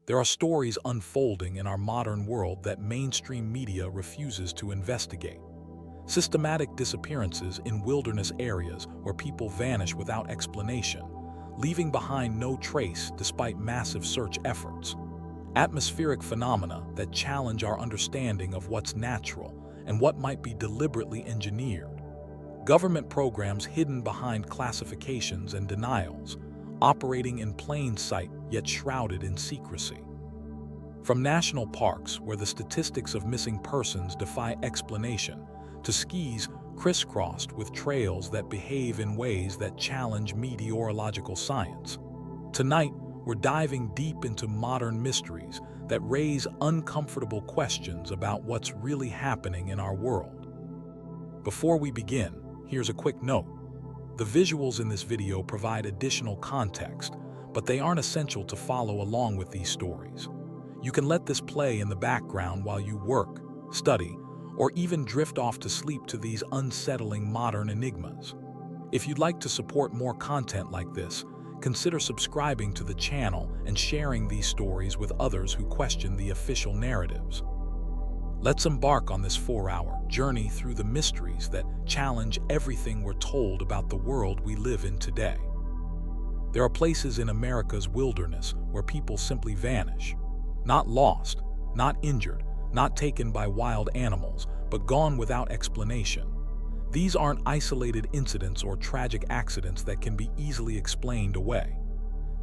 There are stories unfolding in our modern world that mainstream media refuses to investigate. Systematic disappearances in wilderness areas where people vanish without explanation, leaving behind no trace despite massive search efforts. Atmospheric phenomena that challenge our understanding of what's natural and what might be deliberately engineered. Government programs hidden behind classifications and denials, operating in plain sight yet shrouded in secrecy. From national parks where the statistics of missing persons defy explanation, to skis crisscrossed with trails that behave in ways that challenge meteorological science. Tonight, we're diving deep into modern mysteries that raise uncomfortable questions about what's really happening in our world. Before we begin, here's a quick note. The visuals in this video provide additional context, but they aren't essential to follow along with these stories. You can let this play in the background while you work, study, or even drift off to sleep to these unsettling modern enigmas. If you'd like to support more content like this, consider subscribing to the channel and sharing these stories with others who question the official narratives. Let's embark on this 4-hour journey through the mysteries that challenge everything we're told about the world we live in today. There are places in America's wilderness where people simply vanish. Not lost, not injured, not taken by wild animals, but gone without explanation. These aren't isolated incidents or tragic accidents that can be easily explained away.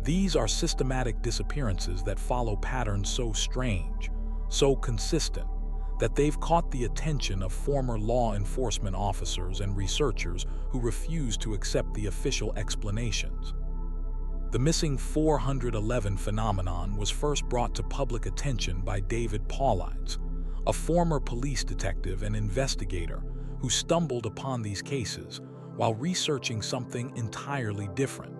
These are systematic disappearances that follow patterns so strange, so consistent, that they've caught the attention of former law enforcement officers and researchers who refuse to accept the official explanations. The missing 411 phenomenon was first brought to public attention by David Paulides, a former police detective and investigator who stumbled upon these cases while researching something entirely different.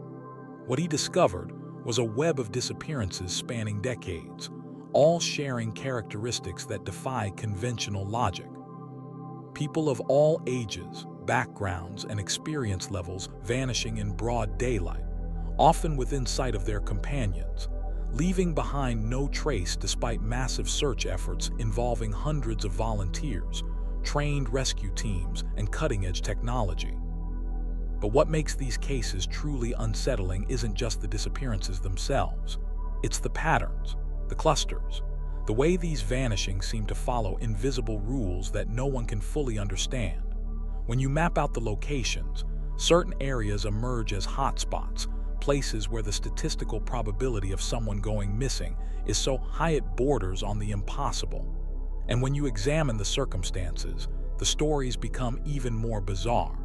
What he discovered was a web of disappearances spanning decades, all sharing characteristics that defy conventional logic. People of all ages, backgrounds, and experience levels vanishing in broad daylight, often within sight of their companions, leaving behind no trace despite massive search efforts involving hundreds of volunteers, trained rescue teams, and cutting-edge technology. But what makes these cases truly unsettling isn't just the disappearances themselves. It's the patterns, the clusters, the way these vanishings seem to follow invisible rules that no one can fully understand. When you map out the locations, certain areas emerge as hotspots, places where the statistical probability of someone going missing is so high it borders on the impossible. And when you examine the circumstances, the stories become even more bizarre.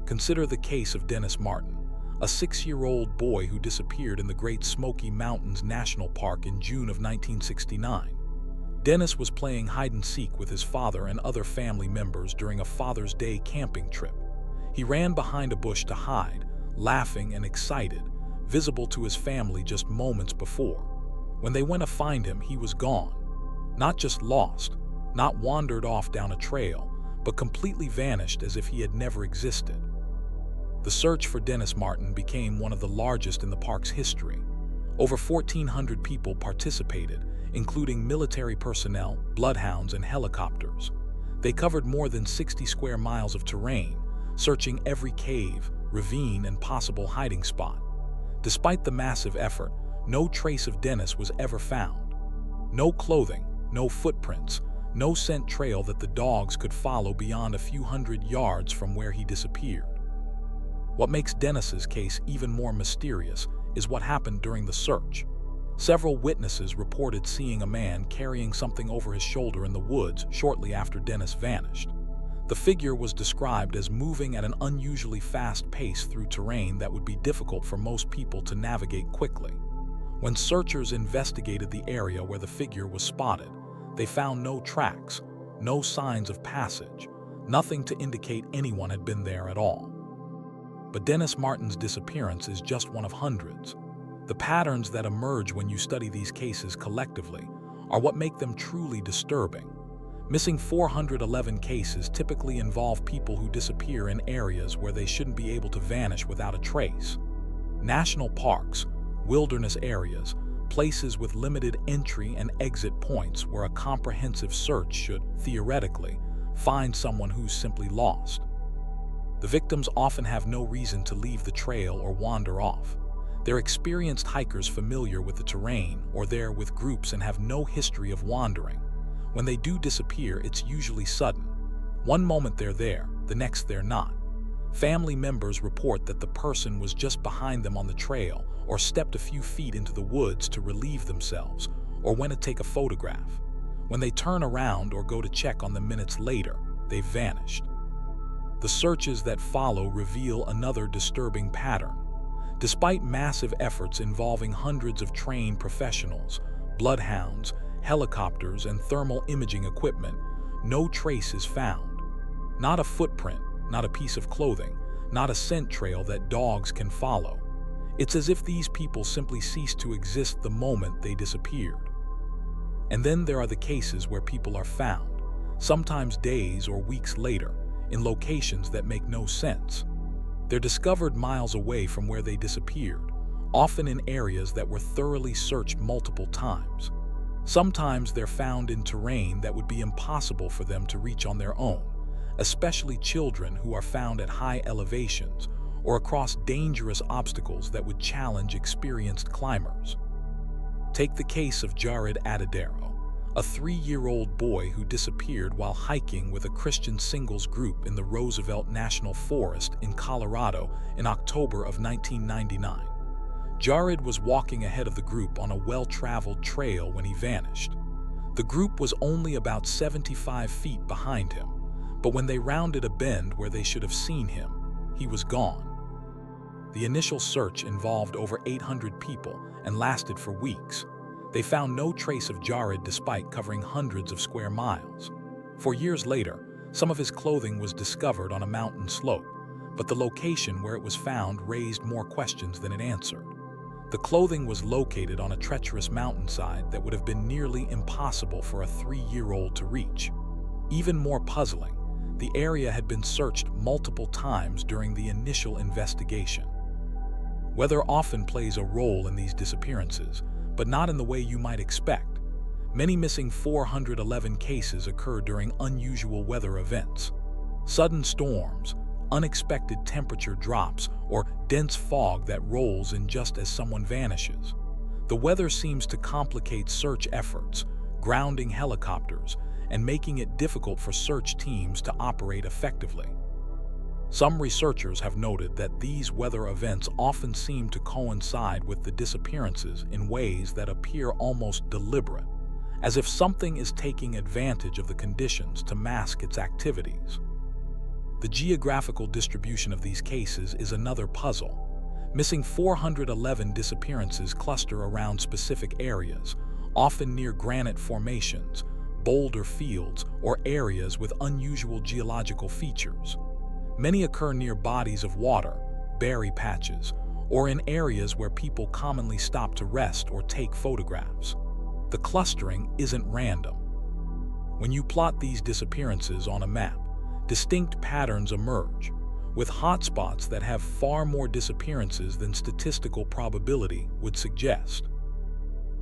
Consider the case of Dennis Martin, a 6-year-old boy who disappeared in the Great Smoky Mountains National Park in June of 1969. Dennis was playing hide-and-seek with his father and other family members during a Father's Day camping trip. He ran behind a bush to hide, laughing and excited, visible to his family just moments before. When they went to find him, he was gone. Not just lost, not wandered off down a trail, but completely vanished as if he had never existed. The search for Dennis Martin became one of the largest in the park's history. Over 1,400 people participated, including military personnel, bloodhounds, and helicopters. They covered more than 60 square miles of terrain, searching every cave, ravine, and possible hiding spot. Despite the massive effort, no trace of Dennis was ever found. No clothing, no footprints, no scent trail that the dogs could follow beyond a few hundred yards from where he disappeared. What makes Dennis's case even more mysterious is what happened during the search. Several witnesses reported seeing a man carrying something over his shoulder in the woods shortly after Dennis vanished. The figure was described as moving at an unusually fast pace through terrain that would be difficult for most people to navigate quickly. When searchers investigated the area where the figure was spotted, they found no tracks, no signs of passage, nothing to indicate anyone had been there at all. But Dennis Martin's disappearance is just one of hundreds. The patterns that emerge when you study these cases collectively are what make them truly disturbing. Missing 411 cases typically involve people who disappear in areas where they shouldn't be able to vanish without a trace. National parks, wilderness areas, places with limited entry and exit points where a comprehensive search should, theoretically, find someone who's simply lost. The victims often have no reason to leave the trail or wander off. They're experienced hikers familiar with the terrain, or they're with groups and have no history of wandering. When they do disappear, it's usually sudden. One moment they're there, the next they're not. Family members report that the person was just behind them on the trail or stepped a few feet into the woods to relieve themselves or went to take a photograph. When they turn around or go to check on them minutes later, they've vanished. The searches that follow reveal another disturbing pattern. Despite massive efforts involving hundreds of trained professionals, bloodhounds, helicopters, and thermal imaging equipment, no trace is found. Not a footprint, not a piece of clothing, not a scent trail that dogs can follow. It's as if these people simply ceased to exist the moment they disappeared. And then there are the cases where people are found, sometimes days or weeks later, in locations that make no sense. They're discovered miles away from where they disappeared, often in areas that were thoroughly searched multiple times. Sometimes they're found in terrain that would be impossible for them to reach on their own, especially children who are found at high elevations or across dangerous obstacles that would challenge experienced climbers. Take the case of Jared Atadero, a 3-year-old boy who disappeared while hiking with a Christian singles group in the Roosevelt National Forest in Colorado in October of 1999. Jared was walking ahead of the group on a well-traveled trail when he vanished. The group was only about 75 feet behind him, but when they rounded a bend where they should have seen him, he was gone. The initial search involved over 800 people and lasted for weeks. They found no trace of Jared despite covering hundreds of square miles. 4 years later, some of his clothing was discovered on a mountain slope, but the location where it was found raised more questions than it answered. The clothing was located on a treacherous mountainside that would have been nearly impossible for a 3-year-old to reach. Even more puzzling, the area had been searched multiple times during the initial investigation. Weather often plays a role in these disappearances, but not in the way you might expect. Many missing 411 cases occur during unusual weather events. Sudden storms, unexpected temperature drops, or dense fog that rolls in just as someone vanishes. The weather seems to complicate search efforts, grounding helicopters, and making it difficult for search teams to operate effectively. Some researchers have noted that these weather events often seem to coincide with the disappearances in ways that appear almost deliberate, as if something is taking advantage of the conditions to mask its activities. The geographical distribution of these cases is another puzzle. Missing 411 disappearances cluster around specific areas, often near granite formations, boulder fields, or areas with unusual geological features. Many occur near bodies of water, berry patches, or in areas where people commonly stop to rest or take photographs. The clustering isn't random. When you plot these disappearances on a map, distinct patterns emerge, with hotspots that have far more disappearances than statistical probability would suggest.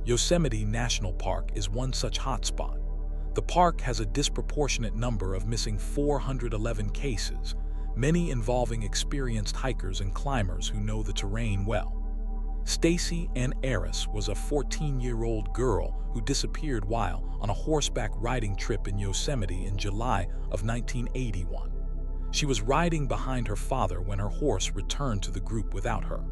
Yosemite National Park is one such hotspot. The park has a disproportionate number of missing 411 cases, many involving experienced hikers and climbers who know the terrain well. Stacy Ann Aris was a 14-year-old girl who disappeared while on a horseback riding trip in Yosemite in July of 1981. She was riding behind her father when her horse returned to the group without her.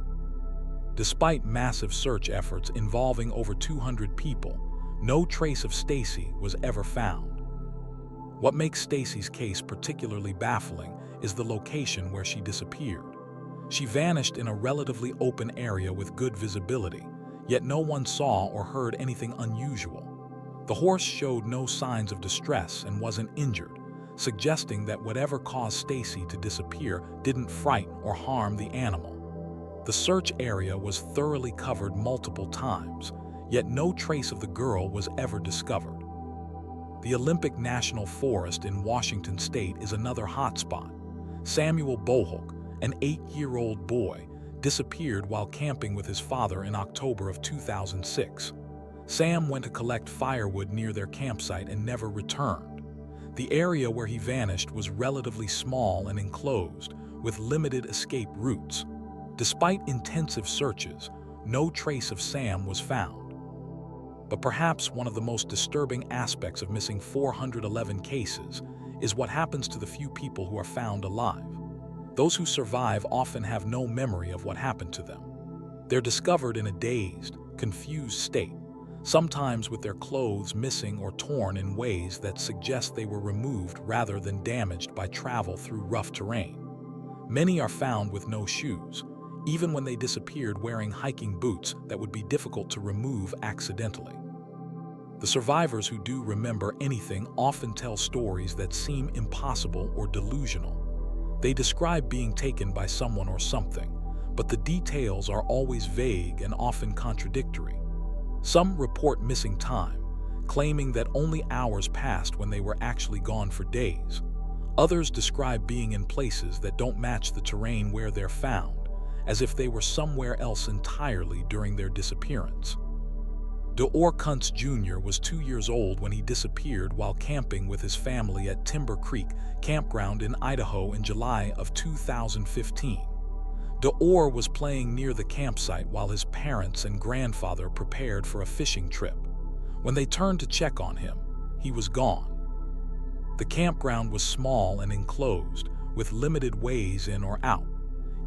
Despite massive search efforts involving over 200 people, no trace of Stacy was ever found. What makes Stacy's case particularly baffling is the location where she disappeared. She vanished in a relatively open area with good visibility, yet no one saw or heard anything unusual. The horse showed no signs of distress and wasn't injured, suggesting that whatever caused Stacy to disappear didn't frighten or harm the animal. The search area was thoroughly covered multiple times, yet no trace of the girl was ever discovered. The Olympic National Forest in Washington State is another hotspot. Samuel Bohook, an 8-year-old boy, disappeared while camping with his father in October of 2006. Sam went to collect firewood near their campsite and never returned. The area where he vanished was relatively small and enclosed, with limited escape routes. Despite intensive searches, no trace of Sam was found. But perhaps one of the most disturbing aspects of missing 411 cases is what happens to the few people who are found alive. Those who survive often have no memory of what happened to them. They're discovered in a dazed, confused state, sometimes with their clothes missing or torn in ways that suggest they were removed rather than damaged by travel through rough terrain. Many are found with no shoes, even when they disappeared wearing hiking boots that would be difficult to remove accidentally. The survivors who do remember anything often tell stories that seem impossible or delusional. They describe being taken by someone or something, but the details are always vague and often contradictory. Some report missing time, claiming that only hours passed when they were actually gone for days. Others describe being in places that don't match the terrain where they're found, as if they were somewhere else entirely during their disappearance. D'Or Kuntz Jr. was 2 years old when he disappeared while camping with his family at Timber Creek Campground in Idaho in July of 2015. D'Or was playing near the campsite while his parents and grandfather prepared for a fishing trip. When they turned to check on him, he was gone. The campground was small and enclosed, with limited ways in or out.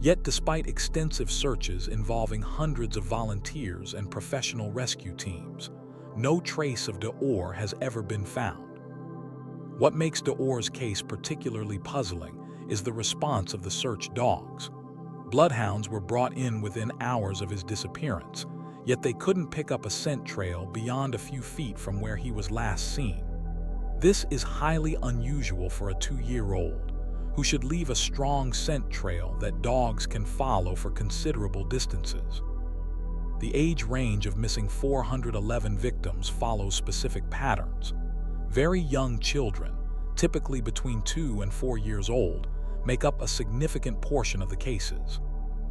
Yet despite extensive searches involving hundreds of volunteers and professional rescue teams, no trace of D'Or has ever been found. What makes D'Or's case particularly puzzling is the response of the search dogs. Bloodhounds were brought in within hours of his disappearance, yet they couldn't pick up a scent trail beyond a few feet from where he was last seen. This is highly unusual for a 2-year-old, who should leave a strong scent trail that dogs can follow for considerable distances. The age range of missing 411 victims follows specific patterns. Very young children, typically between 2 and 4 years old, make up a significant portion of the cases.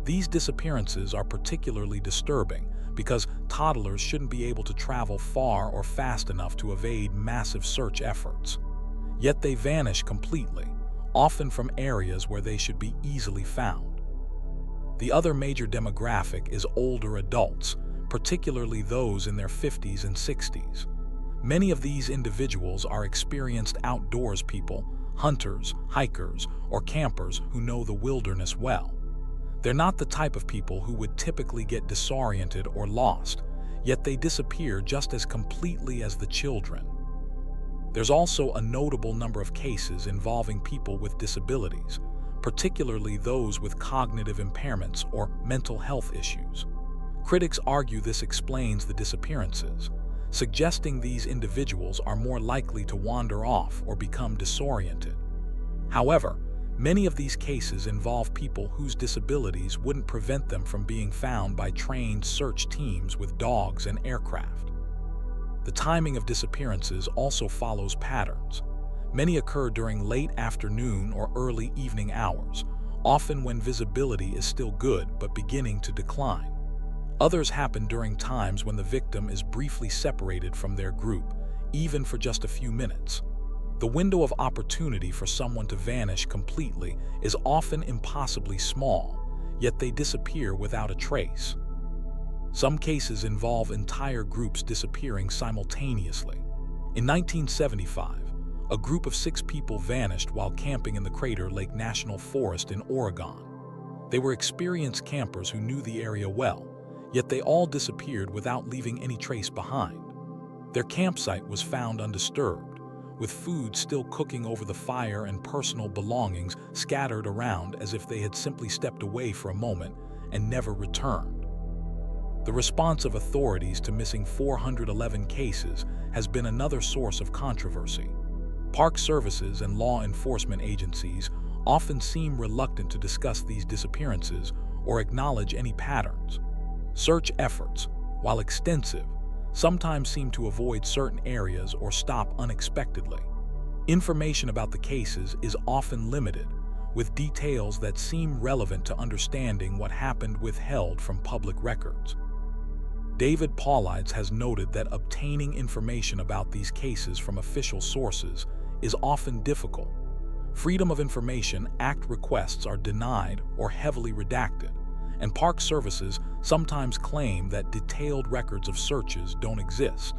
These disappearances are particularly disturbing because toddlers shouldn't be able to travel far or fast enough to evade massive search efforts. Yet they vanish completely, often from areas where they should be easily found. The other major demographic is older adults, particularly those in their 50s and 60s. Many of these individuals are experienced outdoors people, hunters, hikers, or campers who know the wilderness well. They're not the type of people who would typically get disoriented or lost, yet they disappear just as completely as the children. There's also a notable number of cases involving people with disabilities, particularly those with cognitive impairments or mental health issues. Critics argue this explains the disappearances, suggesting these individuals are more likely to wander off or become disoriented. However, many of these cases involve people whose disabilities wouldn't prevent them from being found by trained search teams with dogs and aircraft. The timing of disappearances also follows patterns. Many occur during late afternoon or early evening hours, often when visibility is still good but beginning to decline. Others happen during times when the victim is briefly separated from their group, even for just a few minutes. The window of opportunity for someone to vanish completely is often impossibly small, yet they disappear without a trace. Some cases involve entire groups disappearing simultaneously. In 1975, a group of 6 people vanished while camping in the Crater Lake National Forest in Oregon. They were experienced campers who knew the area well, yet they all disappeared without leaving any trace behind. Their campsite was found undisturbed, with food still cooking over the fire and personal belongings scattered around as if they had simply stepped away for a moment and never returned. The response of authorities to missing 411 cases has been another source of controversy. Park services and law enforcement agencies often seem reluctant to discuss these disappearances or acknowledge any patterns. Search efforts, while extensive, sometimes seem to avoid certain areas or stop unexpectedly. Information about the cases is often limited, with details that seem relevant to understanding what happened withheld from public records. David Paulides has noted that obtaining information about these cases from official sources is often difficult. Freedom of Information Act requests are denied or heavily redacted, and park services sometimes claim that detailed records of searches don't exist.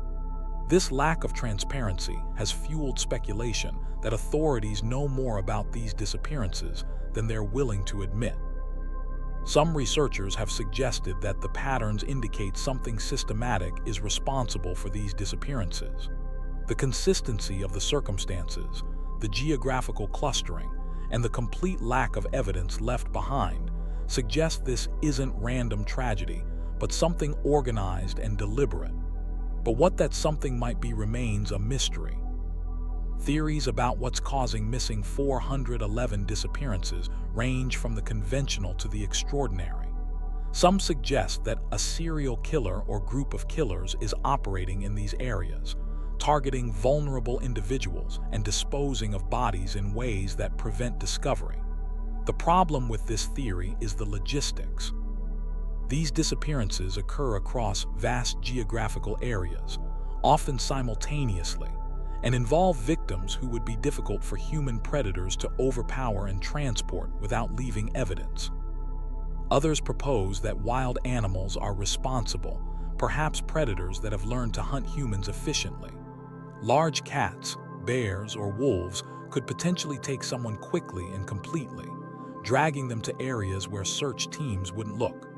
This lack of transparency has fueled speculation that authorities know more about these disappearances than they're willing to admit. Some researchers have suggested that the patterns indicate something systematic is responsible for these disappearances. The consistency of the circumstances, the geographical clustering, and the complete lack of evidence left behind suggest this isn't random tragedy, but something organized and deliberate. But what that something might be remains a mystery. Theories about what's causing missing 411 disappearances range from the conventional to the extraordinary. Some suggest that a serial killer or group of killers is operating in these areas, targeting vulnerable individuals and disposing of bodies in ways that prevent discovery. The problem with this theory is the logistics. These disappearances occur across vast geographical areas, often simultaneously, and involve victims who would be difficult for human predators to overpower and transport without leaving evidence. Others propose that wild animals are responsible, perhaps predators that have learned to hunt humans efficiently. Large cats, bears, or wolves could potentially take someone quickly and completely, dragging them to areas where search teams wouldn't look.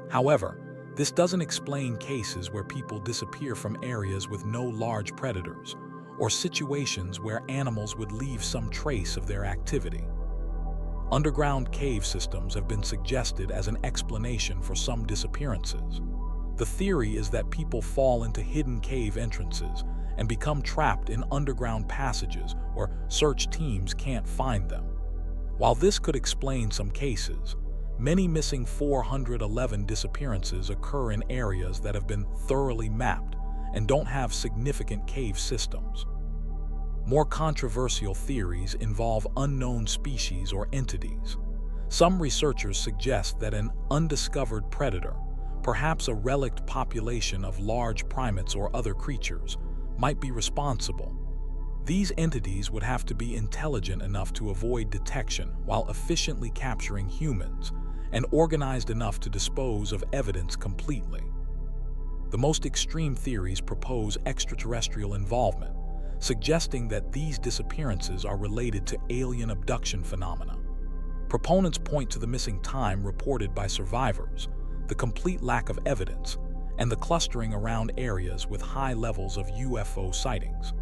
However, this doesn't explain cases where people disappear from areas with no large predators, or situations where animals would leave some trace of their activity. Underground cave systems have been suggested as an explanation for some disappearances. The theory is that people fall into hidden cave entrances and become trapped in underground passages where search teams can't find them. While this could explain some cases, many missing 411 disappearances occur in areas that have been thoroughly mapped and don't have significant cave systems. More controversial theories involve unknown species or entities. Some researchers suggest that an undiscovered predator, perhaps a relict population of large primates or other creatures, might be responsible. These entities would have to be intelligent enough to avoid detection while efficiently capturing humans, and organized enough to dispose of evidence completely. The most extreme theories propose extraterrestrial involvement, suggesting that these disappearances are related to alien abduction phenomena. Proponents point to the missing time reported by survivors, the complete lack of evidence, and the clustering around areas with high levels of UFO sightings.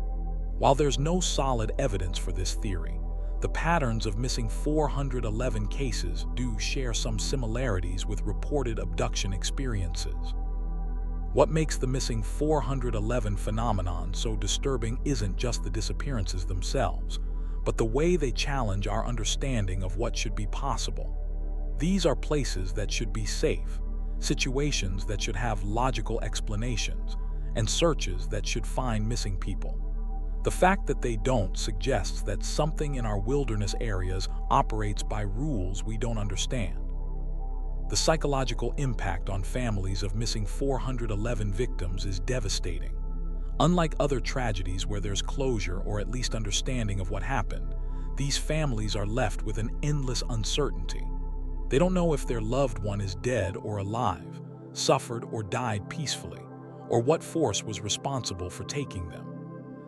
While there's no solid evidence for this theory, the patterns of missing 411 cases do share some similarities with reported abduction experiences. What makes the missing 411 phenomenon so disturbing isn't just the disappearances themselves, but the way they challenge our understanding of what should be possible. These are places that should be safe, situations that should have logical explanations, and searches that should find missing people. The fact that they don't suggests that something in our wilderness areas operates by rules we don't understand. The psychological impact on families of missing 411 victims is devastating. Unlike other tragedies where there's closure or at least understanding of what happened, these families are left with an endless uncertainty. They don't know if their loved one is dead or alive, suffered or died peacefully, or what force was responsible for taking them.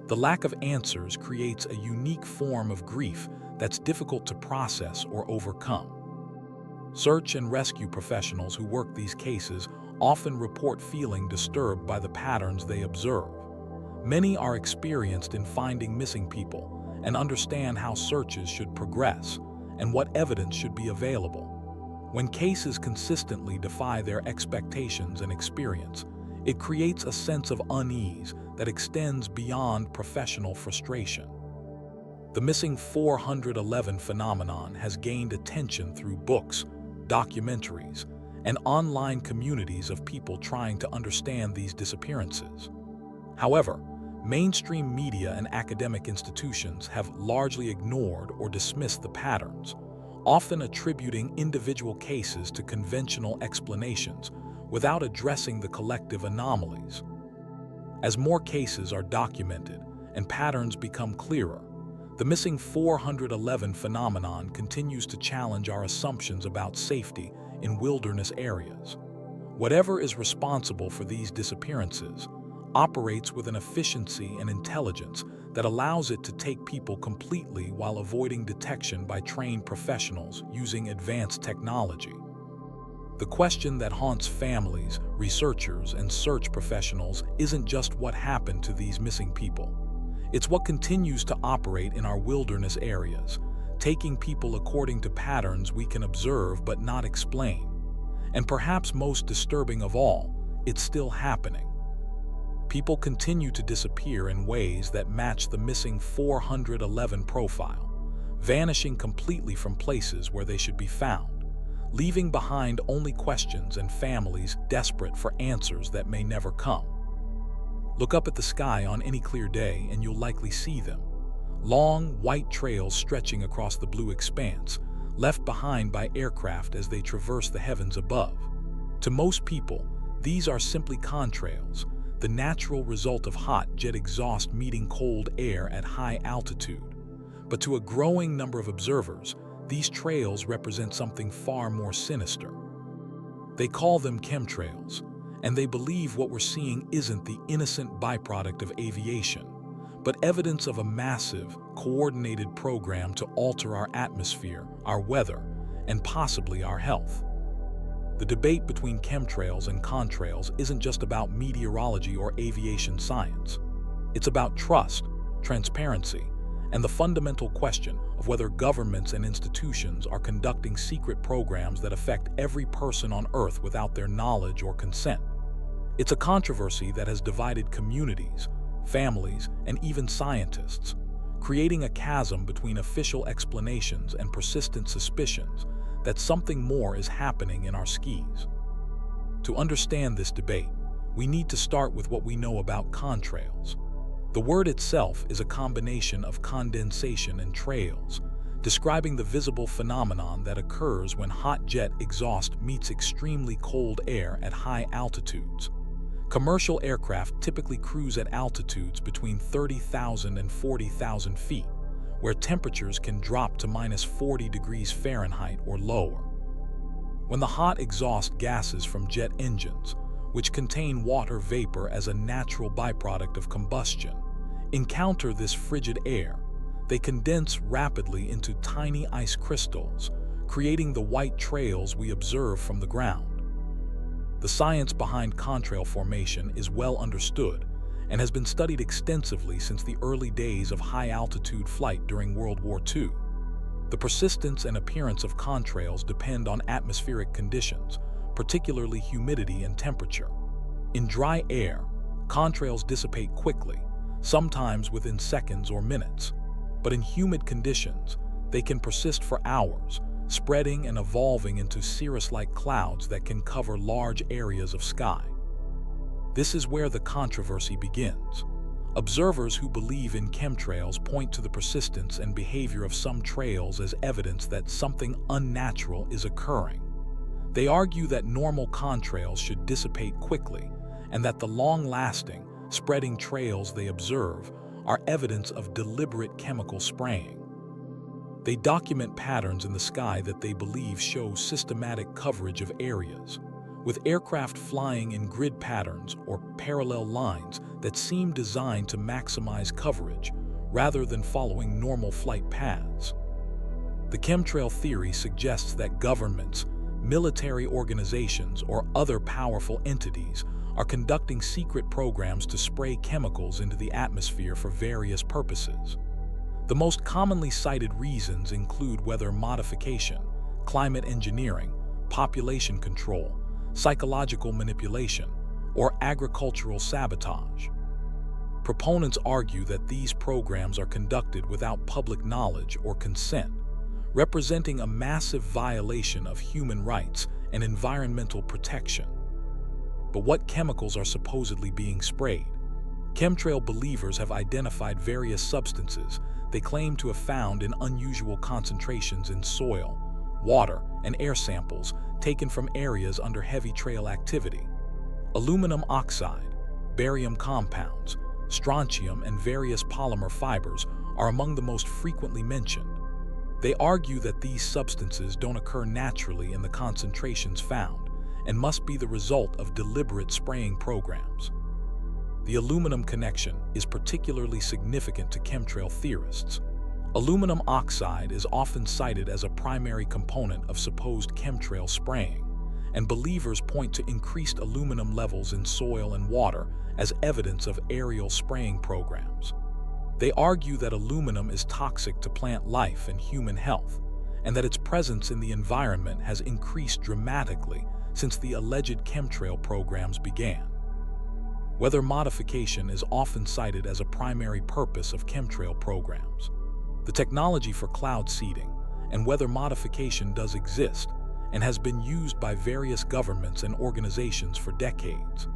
The lack of answers creates a unique form of grief that's difficult to process or overcome. Search and rescue professionals who work these cases often report feeling disturbed by the patterns they observe. Many are experienced in finding missing people and understand how searches should progress and what evidence should be available. When cases consistently defy their expectations and experience, it creates a sense of unease that extends beyond professional frustration. The missing 411 phenomenon has gained attention through books, documentaries, and online communities of people trying to understand these disappearances. However, mainstream media and academic institutions have largely ignored or dismissed the patterns, often attributing individual cases to conventional explanations without addressing the collective anomalies. As more cases are documented and patterns become clearer, the missing 411 phenomenon continues to challenge our assumptions about safety in wilderness areas. Whatever is responsible for these disappearances operates with an efficiency and intelligence that allows it to take people completely while avoiding detection by trained professionals using advanced technology. The question that haunts families, researchers, and search professionals isn't just what happened to these missing people. It's what continues to operate in our wilderness areas, taking people according to patterns we can observe but not explain. And perhaps most disturbing of all, it's still happening. People continue to disappear in ways that match the missing 411 profile, vanishing completely from places where they should be found, leaving behind only questions and families desperate for answers that may never come. Look up at the sky on any clear day and you'll likely see them. Long, white trails stretching across the blue expanse, left behind by aircraft as they traverse the heavens above. To most people, these are simply contrails, the natural result of hot jet exhaust meeting cold air at high altitude. But to a growing number of observers, these trails represent something far more sinister. They call them chemtrails, and they believe what we're seeing isn't the innocent byproduct of aviation, but evidence of a massive, coordinated program to alter our atmosphere, our weather, and possibly our health. The debate between chemtrails and contrails isn't just about meteorology or aviation science. It's about trust, transparency, and the fundamental question of whether governments and institutions are conducting secret programs that affect every person on Earth without their knowledge or consent. It's a controversy that has divided communities, families, and even scientists, creating a chasm between official explanations and persistent suspicions that something more is happening in our skies. To understand this debate, we need to start with what we know about contrails. The word itself is a combination of condensation and trails, describing the visible phenomenon that occurs when hot jet exhaust meets extremely cold air at high altitudes. Commercial aircraft typically cruise at altitudes between 30,000 and 40,000 feet, where temperatures can drop to -40 degrees Fahrenheit or lower. When the hot exhaust gases from jet engines, which contain water vapor as a natural byproduct of combustion, encounter this frigid air, they condense rapidly into tiny ice crystals, creating the white trails we observe from the ground. The science behind contrail formation is well understood and has been studied extensively since the early days of high-altitude flight during World War II. The persistence and appearance of contrails depend on atmospheric conditions, particularly humidity and temperature. In dry air, contrails dissipate quickly, sometimes within seconds or minutes. But in humid conditions, they can persist for hours, spreading and evolving into cirrus-like clouds that can cover large areas of sky. This is where the controversy begins. Observers who believe in chemtrails point to the persistence and behavior of some trails as evidence that something unnatural is occurring. They argue that normal contrails should dissipate quickly, and that the long-lasting, spreading trails they observe are evidence of deliberate chemical spraying. They document patterns in the sky that they believe show systematic coverage of areas, with aircraft flying in grid patterns or parallel lines that seem designed to maximize coverage rather than following normal flight paths. The chemtrail theory suggests that governments, military organizations, or other powerful entities are conducting secret programs to spray chemicals into the atmosphere for various purposes. The most commonly cited reasons include weather modification, climate engineering, population control, psychological manipulation, or agricultural sabotage. Proponents argue that these programs are conducted without public knowledge or consent, representing a massive violation of human rights and environmental protection. But what chemicals are supposedly being sprayed? Chemtrail believers have identified various substances they claim to have found in unusual concentrations in soil, water, and air samples taken from areas under heavy trail activity. Aluminum oxide, barium compounds, strontium, and various polymer fibers are among the most frequently mentioned. They argue that these substances don't occur naturally in the concentrations found and must be the result of deliberate spraying programs. The aluminum connection is particularly significant to chemtrail theorists. Aluminum oxide is often cited as a primary component of supposed chemtrail spraying, and believers point to increased aluminum levels in soil and water as evidence of aerial spraying programs. They argue that aluminum is toxic to plant life and human health, and that its presence in the environment has increased dramatically since the alleged chemtrail programs began. Weather modification is often cited as a primary purpose of chemtrail programs. The technology for cloud seeding and weather modification does exist and has been used by various governments and organizations for decades.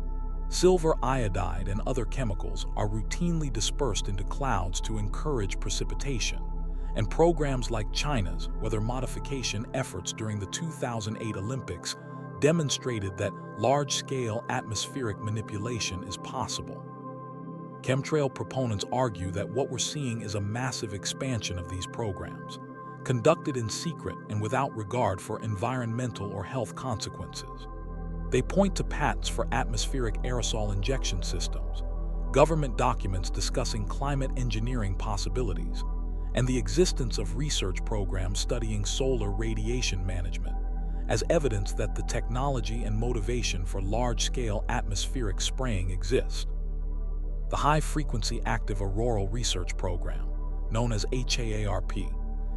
Silver iodide and other chemicals are routinely dispersed into clouds to encourage precipitation, and programs like China's weather modification efforts during the 2008 Olympics demonstrated that large-scale atmospheric manipulation is possible. Chemtrail proponents argue that what we're seeing is a massive expansion of these programs, conducted in secret and without regard for environmental or health consequences. They point to patents for atmospheric aerosol injection systems, government documents discussing climate engineering possibilities, and the existence of research programs studying solar radiation management as evidence that the technology and motivation for large-scale atmospheric spraying exist. The High-Frequency Active Auroral Research Program, known as HAARP,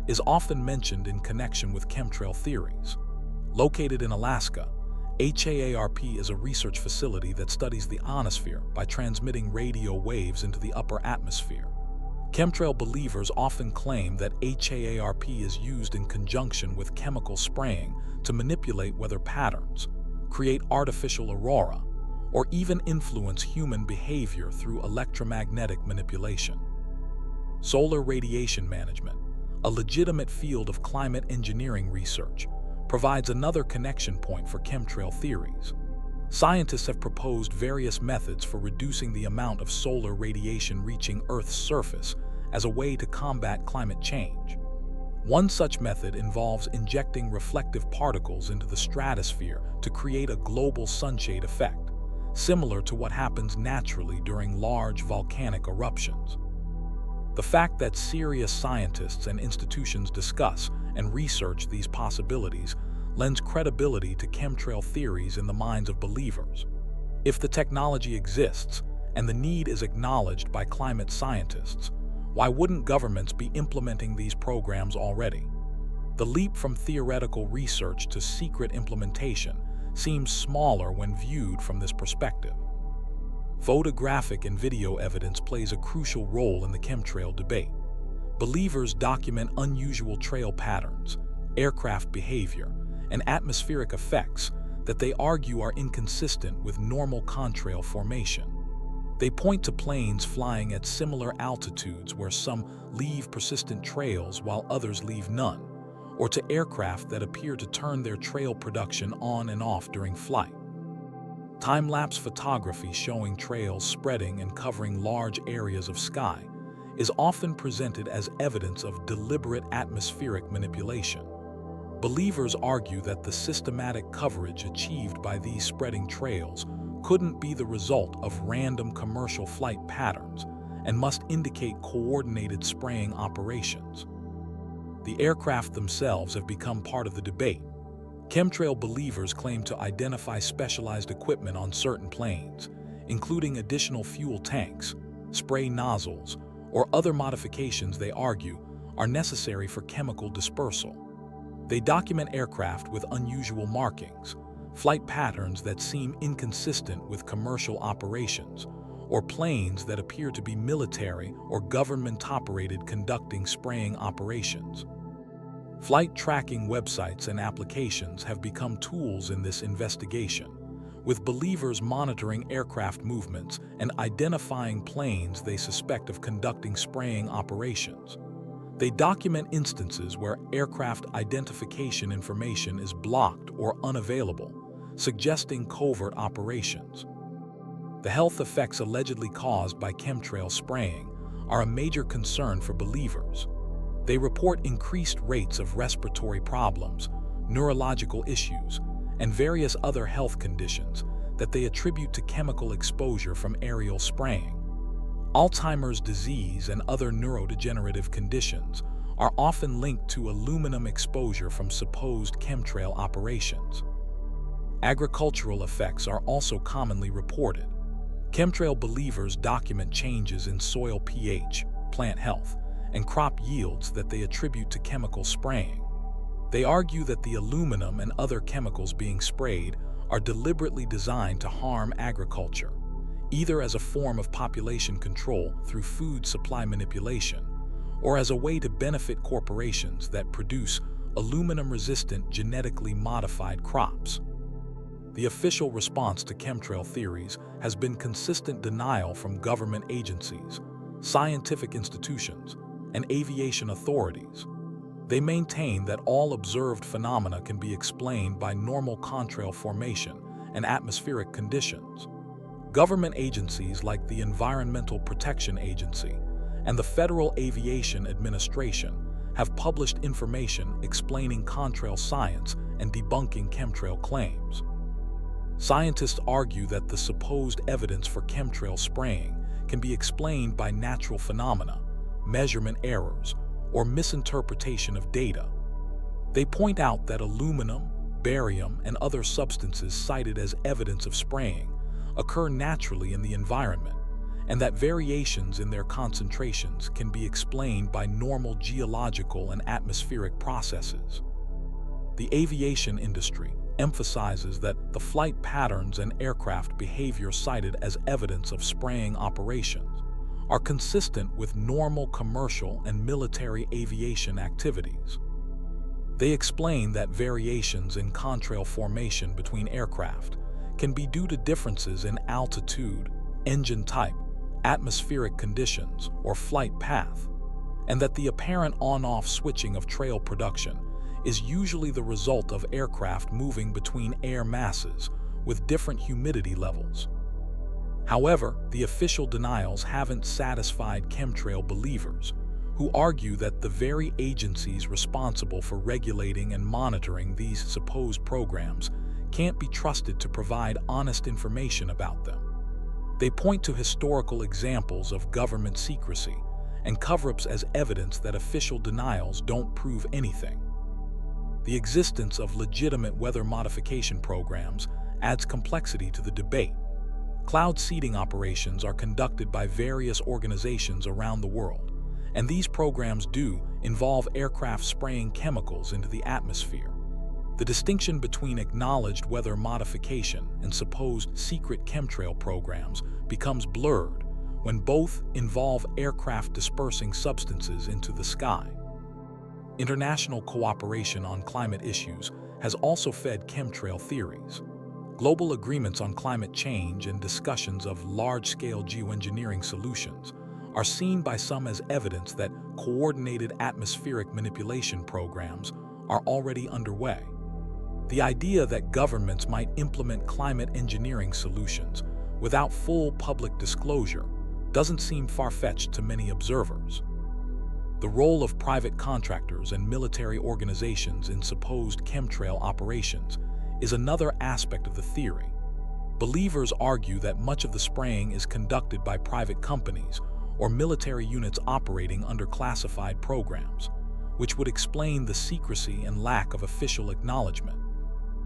is often mentioned in connection with chemtrail theories. Located in Alaska, HAARP is a research facility that studies the ionosphere by transmitting radio waves into the upper atmosphere. Chemtrail believers often claim that HAARP is used in conjunction with chemical spraying to manipulate weather patterns, create artificial aurora, or even influence human behavior through electromagnetic manipulation. Solar radiation management, a legitimate field of climate engineering research, provides another connection point for chemtrail theories. Scientists have proposed various methods for reducing the amount of solar radiation reaching Earth's surface as a way to combat climate change. One such method involves injecting reflective particles into the stratosphere to create a global sunshade effect, similar to what happens naturally during large volcanic eruptions. The fact that serious scientists and institutions discuss and research these possibilities lends credibility to chemtrail theories in the minds of believers. If the technology exists and the need is acknowledged by climate scientists, why wouldn't governments be implementing these programs already? The leap from theoretical research to secret implementation seems smaller when viewed from this perspective. Photographic and video evidence plays a crucial role in the chemtrail debate. Believers document unusual trail patterns, aircraft behavior, and atmospheric effects that they argue are inconsistent with normal contrail formation. They point to planes flying at similar altitudes where some leave persistent trails while others leave none, or to aircraft that appear to turn their trail production on and off during flight. Time-lapse photography showing trails spreading and covering large areas of sky is often presented as evidence of deliberate atmospheric manipulation. Believers argue that the systematic coverage achieved by these spreading trails couldn't be the result of random commercial flight patterns and must indicate coordinated spraying operations. The aircraft themselves have become part of the debate. Chemtrail believers claim to identify specialized equipment on certain planes, including additional fuel tanks, spray nozzles, or other modifications they argue are necessary for chemical dispersal. They document aircraft with unusual markings, flight patterns that seem inconsistent with commercial operations, or planes that appear to be military or government-operated conducting spraying operations. Flight tracking websites and applications have become tools in this investigation, with believers monitoring aircraft movements and identifying planes they suspect of conducting spraying operations. They document instances where aircraft identification information is blocked or unavailable, suggesting covert operations. The health effects allegedly caused by chemtrail spraying are a major concern for believers. They report increased rates of respiratory problems, neurological issues, and various other health conditions that they attribute to chemical exposure from aerial spraying. Alzheimer's disease and other neurodegenerative conditions are often linked to aluminum exposure from supposed chemtrail operations. Agricultural effects are also commonly reported. Chemtrail believers document changes in soil pH, plant health, and crop yields that they attribute to chemical spraying. They argue that the aluminum and other chemicals being sprayed are deliberately designed to harm agriculture, either as a form of population control through food supply manipulation, or as a way to benefit corporations that produce aluminum-resistant genetically modified crops. The official response to chemtrail theories has been consistent denial from government agencies, scientific institutions, and aviation authorities. They maintain that all observed phenomena can be explained by normal contrail formation and atmospheric conditions. Government agencies like the Environmental Protection Agency and the Federal Aviation Administration have published information explaining contrail science and debunking chemtrail claims. Scientists argue that the supposed evidence for chemtrail spraying can be explained by natural phenomena, measurement errors, or misinterpretation of data. They point out that aluminum, barium, and other substances cited as evidence of spraying occur naturally in the environment, and that variations in their concentrations can be explained by normal geological and atmospheric processes. The aviation industry emphasizes that the flight patterns and aircraft behavior cited as evidence of spraying operations are consistent with normal commercial and military aviation activities. They explain that variations in contrail formation between aircraft can be due to differences in altitude, engine type, atmospheric conditions, or flight path, and that the apparent on-off switching of trail production is usually the result of aircraft moving between air masses with different humidity levels. However, the official denials haven't satisfied chemtrail believers, who argue that the very agencies responsible for regulating and monitoring these supposed programs can't be trusted to provide honest information about them. They point to historical examples of government secrecy and cover-ups as evidence that official denials don't prove anything. The existence of legitimate weather modification programs adds complexity to the debate. Cloud seeding operations are conducted by various organizations around the world, and these programs do involve aircraft spraying chemicals into the atmosphere. The distinction between acknowledged weather modification and supposed secret chemtrail programs becomes blurred when both involve aircraft dispersing substances into the sky. International cooperation on climate issues has also fed chemtrail theories. Global agreements on climate change and discussions of large-scale geoengineering solutions are seen by some as evidence that coordinated atmospheric manipulation programs are already underway. The idea that governments might implement climate engineering solutions without full public disclosure doesn't seem far-fetched to many observers. The role of private contractors and military organizations in supposed chemtrail operations is another aspect of the theory. Believers argue that much of the spraying is conducted by private companies or military units operating under classified programs, which would explain the secrecy and lack of official acknowledgement.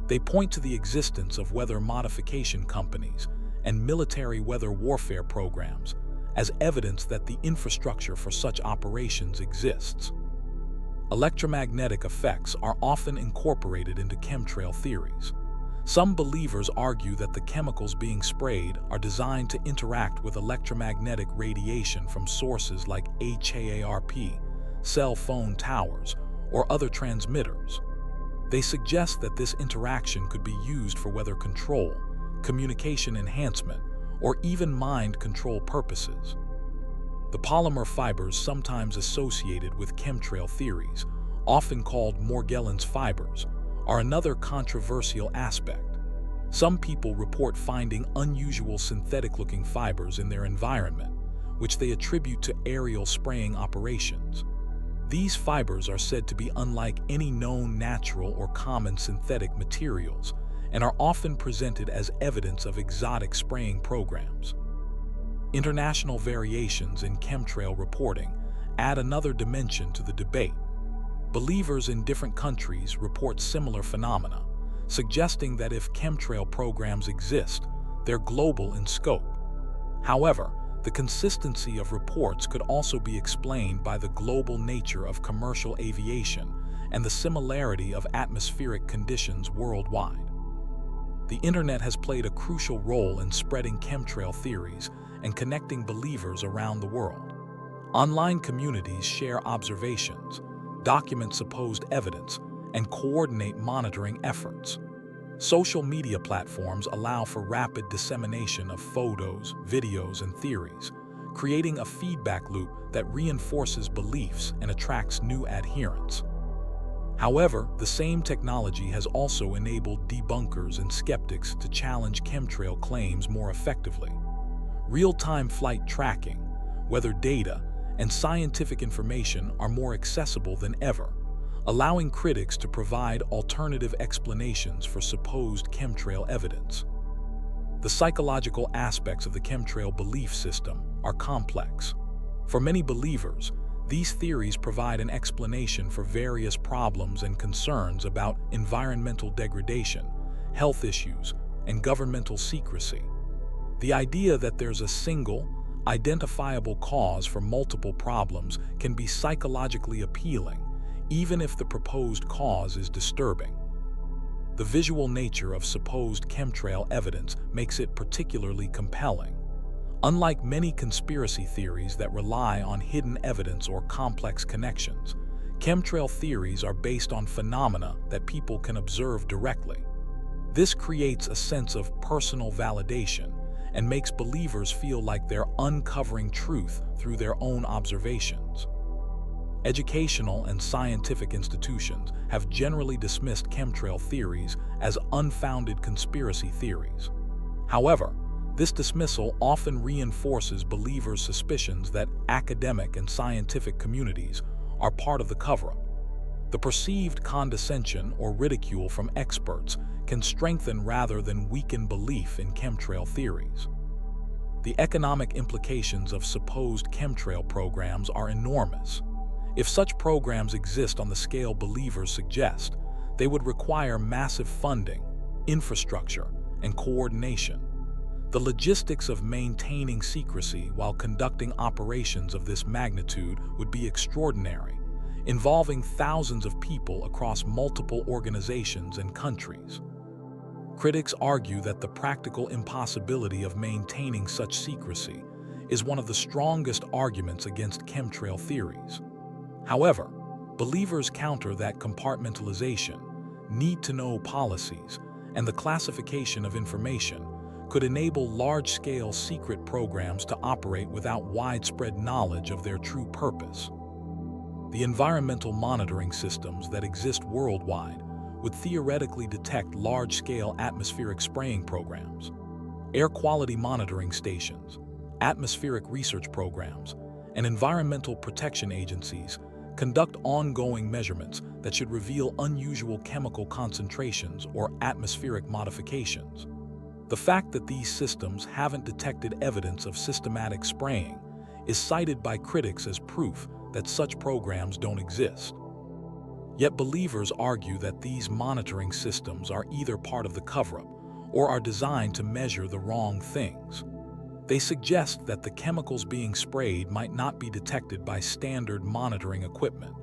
They point to the existence of weather modification companies and military weather warfare programs as evidence that the infrastructure for such operations exists. Electromagnetic effects are often incorporated into chemtrail theories. Some believers argue that the chemicals being sprayed are designed to interact with electromagnetic radiation from sources like HAARP, cell phone towers, or other transmitters. They suggest that this interaction could be used for weather control, communication enhancement, or even mind control purposes. The polymer fibers sometimes associated with chemtrail theories, often called Morgellons fibers, are another controversial aspect. Some people report finding unusual synthetic-looking fibers in their environment, which they attribute to aerial spraying operations. These fibers are said to be unlike any known natural or common synthetic materials and are often presented as evidence of exotic spraying programs. International variations in chemtrail reporting add another dimension to the debate. Believers in different countries report similar phenomena, suggesting that if chemtrail programs exist, they're global in scope. However, the consistency of reports could also be explained by the global nature of commercial aviation and the similarity of atmospheric conditions worldwide. The internet has played a crucial role in spreading chemtrail theories and connecting believers around the world. Online communities share observations, document supposed evidence, and coordinate monitoring efforts. Social media platforms allow for rapid dissemination of photos, videos, and theories, creating a feedback loop that reinforces beliefs and attracts new adherents. However, the same technology has also enabled debunkers and skeptics to challenge chemtrail claims more effectively. Real-time flight tracking, weather data, and scientific information are more accessible than ever, allowing critics to provide alternative explanations for supposed chemtrail evidence. The psychological aspects of the chemtrail belief system are complex. For many believers, these theories provide an explanation for various problems and concerns about environmental degradation, health issues, and governmental secrecy. The idea that there's a single, identifiable cause for multiple problems can be psychologically appealing, even if the proposed cause is disturbing. The visual nature of supposed chemtrail evidence makes it particularly compelling. Unlike many conspiracy theories that rely on hidden evidence or complex connections, chemtrail theories are based on phenomena that people can observe directly. This creates a sense of personal validation and makes believers feel like they're uncovering truth through their own observations. Educational and scientific institutions have generally dismissed chemtrail theories as unfounded conspiracy theories. However, this dismissal often reinforces believers' suspicions that academic and scientific communities are part of the cover-up. The perceived condescension or ridicule from experts can strengthen rather than weaken belief in chemtrail theories. The economic implications of supposed chemtrail programs are enormous. If such programs exist on the scale believers suggest, they would require massive funding, infrastructure, and coordination. The logistics of maintaining secrecy while conducting operations of this magnitude would be extraordinary, involving thousands of people across multiple organizations and countries. Critics argue that the practical impossibility of maintaining such secrecy is one of the strongest arguments against chemtrail theories. However, believers counter that compartmentalization, need-to-know policies, and the classification of information could enable large-scale secret programs to operate without widespread knowledge of their true purpose. The environmental monitoring systems that exist worldwide would theoretically detect large-scale atmospheric spraying programs. Air quality monitoring stations, atmospheric research programs, and environmental protection agencies conduct ongoing measurements that should reveal unusual chemical concentrations or atmospheric modifications. The fact that these systems haven't detected evidence of systematic spraying is cited by critics as proof that such programs don't exist. Yet believers argue that these monitoring systems are either part of the cover-up or are designed to measure the wrong things. They suggest that the chemicals being sprayed might not be detected by standard monitoring equipment,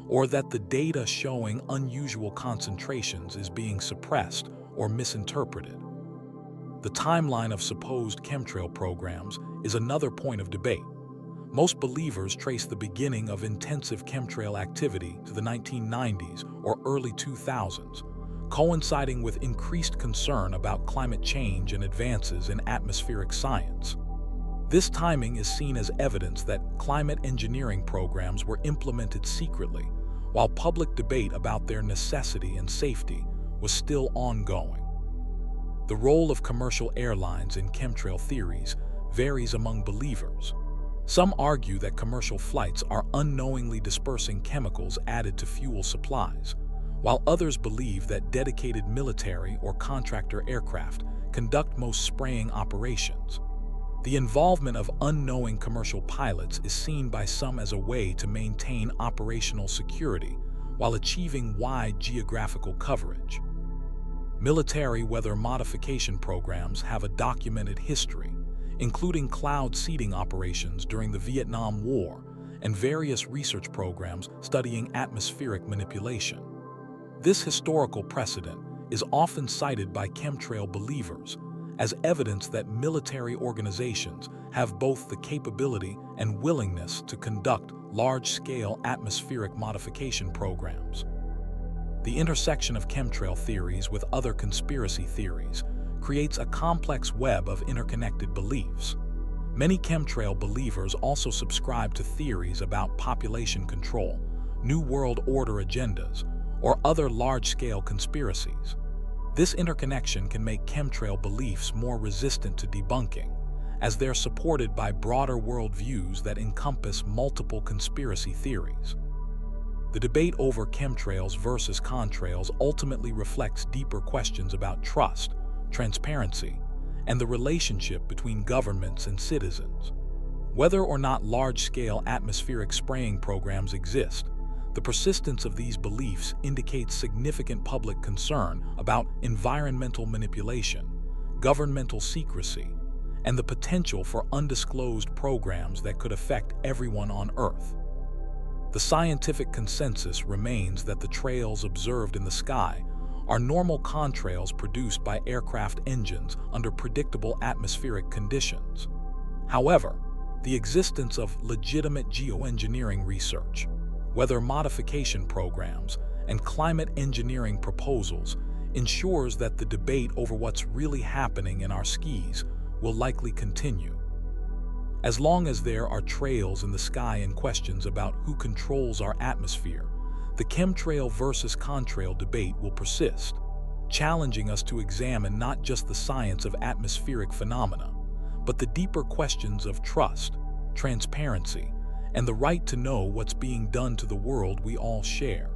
or that the data showing unusual concentrations is being suppressed or misinterpreted. The timeline of supposed chemtrail programs is another point of debate. Most believers trace the beginning of intensive chemtrail activity to the 1990s or early 2000s, coinciding with increased concern about climate change and advances in atmospheric science. This timing is seen as evidence that climate engineering programs were implemented secretly, while public debate about their necessity and safety was still ongoing. The role of commercial airlines in chemtrail theories varies among believers. Some argue that commercial flights are unknowingly dispersing chemicals added to fuel supplies, while others believe that dedicated military or contractor aircraft conduct most spraying operations. The involvement of unknowing commercial pilots is seen by some as a way to maintain operational security while achieving wide geographical coverage. Military weather modification programs have a documented history, including cloud seeding operations during the Vietnam War and various research programs studying atmospheric manipulation. This historical precedent is often cited by chemtrail believers as evidence that military organizations have both the capability and willingness to conduct large-scale atmospheric modification programs. The intersection of chemtrail theories with other conspiracy theories creates a complex web of interconnected beliefs. Many chemtrail believers also subscribe to theories about population control, New World Order agendas, or other large-scale conspiracies. This interconnection can make chemtrail beliefs more resistant to debunking, as they're supported by broader worldviews that encompass multiple conspiracy theories. The debate over chemtrails versus contrails ultimately reflects deeper questions about trust, transparency, and the relationship between governments and citizens. Whether or not large-scale atmospheric spraying programs exist, the persistence of these beliefs indicates significant public concern about environmental manipulation, governmental secrecy, and the potential for undisclosed programs that could affect everyone on Earth. The scientific consensus remains that the trails observed in the sky are normal contrails produced by aircraft engines under predictable atmospheric conditions. However, the existence of legitimate geoengineering research, weather modification programs, and climate engineering proposals ensures that the debate over what's really happening in our skies will likely continue. As long as there are trails in the sky and questions about who controls our atmosphere, the chemtrail versus contrail debate will persist, challenging us to examine not just the science of atmospheric phenomena, but the deeper questions of trust, transparency, and the right to know what's being done to the world we all share.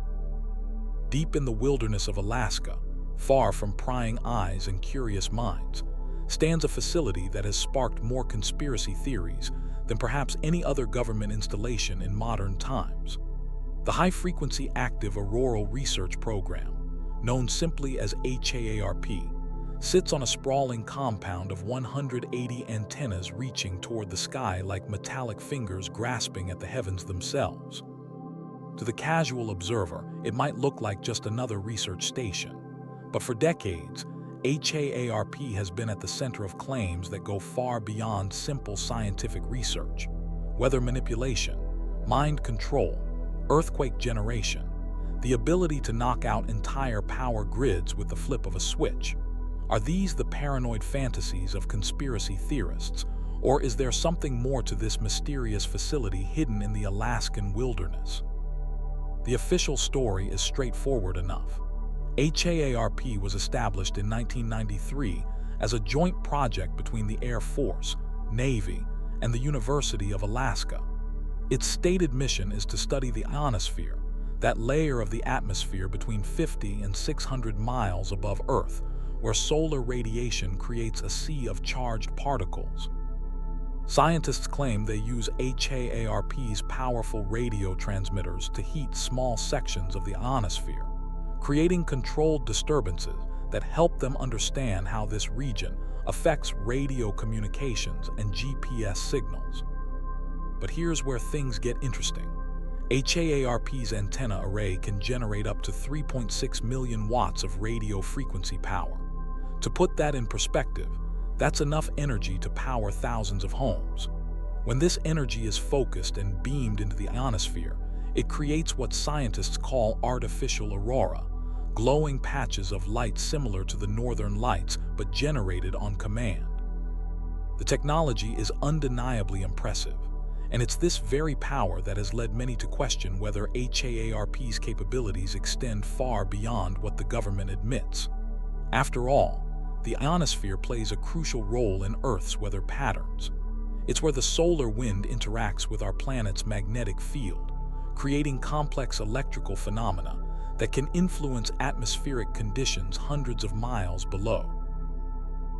Deep in the wilderness of Alaska, far from prying eyes and curious minds, stands a facility that has sparked more conspiracy theories than perhaps any other government installation in modern times. The High-Frequency Active Auroral Research Program, known simply as HAARP, sits on a sprawling compound of 180 antennas reaching toward the sky like metallic fingers grasping at the heavens themselves. To the casual observer, it might look like just another research station, but for decades, HAARP has been at the center of claims that go far beyond simple scientific research. Weather manipulation, mind control, earthquake generation, the ability to knock out entire power grids with the flip of a switch. Are these the paranoid fantasies of conspiracy theorists, or is there something more to this mysterious facility hidden in the Alaskan wilderness? The official story is straightforward enough. HAARP was established in 1993 as a joint project between the Air Force, Navy, and the University of Alaska. Its stated mission is to study the ionosphere, that layer of the atmosphere between 50 and 600 miles above Earth, where solar radiation creates a sea of charged particles. Scientists claim they use HAARP's powerful radio transmitters to heat small sections of the ionosphere, creating controlled disturbances that help them understand how this region affects radio communications and GPS signals. But here's where things get interesting. HAARP's antenna array can generate up to 3.6 million watts of radio frequency power. To put that in perspective, that's enough energy to power thousands of homes. When this energy is focused and beamed into the ionosphere, it creates what scientists call artificial aurora, glowing patches of light similar to the northern lights but generated on command. The The technology is undeniably impressive, and it's this very power that has led many to question whether HAARP's capabilities extend far beyond what the government admits. After all, the ionosphere plays a crucial role in Earth's weather patterns. It's where the solar wind interacts with our planet's magnetic field, creating complex electrical phenomena that can influence atmospheric conditions hundreds of miles below.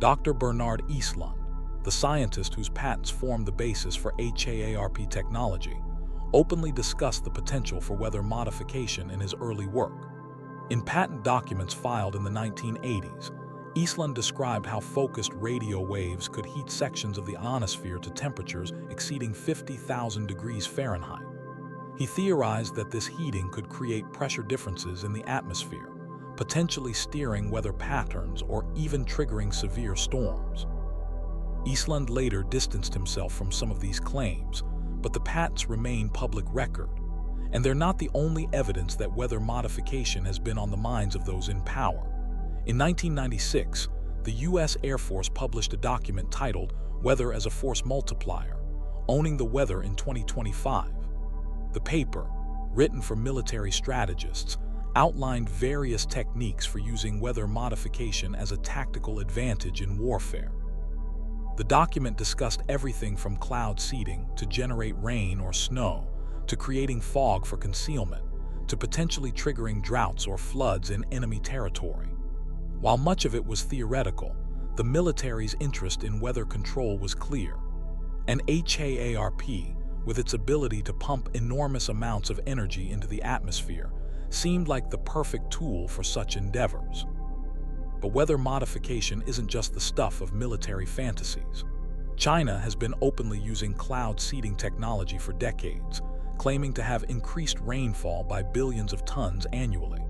Dr. Bernard Eastlund, the scientist whose patents form the basis for HAARP technology, openly discussed the potential for weather modification in his early work. In patent documents filed in the 1980s, Eastlund described how focused radio waves could heat sections of the ionosphere to temperatures exceeding 50,000 degrees Fahrenheit. He theorized that this heating could create pressure differences in the atmosphere, potentially steering weather patterns or even triggering severe storms. Eastlund later distanced himself from some of these claims, but the patents remain public record, and they're not the only evidence that weather modification has been on the minds of those in power. In 1996, the U.S. Air Force published a document titled Weather as a Force Multiplier, Owning the Weather in 2025. The paper, written for military strategists, outlined various techniques for using weather modification as a tactical advantage in warfare. The document discussed everything from cloud seeding to generate rain or snow, to creating fog for concealment, to potentially triggering droughts or floods in enemy territory. While much of it was theoretical, the military's interest in weather control was clear, and HAARP, with its ability to pump enormous amounts of energy into the atmosphere, seemed like the perfect tool for such endeavors. But weather modification isn't just the stuff of military fantasies. China has been openly using cloud seeding technology for decades, claiming to have increased rainfall by billions of tons annually.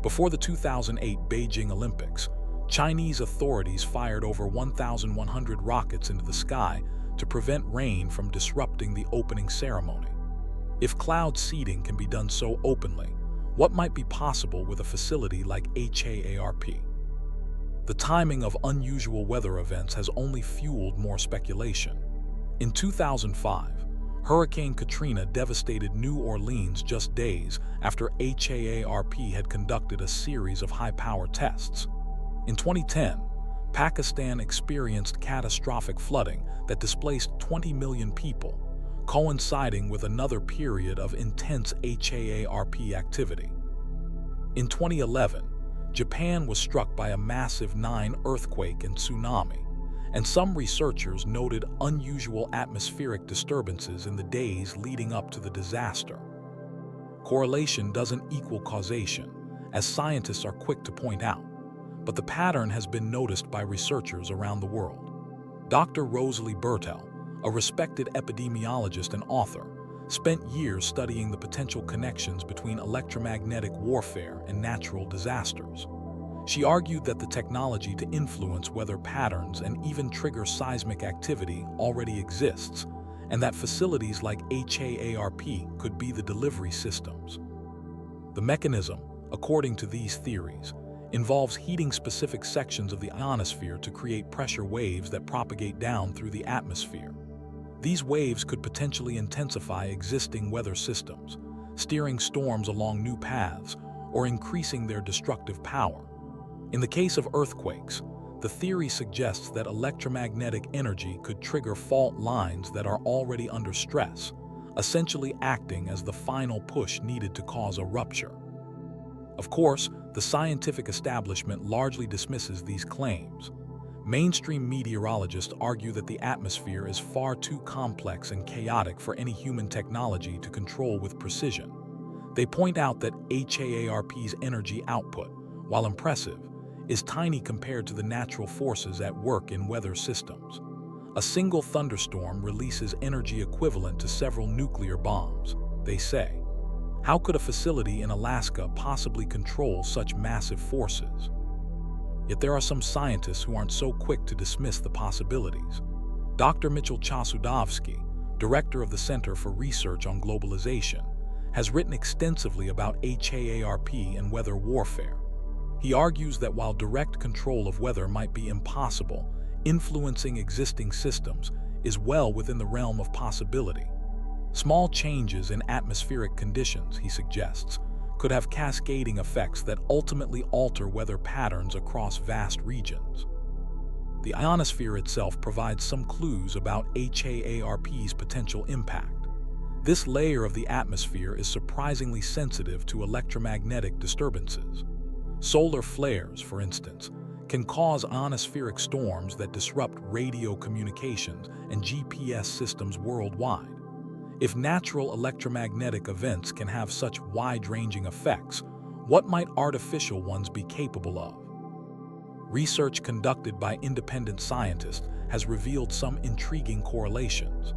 Before the 2008 Beijing Olympics, Chinese authorities fired over 1,100 rockets into the sky to prevent rain from disrupting the opening ceremony. If cloud seeding can be done so openly, what might be possible with a facility like HAARP? The timing of unusual weather events has only fueled more speculation. In 2005, Hurricane Katrina devastated New Orleans just days after HAARP had conducted a series of high-power tests. In 2010, Pakistan experienced catastrophic flooding that displaced 20 million people, coinciding with another period of intense HAARP activity. In 2011, Japan was struck by a massive 9 earthquake and tsunami, and some researchers noted unusual atmospheric disturbances in the days leading up to the disaster. Correlation doesn't equal causation, as scientists are quick to point out, but the pattern has been noticed by researchers around the world. Dr. Rosalie Bertel, a respected epidemiologist and author, spent years studying the potential connections between electromagnetic warfare and natural disasters. She argued that the technology to influence weather patterns and even trigger seismic activity already exists, and that facilities like HAARP could be the delivery systems. The mechanism, according to these theories, involves heating specific sections of the ionosphere to create pressure waves that propagate down through the atmosphere. These waves could potentially intensify existing weather systems, steering storms along new paths, or increasing their destructive power. In the case of earthquakes, the theory suggests that electromagnetic energy could trigger fault lines that are already under stress, essentially acting as the final push needed to cause a rupture. Of course, the scientific establishment largely dismisses these claims. Mainstream meteorologists argue that the atmosphere is far too complex and chaotic for any human technology to control with precision. They point out that HAARP's energy output, while impressive, is tiny compared to the natural forces at work in weather systems. A single thunderstorm releases energy equivalent to several nuclear bombs, they say. How could a facility in Alaska possibly control such massive forces? Yet there are some scientists who aren't so quick to dismiss the possibilities. Dr. Mitchell Chasudovsky, director of the Center for Research on Globalization, has written extensively about HAARP and weather warfare. He argues that while direct control of weather might be impossible, influencing existing systems is well within the realm of possibility. Small changes in atmospheric conditions, he suggests, could have cascading effects that ultimately alter weather patterns across vast regions. The ionosphere itself provides some clues about HAARP's potential impact. This layer of the atmosphere is surprisingly sensitive to electromagnetic disturbances. Solar flares, for instance, can cause ionospheric storms that disrupt radio communications and GPS systems worldwide. If natural electromagnetic events can have such wide-ranging effects, what might artificial ones be capable of? Research conducted by independent scientists has revealed some intriguing correlations.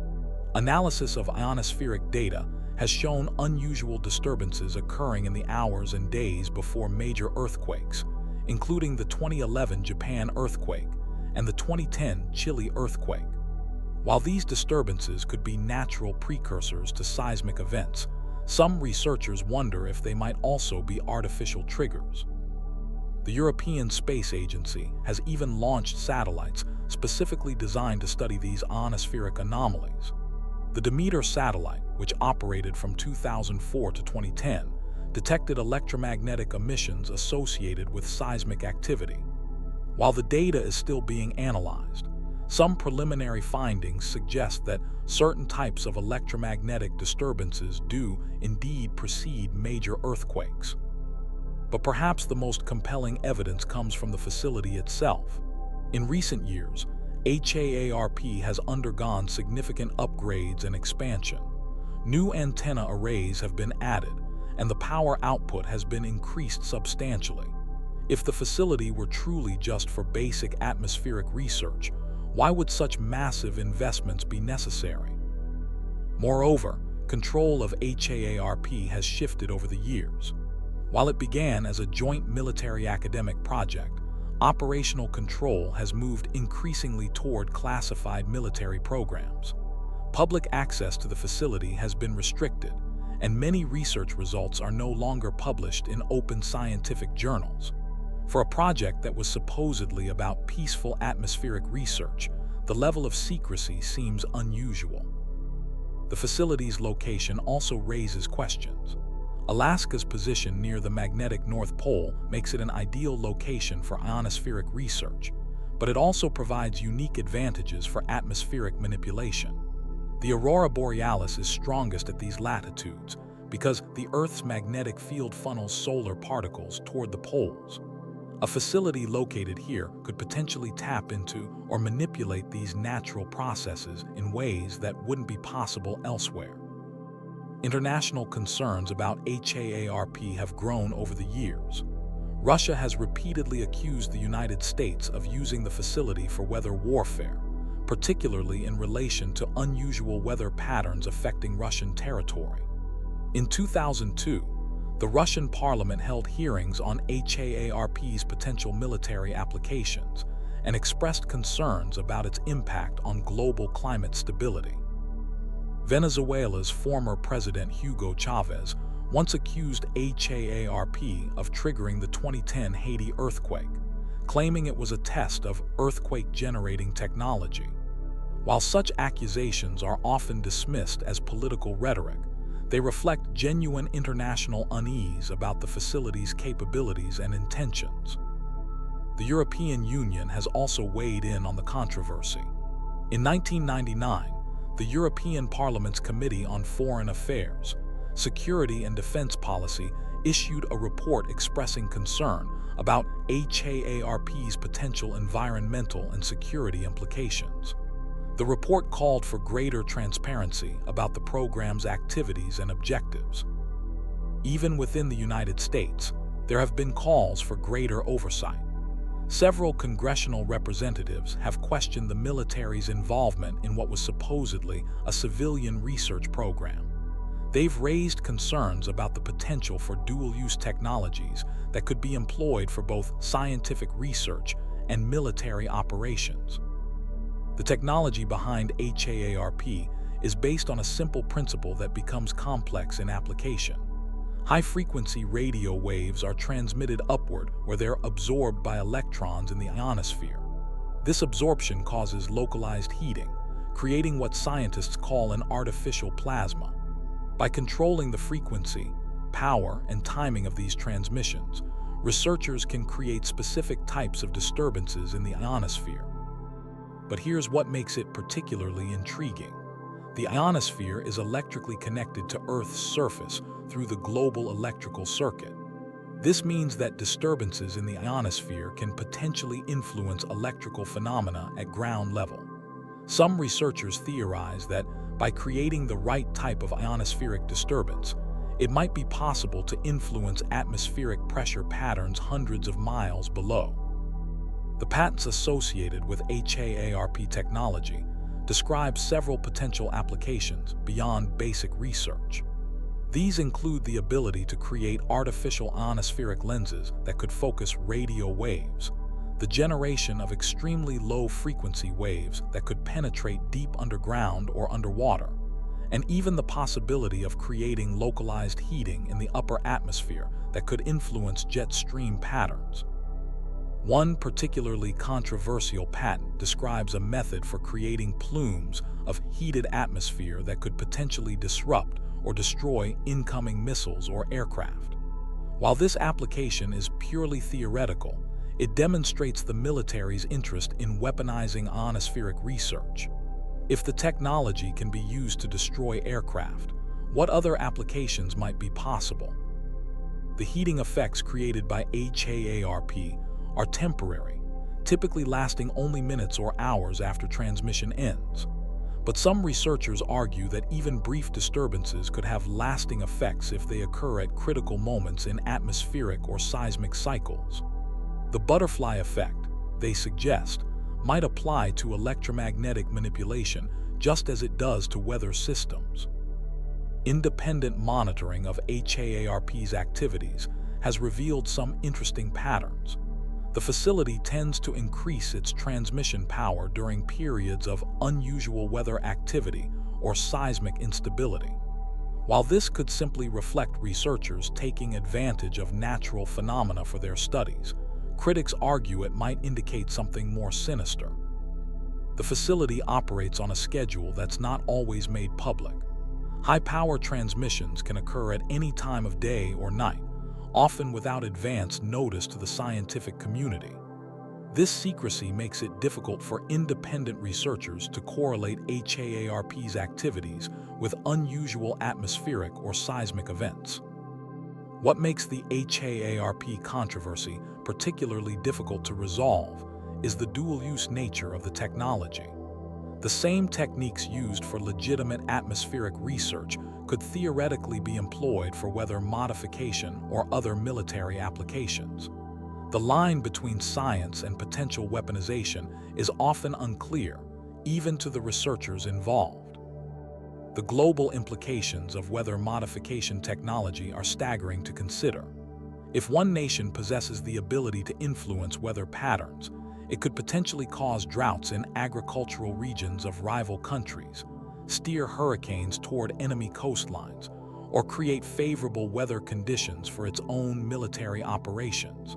Analysis of ionospheric data has shown unusual disturbances occurring in the hours and days before major earthquakes, including the 2011 Japan earthquake and the 2010 Chile earthquake. While these disturbances could be natural precursors to seismic events, some researchers wonder if they might also be artificial triggers. The European Space Agency has even launched satellites specifically designed to study these ionospheric anomalies. The Demeter satellite, which operated from 2004 to 2010, detected electromagnetic emissions associated with seismic activity. While the data is still being analyzed, some preliminary findings suggest that certain types of electromagnetic disturbances do indeed precede major earthquakes. But perhaps the most compelling evidence comes from the facility itself. In recent years, HAARP has undergone significant upgrades and expansion. New antenna arrays have been added, and the power output has been increased substantially. If the facility were truly just for basic atmospheric research, why would such massive investments be necessary? Moreover, control of HAARP has shifted over the years. While it began as a joint military-academic project, operational control has moved increasingly toward classified military programs. Public access to the facility has been restricted, and many research results are no longer published in open scientific journals. For a project that was supposedly about peaceful atmospheric research, the level of secrecy seems unusual. The facility's location also raises questions. Alaska's position near the magnetic North Pole makes it an ideal location for ionospheric research, but it also provides unique advantages for atmospheric manipulation. The aurora borealis is strongest at these latitudes because the Earth's magnetic field funnels solar particles toward the poles. A facility located here could potentially tap into or manipulate these natural processes in ways that wouldn't be possible elsewhere. International concerns about HAARP have grown over the years. Russia has repeatedly accused the United States of using the facility for weather warfare, particularly in relation to unusual weather patterns affecting Russian territory. In 2002, the Russian parliament held hearings on HAARP's potential military applications and expressed concerns about its impact on global climate stability. Venezuela's former president Hugo Chavez once accused HAARP of triggering the 2010 Haiti earthquake, claiming it was a test of earthquake-generating technology. While such accusations are often dismissed as political rhetoric, they reflect genuine international unease about the facility's capabilities and intentions. The European Union has also weighed in on the controversy. In 1999, the European Parliament's Committee on Foreign Affairs, Security and Defense Policy issued a report expressing concern about HAARP's potential environmental and security implications. The report called for greater transparency about the program's activities and objectives. Even within the United States, there have been calls for greater oversight. Several congressional representatives have questioned the military's involvement in what was supposedly a civilian research program. They've raised concerns about the potential for dual-use technologies that could be employed for both scientific research and military operations. The technology behind HAARP is based on a simple principle that becomes complex in application. High-frequency radio waves are transmitted upward where they're absorbed by electrons in the ionosphere. This absorption causes localized heating, creating what scientists call an artificial plasma. By controlling the frequency, power, and timing of these transmissions, researchers can create specific types of disturbances in the ionosphere. But here's what makes it particularly intriguing. The ionosphere is electrically connected to Earth's surface through the global electrical circuit. This means that disturbances in the ionosphere can potentially influence electrical phenomena at ground level. Some researchers theorize that by creating the right type of ionospheric disturbance, it might be possible to influence atmospheric pressure patterns hundreds of miles below. The patents associated with HAARP technology describe several potential applications beyond basic research. These include the ability to create artificial ionospheric lenses that could focus radio waves, the generation of extremely low-frequency waves that could penetrate deep underground or underwater, and even the possibility of creating localized heating in the upper atmosphere that could influence jet stream patterns. One particularly controversial patent describes a method for creating plumes of heated atmosphere that could potentially disrupt or destroy incoming missiles or aircraft. While this application is purely theoretical, it demonstrates the military's interest in weaponizing ionospheric research. If the technology can be used to destroy aircraft, what other applications might be possible? The heating effects created by HAARP are temporary, typically lasting only minutes or hours after transmission ends. But some researchers argue that even brief disturbances could have lasting effects if they occur at critical moments in atmospheric or seismic cycles. The butterfly effect, they suggest, might apply to electromagnetic manipulation just as it does to weather systems. Independent monitoring of HAARP's activities has revealed some interesting patterns. The facility tends to increase its transmission power during periods of unusual weather activity or seismic instability. While this could simply reflect researchers taking advantage of natural phenomena for their studies, critics argue it might indicate something more sinister. The facility operates on a schedule that's not always made public. High-power transmissions can occur at any time of day or night, often without advance notice to the scientific community. This secrecy makes it difficult for independent researchers to correlate HAARP's activities with unusual atmospheric or seismic events. What makes the HAARP controversy particularly difficult to resolve is the dual-use nature of the technology. The same techniques used for legitimate atmospheric research could theoretically be employed for weather modification or other military applications. The line between science and potential weaponization is often unclear, even to the researchers involved. The global implications of weather modification technology are staggering to consider. If one nation possesses the ability to influence weather patterns, it could potentially cause droughts in agricultural regions of rival countries, steer hurricanes toward enemy coastlines, or create favorable weather conditions for its own military operations.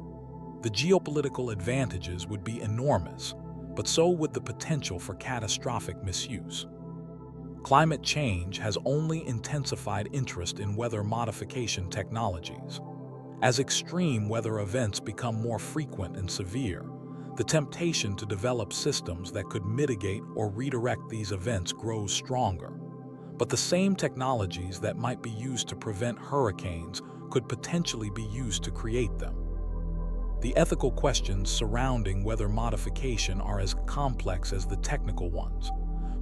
The geopolitical advantages would be enormous, but so would the potential for catastrophic misuse. Climate change has only intensified interest in weather modification technologies. As extreme weather events become more frequent and severe, the temptation to develop systems that could mitigate or redirect these events grows stronger. But the same technologies that might be used to prevent hurricanes could potentially be used to create them. The ethical questions surrounding weather modification are as complex as the technical ones.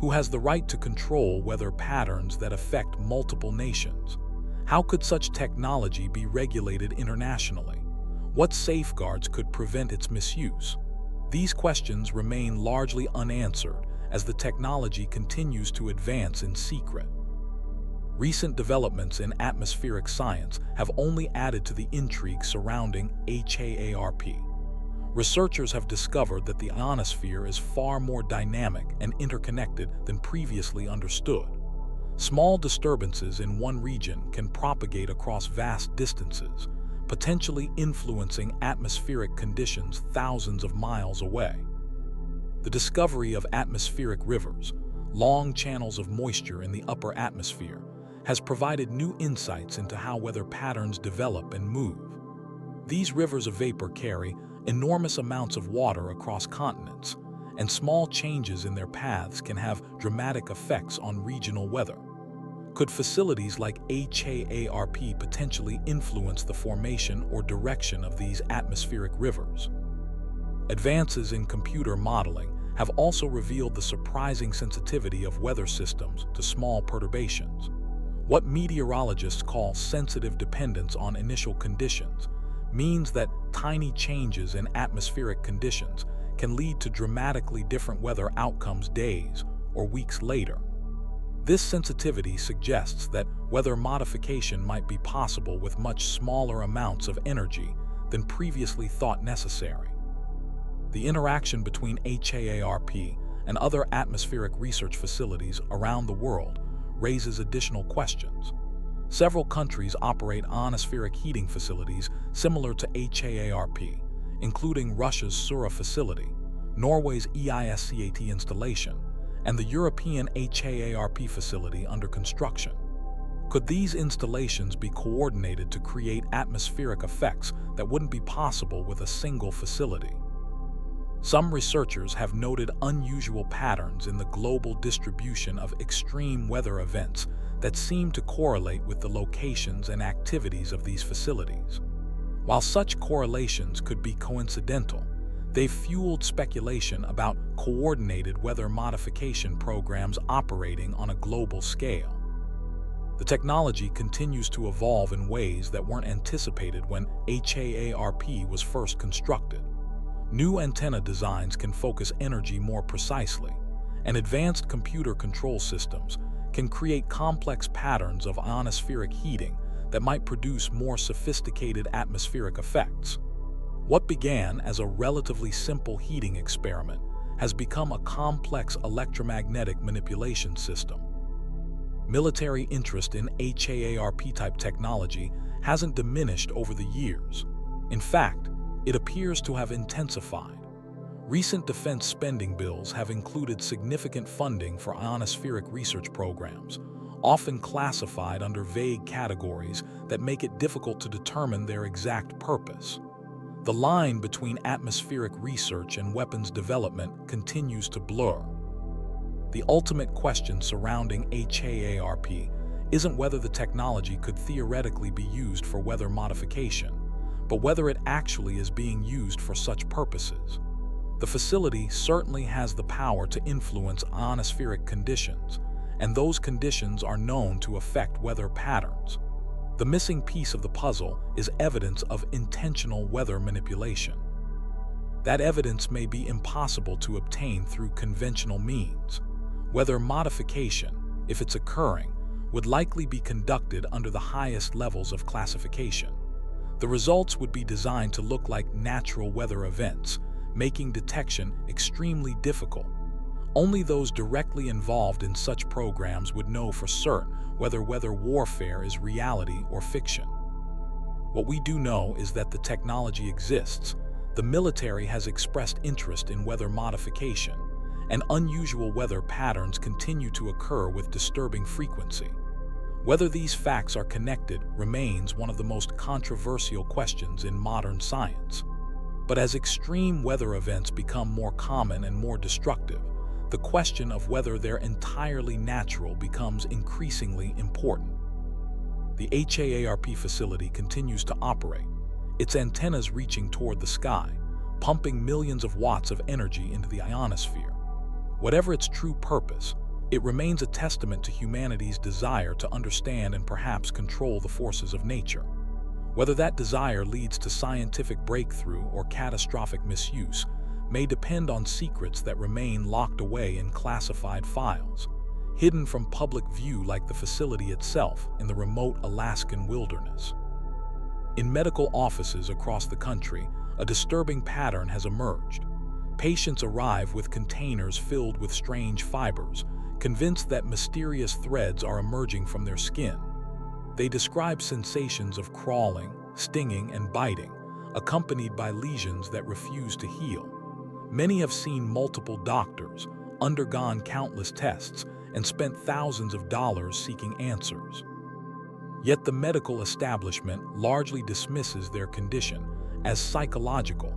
Who has the right to control weather patterns that affect multiple nations? How could such technology be regulated internationally? What safeguards could prevent its misuse? These questions remain largely unanswered as the technology continues to advance in secret. Recent developments in atmospheric science have only added to the intrigue surrounding HAARP. Researchers have discovered that the ionosphere is far more dynamic and interconnected than previously understood. Small disturbances in one region can propagate across vast distances, potentially influencing atmospheric conditions thousands of miles away. The discovery of atmospheric rivers, long channels of moisture in the upper atmosphere, has provided new insights into how weather patterns develop and move. These rivers of vapor carry enormous amounts of water across continents, and small changes in their paths can have dramatic effects on regional weather. Could facilities like HAARP potentially influence the formation or direction of these atmospheric rivers? Advances in computer modeling have also revealed the surprising sensitivity of weather systems to small perturbations. What meteorologists call sensitive dependence on initial conditions means that tiny changes in atmospheric conditions can lead to dramatically different weather outcomes days or weeks later. This sensitivity suggests that weather modification might be possible with much smaller amounts of energy than previously thought necessary. The interaction between HAARP and other atmospheric research facilities around the world raises additional questions. Several countries operate ionospheric heating facilities similar to HAARP, including Russia's Sura facility, Norway's EISCAT installation, and the European HAARP facility under construction. Could these installations be coordinated to create atmospheric effects that wouldn't be possible with a single facility? Some researchers have noted unusual patterns in the global distribution of extreme weather events that seem to correlate with the locations and activities of these facilities. While such correlations could be coincidental, they've fueled speculation about coordinated weather modification programs operating on a global scale. The technology continues to evolve in ways that weren't anticipated when HAARP was first constructed. New antenna designs can focus energy more precisely, and advanced computer control systems can create complex patterns of ionospheric heating that might produce more sophisticated atmospheric effects. What began as a relatively simple heating experiment has become a complex electromagnetic manipulation system. Military interest in HAARP-type technology hasn't diminished over the years. In fact, it appears to have intensified. Recent defense spending bills have included significant funding for ionospheric research programs, often classified under vague categories that make it difficult to determine their exact purpose. The line between atmospheric research and weapons development continues to blur. The ultimate question surrounding HAARP isn't whether the technology could theoretically be used for weather modification, but whether it actually is being used for such purposes. The facility certainly has the power to influence ionospheric conditions, and those conditions are known to affect weather patterns. The missing piece of the puzzle is evidence of intentional weather manipulation. That evidence may be impossible to obtain through conventional means. Weather modification, if it's occurring, would likely be conducted under the highest levels of classification. The results would be designed to look like natural weather events, making detection extremely difficult. Only those directly involved in such programs would know for certain whether weather warfare is reality or fiction. What we do know is that the technology exists. The military has expressed interest in weather modification, and unusual weather patterns continue to occur with disturbing frequency. Whether these facts are connected remains one of the most controversial questions in modern science. But as extreme weather events become more common and more destructive, the question of whether they're entirely natural becomes increasingly important. The HAARP facility continues to operate, its antennas reaching toward the sky, pumping millions of watts of energy into the ionosphere. Whatever its true purpose, it remains a testament to humanity's desire to understand and perhaps control the forces of nature. Whether that desire leads to scientific breakthrough or catastrophic misuse may depend on secrets that remain locked away in classified files, hidden from public view like the facility itself in the remote Alaskan wilderness. In medical offices across the country, a disturbing pattern has emerged. Patients arrive with containers filled with strange fibers, convinced that mysterious threads are emerging from their skin. They describe sensations of crawling, stinging, and biting, accompanied by lesions that refuse to heal. Many have seen multiple doctors, undergone countless tests, and spent thousands of dollars seeking answers. Yet the medical establishment largely dismisses their condition as psychological,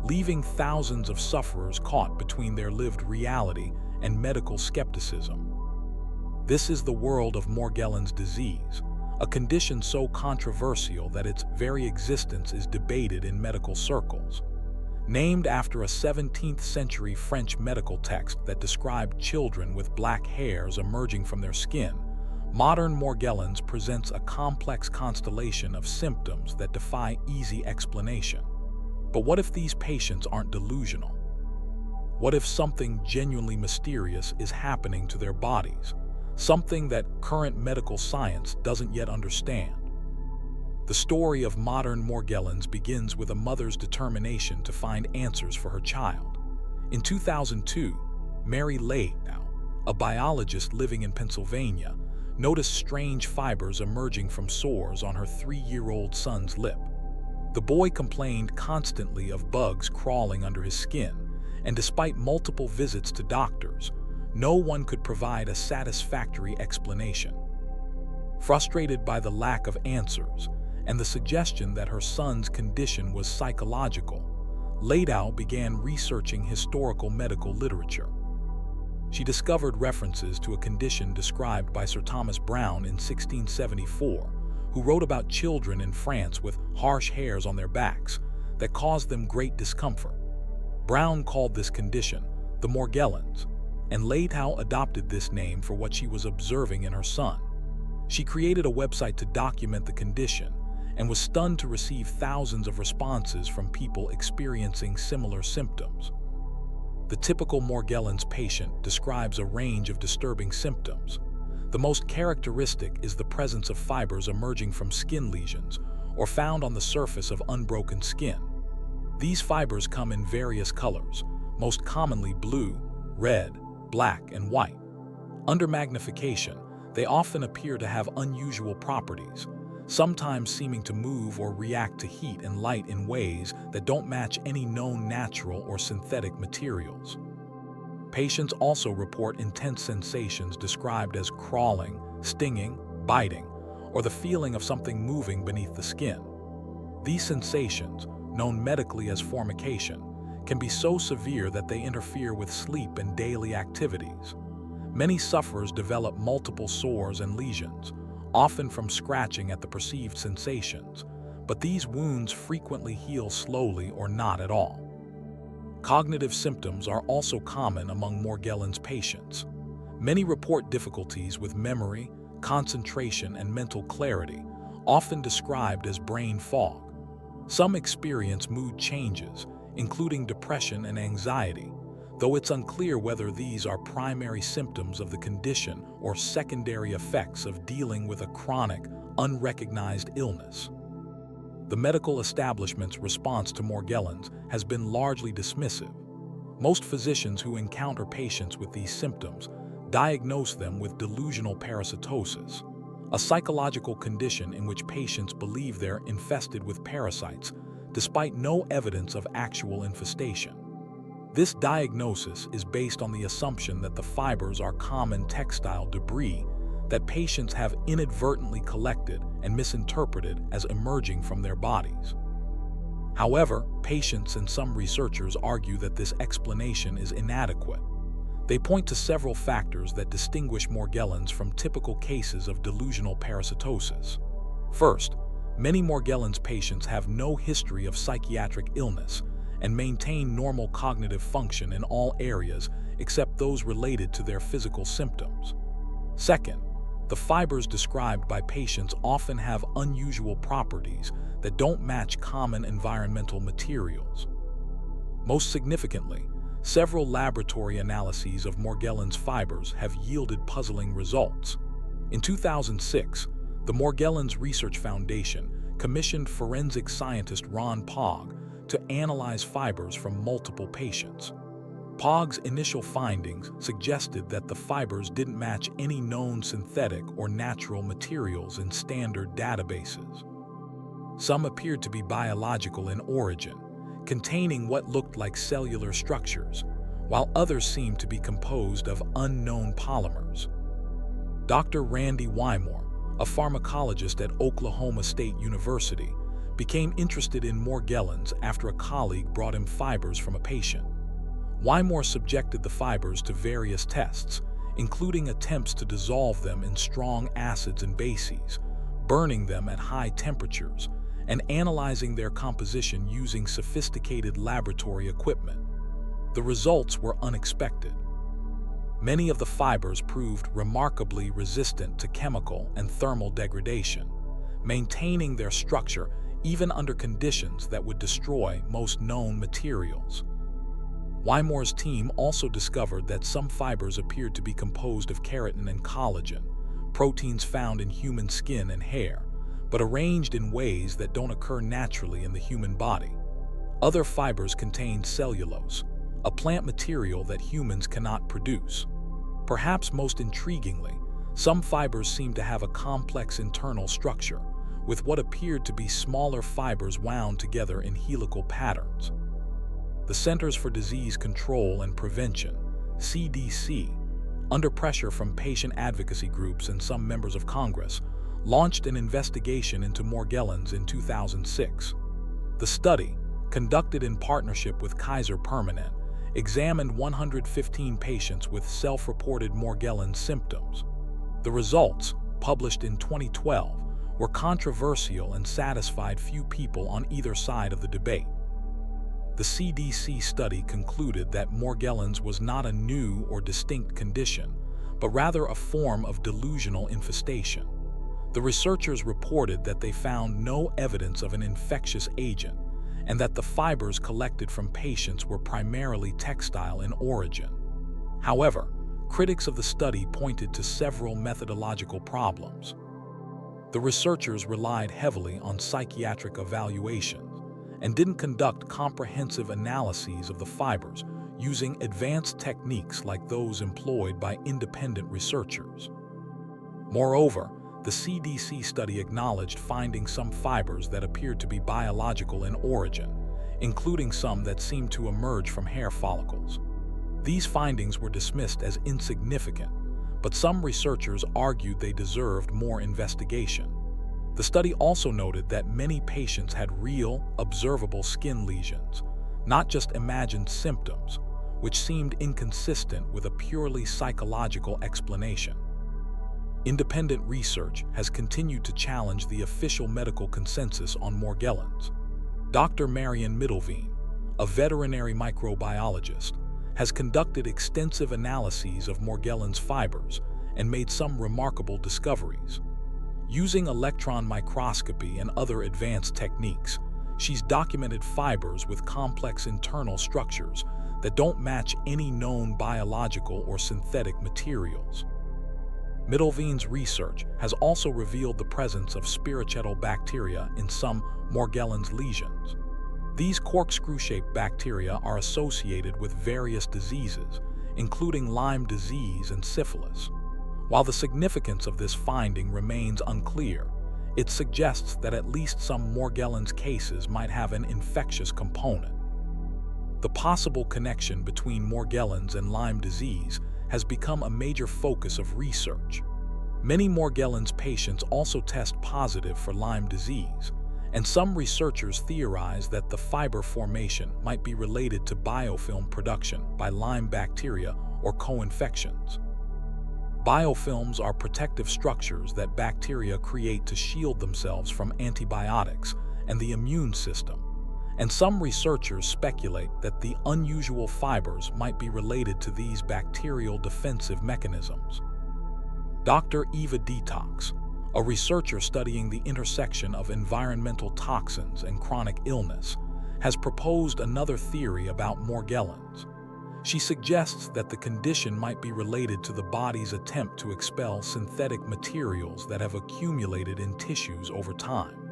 leaving thousands of sufferers caught between their lived reality and medical skepticism. This is the world of Morgellons disease, a condition so controversial that its very existence is debated in medical circles. Named after a 17th-century French medical text that described children with black hairs emerging from their skin, modern Morgellons presents a complex constellation of symptoms that defy easy explanation. But what if these patients aren't delusional? What if something genuinely mysterious is happening to their bodies, something that current medical science doesn't yet understand? The story of modern Morgellons begins with a mother's determination to find answers for her child. In 2002, Mary Leitao, a biologist living in Pennsylvania, noticed strange fibers emerging from sores on her 3-year-old son's lip. The boy complained constantly of bugs crawling under his skin, and despite multiple visits to doctors, no one could provide a satisfactory explanation. Frustrated by the lack of answers and the suggestion that her son's condition was psychological, Leitao began researching historical medical literature. She discovered references to a condition described by Sir Thomas Browne in 1674, who wrote about children in France with harsh hairs on their backs that caused them great discomfort. Browne called this condition the Morgellons, and Leitao adopted this name for what she was observing in her son. She created a website to document the condition and was stunned to receive thousands of responses from people experiencing similar symptoms. The typical Morgellons patient describes a range of disturbing symptoms. The most characteristic is the presence of fibers emerging from skin lesions or found on the surface of unbroken skin. These fibers come in various colors, most commonly blue, red, black, and white. Under magnification, they often appear to have unusual properties, sometimes seeming to move or react to heat and light in ways that don't match any known natural or synthetic materials. Patients also report intense sensations described as crawling, stinging, biting, or the feeling of something moving beneath the skin. These sensations, known medically as formication, can be so severe that they interfere with sleep and daily activities. Many sufferers develop multiple sores and lesions, often from scratching at the perceived sensations, but these wounds frequently heal slowly or not at all. Cognitive symptoms are also common among Morgellons patients. Many report difficulties with memory, concentration, and mental clarity, often described as brain fog. Some experience mood changes, including depression and anxiety, though it's unclear whether these are primary symptoms of the condition or secondary effects of dealing with a chronic, unrecognized illness. The medical establishment's response to Morgellons has been largely dismissive. Most physicians who encounter patients with these symptoms diagnose them with delusional parasitosis, a psychological condition in which patients believe they're infested with parasites, despite no evidence of actual infestation. This diagnosis is based on the assumption that the fibers are common textile debris that patients have inadvertently collected and misinterpreted as emerging from their bodies. However, patients and some researchers argue that this explanation is inadequate. They point to several factors that distinguish Morgellons from typical cases of delusional parasitosis. First, many Morgellons patients have no history of psychiatric illness and maintain normal cognitive function in all areas except those related to their physical symptoms. Second, the fibers described by patients often have unusual properties that don't match common environmental materials. Most significantly, several laboratory analyses of Morgellons fibers have yielded puzzling results. In 2006, the Morgellons Research Foundation commissioned forensic scientist Ron Pogg to analyze fibers from multiple patients. Pogg's initial findings suggested that the fibers didn't match any known synthetic or natural materials in standard databases. Some appeared to be biological in origin, containing what looked like cellular structures, while others seemed to be composed of unknown polymers. Dr. Randy Wymore, a pharmacologist at Oklahoma State University, became interested in Morgellons after a colleague brought him fibers from a patient. Wymore subjected the fibers to various tests, including attempts to dissolve them in strong acids and bases, burning them at high temperatures, and analyzing their composition using sophisticated laboratory equipment. The results were unexpected. Many of the fibers proved remarkably resistant to chemical and thermal degradation, maintaining their structure even under conditions that would destroy most known materials. Wymore's team also discovered that some fibers appeared to be composed of keratin and collagen, proteins found in human skin and hair, but arranged in ways that don't occur naturally in the human body. Other fibers contained cellulose, a plant material that humans cannot produce. Perhaps most intriguingly, some fibers seem to have a complex internal structure, with what appeared to be smaller fibers wound together in helical patterns. The Centers for Disease Control and Prevention, CDC, under pressure from patient advocacy groups and some members of Congress, launched an investigation into Morgellons in 2006. The study, conducted in partnership with Kaiser Permanente, examined 115 patients with self-reported Morgellons symptoms. The results, published in 2012, were controversial and satisfied few people on either side of the debate. The CDC study concluded that Morgellons was not a new or distinct condition, but rather a form of delusional infestation. The researchers reported that they found no evidence of an infectious agent, and that the fibers collected from patients were primarily textile in origin. However, critics of the study pointed to several methodological problems. The researchers relied heavily on psychiatric evaluations and didn't conduct comprehensive analyses of the fibers using advanced techniques like those employed by independent researchers. Moreover, the CDC study acknowledged finding some fibers that appeared to be biological in origin, including some that seemed to emerge from hair follicles. These findings were dismissed as insignificant, but some researchers argued they deserved more investigation. The study also noted that many patients had real, observable skin lesions, not just imagined symptoms, which seemed inconsistent with a purely psychological explanation. Independent research has continued to challenge the official medical consensus on Morgellons. Dr. Marion Middelveen, a veterinary microbiologist, has conducted extensive analyses of Morgellons fibers and made some remarkable discoveries. Using electron microscopy and other advanced techniques, she's documented fibers with complex internal structures that don't match any known biological or synthetic materials. Middelveen's research has also revealed the presence of spirichettal bacteria in some Morgellons lesions. These corkscrew-shaped bacteria are associated with various diseases, including Lyme disease and syphilis. While the significance of this finding remains unclear, it suggests that at least some Morgellons cases might have an infectious component. The possible connection between Morgellons and Lyme disease has become a major focus of research. Many Morgellons patients also test positive for Lyme disease, and some researchers theorize that the fiber formation might be related to biofilm production by Lyme bacteria or co-infections. Biofilms are protective structures that bacteria create to shield themselves from antibiotics and the immune system, and some researchers speculate that the unusual fibers might be related to these bacterial defensive mechanisms. Dr. Eva Detox, a researcher studying the intersection of environmental toxins and chronic illness, has proposed another theory about Morgellons. She suggests that the condition might be related to the body's attempt to expel synthetic materials that have accumulated in tissues over time.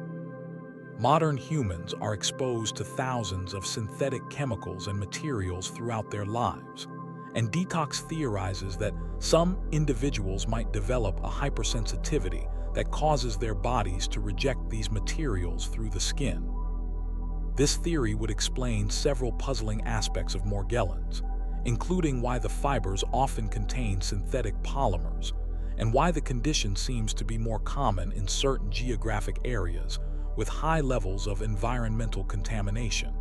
Modern humans are exposed to thousands of synthetic chemicals and materials throughout their lives, and Detox theorizes that some individuals might develop a hypersensitivity that causes their bodies to reject these materials through the skin. This theory would explain several puzzling aspects of Morgellons, including why the fibers often contain synthetic polymers and why the condition seems to be more common in certain geographic areas with high levels of environmental contamination.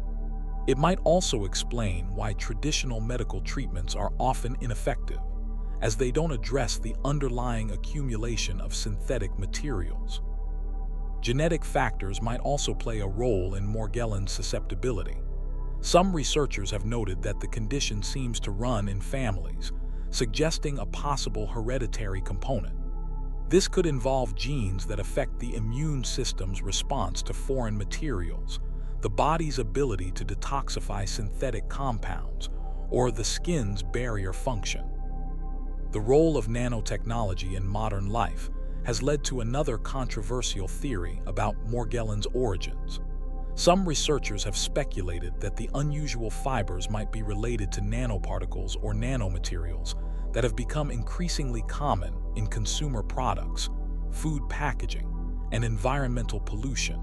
It might also explain why traditional medical treatments are often ineffective, as they don't address the underlying accumulation of synthetic materials. Genetic factors might also play a role in Morgellons susceptibility. Some researchers have noted that the condition seems to run in families, suggesting a possible hereditary component. This could involve genes that affect the immune system's response to foreign materials, the body's ability to detoxify synthetic compounds, or the skin's barrier function. The role of nanotechnology in modern life has led to another controversial theory about Morgellons' origins. Some researchers have speculated that the unusual fibers might be related to nanoparticles or nanomaterials that have become increasingly common in consumer products, food packaging, and environmental pollution.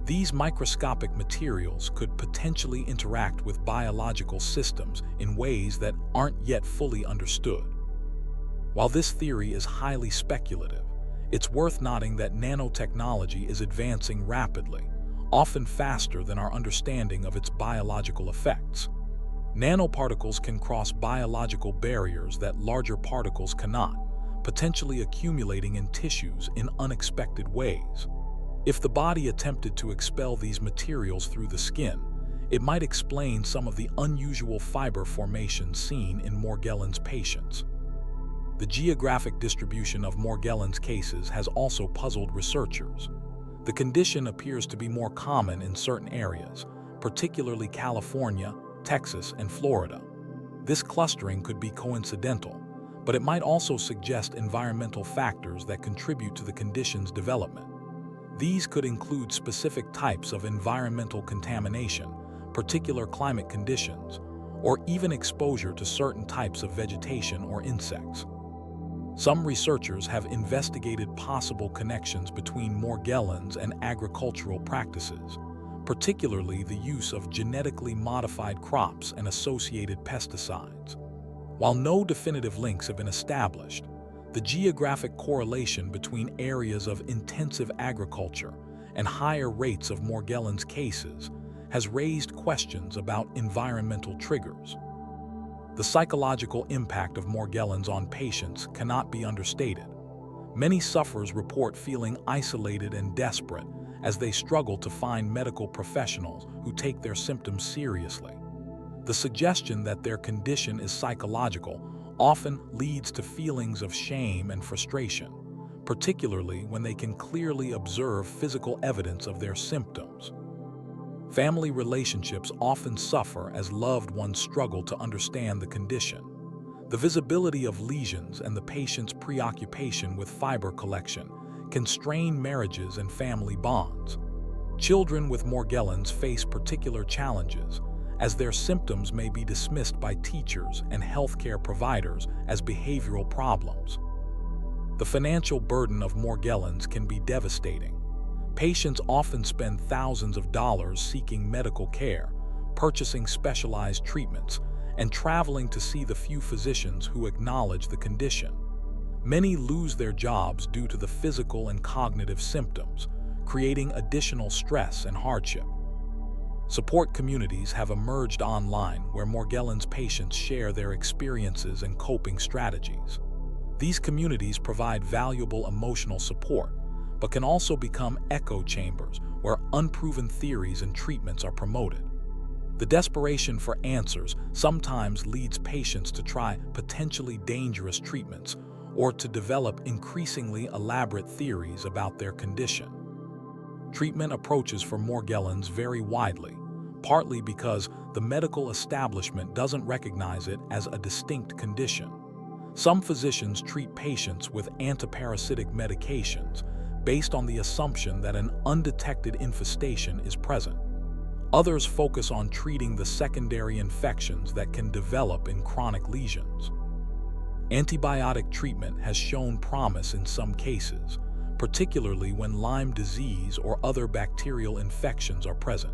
These microscopic materials could potentially interact with biological systems in ways that aren't yet fully understood. While this theory is highly speculative, it's worth noting that nanotechnology is advancing rapidly, often faster than our understanding of its biological effects. Nanoparticles can cross biological barriers that larger particles cannot, potentially accumulating in tissues in unexpected ways. If the body attempted to expel these materials through the skin, it might explain some of the unusual fiber formation seen in Morgellons patients. The geographic distribution of Morgellons cases has also puzzled researchers. The condition appears to be more common in certain areas, particularly California, Texas, and Florida. This clustering could be coincidental, but it might also suggest environmental factors that contribute to the condition's development. These could include specific types of environmental contamination, particular climate conditions, or even exposure to certain types of vegetation or insects. Some researchers have investigated possible connections between Morgellons and agricultural practices, particularly the use of genetically modified crops and associated pesticides. While no definitive links have been established, the geographic correlation between areas of intensive agriculture and higher rates of Morgellons cases has raised questions about environmental triggers. The psychological impact of Morgellons on patients cannot be understated. Many sufferers report feeling isolated and desperate as they struggle to find medical professionals who take their symptoms seriously. The suggestion that their condition is psychological often leads to feelings of shame and frustration, particularly when they can clearly observe physical evidence of their symptoms. Family relationships often suffer as loved ones struggle to understand the condition. The visibility of lesions and the patient's preoccupation with fiber collection can strain marriages and family bonds. Children with Morgellons face particular challenges, as their symptoms may be dismissed by teachers and healthcare providers as behavioral problems. The financial burden of Morgellons can be devastating. Patients often spend thousands of dollars seeking medical care, purchasing specialized treatments, and traveling to see the few physicians who acknowledge the condition. Many lose their jobs due to the physical and cognitive symptoms, creating additional stress and hardship. Support communities have emerged online where Morgellons patients share their experiences and coping strategies. These communities provide valuable emotional support, but can also become echo chambers where unproven theories and treatments are promoted. The desperation for answers sometimes leads patients to try potentially dangerous treatments or to develop increasingly elaborate theories about their condition. Treatment approaches for Morgellons vary widely, partly because the medical establishment doesn't recognize it as a distinct condition. Some physicians treat patients with antiparasitic medications based on the assumption that an undetected infestation is present. Others focus on treating the secondary infections that can develop in chronic lesions. Antibiotic treatment has shown promise in some cases, particularly when Lyme disease or other bacterial infections are present.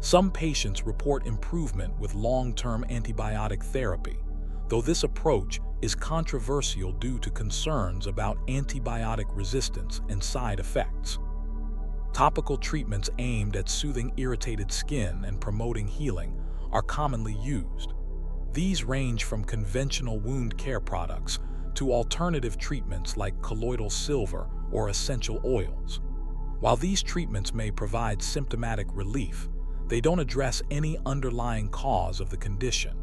Some patients report improvement with long-term antibiotic therapy, though this approach is controversial due to concerns about antibiotic resistance and side effects. Topical treatments aimed at soothing irritated skin and promoting healing are commonly used. These range from conventional wound care products to alternative treatments like colloidal silver or essential oils. While these treatments may provide symptomatic relief, they don't address any underlying cause of the condition.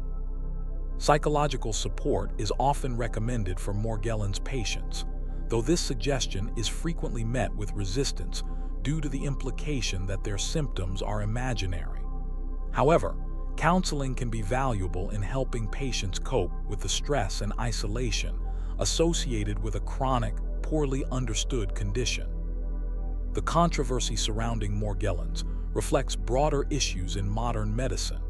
Psychological support is often recommended for Morgellons patients, though this suggestion is frequently met with resistance due to the implication that their symptoms are imaginary. However, counseling can be valuable in helping patients cope with the stress and isolation associated with a chronic, poorly understood condition. The controversy surrounding Morgellons reflects broader issues in modern medicine,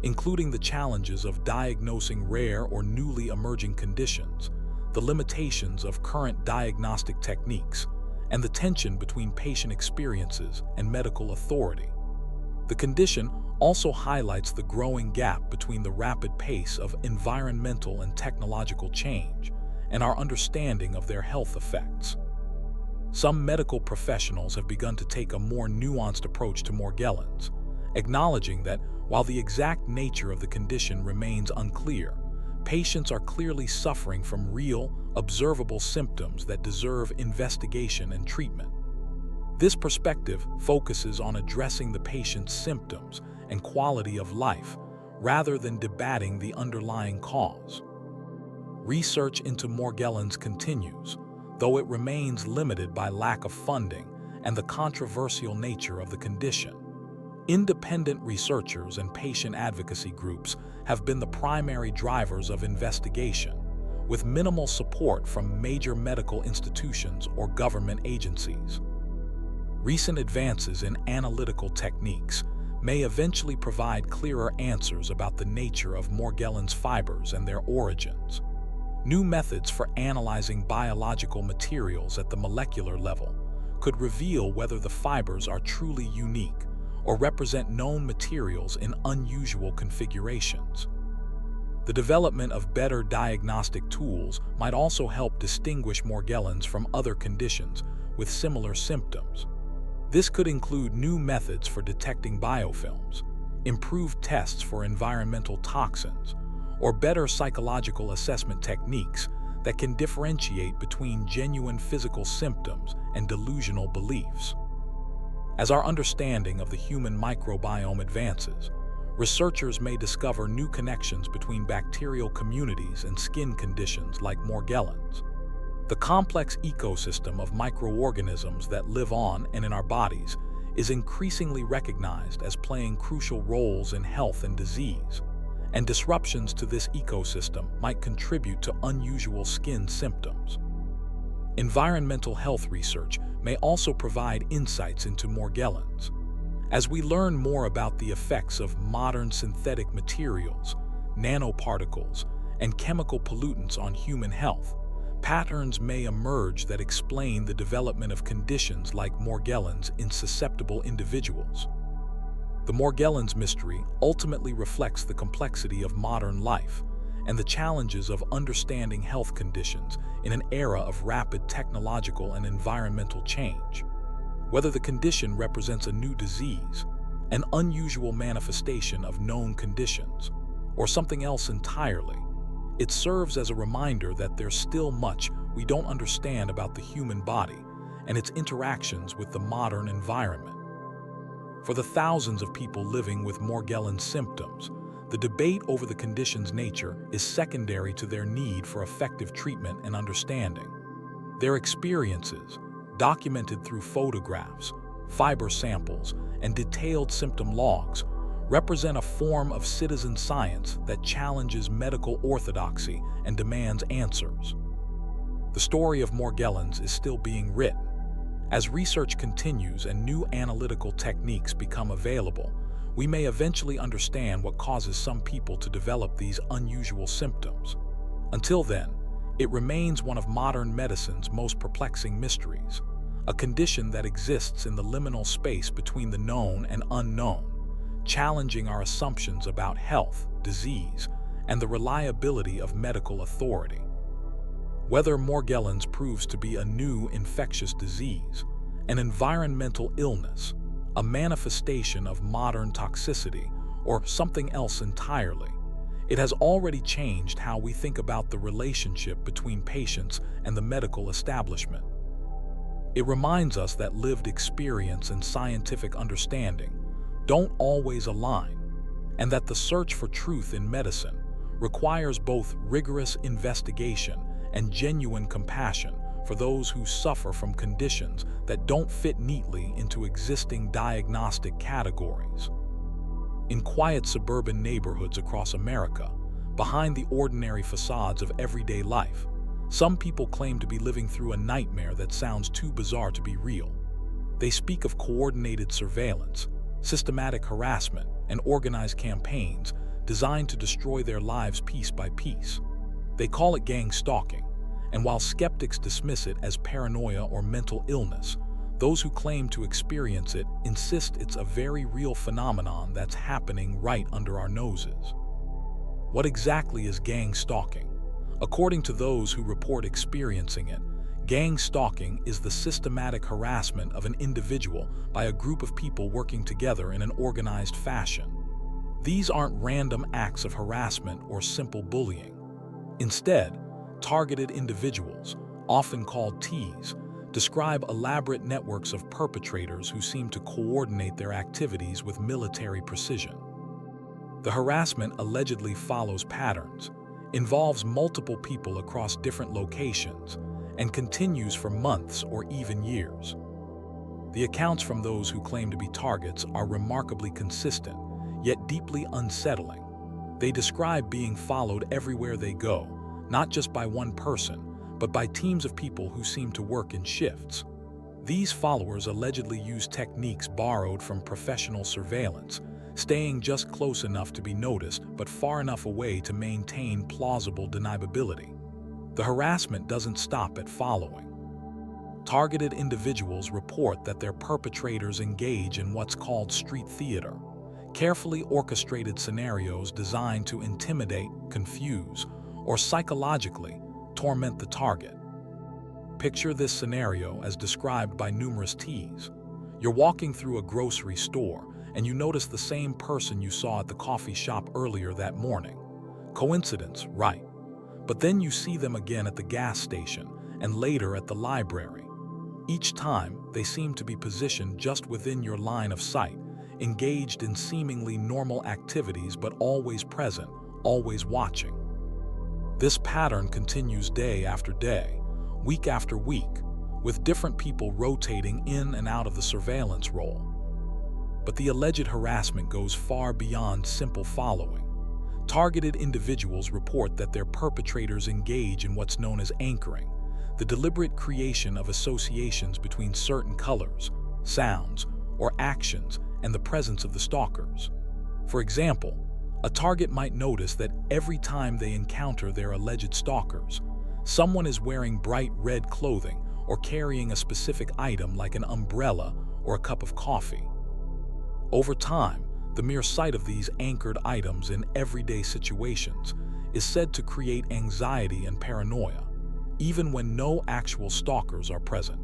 including the challenges of diagnosing rare or newly emerging conditions, the limitations of current diagnostic techniques, and the tension between patient experiences and medical authority. The condition also highlights the growing gap between the rapid pace of environmental and technological change and our understanding of their health effects. Some medical professionals have begun to take a more nuanced approach to Morgellons, acknowledging that while the exact nature of the condition remains unclear, patients are clearly suffering from real, observable symptoms that deserve investigation and treatment. This perspective focuses on addressing the patient's symptoms and quality of life rather than debating the underlying cause. Research into Morgellons continues, though it remains limited by lack of funding and the controversial nature of the condition. Independent researchers and patient advocacy groups have been the primary drivers of investigation, with minimal support from major medical institutions or government agencies. Recent advances in analytical techniques may eventually provide clearer answers about the nature of Morgellons fibers and their origins. New methods for analyzing biological materials at the molecular level could reveal whether the fibers are truly unique or represent known materials in unusual configurations. The development of better diagnostic tools might also help distinguish Morgellons from other conditions with similar symptoms. This could include new methods for detecting biofilms, improved tests for environmental toxins, or better psychological assessment techniques that can differentiate between genuine physical symptoms and delusional beliefs. As our understanding of the human microbiome advances, researchers may discover new connections between bacterial communities and skin conditions like Morgellons. The complex ecosystem of microorganisms that live on and in our bodies is increasingly recognized as playing crucial roles in health and disease, and disruptions to this ecosystem might contribute to unusual skin symptoms. Environmental health research may also provide insights into Morgellons. As we learn more about the effects of modern synthetic materials, nanoparticles, and chemical pollutants on human health, patterns may emerge that explain the development of conditions like Morgellons in susceptible individuals. The Morgellons mystery ultimately reflects the complexity of modern life and the challenges of understanding health conditions in an era of rapid technological and environmental change. Whether the condition represents a new disease, an unusual manifestation of known conditions, or something else entirely, it serves as a reminder that there's still much we don't understand about the human body and its interactions with the modern environment. For the thousands of people living with Morgellons symptoms, the debate over the condition's nature is secondary to their need for effective treatment and understanding. Their experiences, documented through photographs, fiber samples, and detailed symptom logs, represent a form of citizen science that challenges medical orthodoxy and demands answers. The story of Morgellons is still being written. As research continues and new analytical techniques become available, we may eventually understand what causes some people to develop these unusual symptoms. Until then, it remains one of modern medicine's most perplexing mysteries, a condition that exists in the liminal space between the known and unknown, challenging our assumptions about health, disease, and the reliability of medical authority. Whether Morgellons proves to be a new infectious disease, an environmental illness, a manifestation of modern toxicity, or something else entirely, it has already changed how we think about the relationship between patients and the medical establishment. It reminds us that lived experience and scientific understanding don't always align, and that the search for truth in medicine requires both rigorous investigation and genuine compassion for those who suffer from conditions that don't fit neatly into existing diagnostic categories. In quiet suburban neighborhoods across America, behind the ordinary facades of everyday life, some people claim to be living through a nightmare that sounds too bizarre to be real. They speak of coordinated surveillance, systematic harassment, and organized campaigns designed to destroy their lives piece by piece. They call it gang stalking, and while skeptics dismiss it as paranoia or mental illness, those who claim to experience it insist it's a very real phenomenon that's happening right under our noses. What exactly is gang stalking? According to those who report experiencing it, gang stalking is the systematic harassment of an individual by a group of people working together in an organized fashion. These aren't random acts of harassment or simple bullying. Instead, targeted individuals, often called Ts, describe elaborate networks of perpetrators who seem to coordinate their activities with military precision. The harassment allegedly follows patterns, involves multiple people across different locations, and continues for months or even years. The accounts from those who claim to be targets are remarkably consistent, yet deeply unsettling. They describe being followed everywhere they go, not just by one person, but by teams of people who seem to work in shifts. These followers allegedly use techniques borrowed from professional surveillance, staying just close enough to be noticed but far enough away to maintain plausible deniability. The harassment doesn't stop at following. Targeted individuals report that their perpetrators engage in what's called street theater, carefully orchestrated scenarios designed to intimidate, confuse, or psychologically torment the target. Picture this scenario as described by numerous Ts. You're walking through a grocery store and you notice the same person you saw at the coffee shop earlier that morning. Coincidence, right? But then you see them again at the gas station and later at the library. Each time, they seem to be positioned just within your line of sight, engaged in seemingly normal activities but always present, always watching. This pattern continues day after day, week after week, with different people rotating in and out of the surveillance role. But the alleged harassment goes far beyond simple following. Targeted individuals report that their perpetrators engage in what's known as anchoring, the deliberate creation of associations between certain colors, sounds, or actions and the presence of the stalkers. For example, a target might notice that every time they encounter their alleged stalkers, someone is wearing bright red clothing or carrying a specific item like an umbrella or a cup of coffee. Over time, the mere sight of these anchored items in everyday situations is said to create anxiety and paranoia, even when no actual stalkers are present.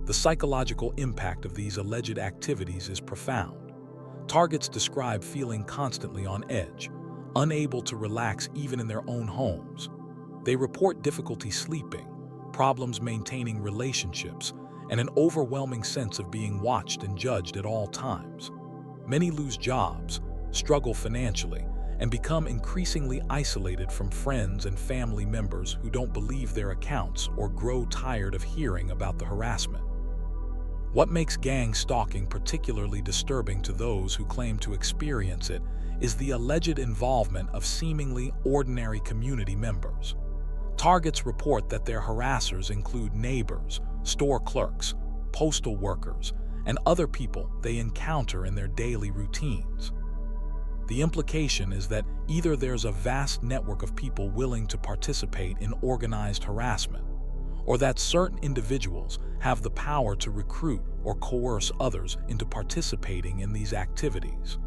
The psychological impact of these alleged activities is profound. Targets describe feeling constantly on edge, unable to relax even in their own homes. They report difficulty sleeping, problems maintaining relationships, and an overwhelming sense of being watched and judged at all times. Many lose jobs, struggle financially, and become increasingly isolated from friends and family members who don't believe their accounts or grow tired of hearing about the harassment. What makes gang stalking particularly disturbing to those who claim to experience it is the alleged involvement of seemingly ordinary community members. Targets report that their harassers include neighbors, store clerks, postal workers, and other people they encounter in their daily routines. The implication is that either there's a vast network of people willing to participate in organized harassment, or that certain individuals have the power to recruit or coerce others into participating in these activities.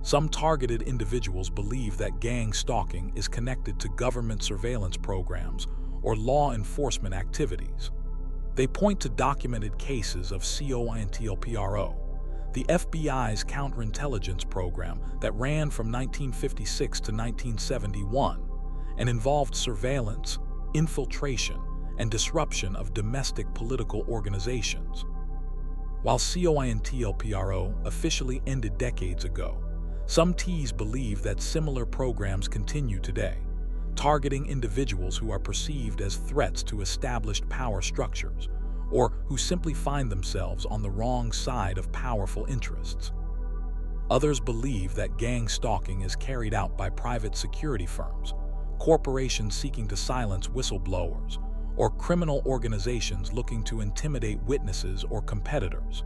Some targeted individuals believe that gang stalking is connected to government surveillance programs or law enforcement activities. They point to documented cases of COINTELPRO, the FBI's counterintelligence program that ran from 1956 to 1971 and involved surveillance, infiltration, and disruption of domestic political organizations. While COINTELPRO officially ended decades ago, some Ts believe that similar programs continue today, targeting individuals who are perceived as threats to established power structures or who simply find themselves on the wrong side of powerful interests. Others believe that gang stalking is carried out by private security firms, corporations seeking to silence whistleblowers, or criminal organizations looking to intimidate witnesses or competitors.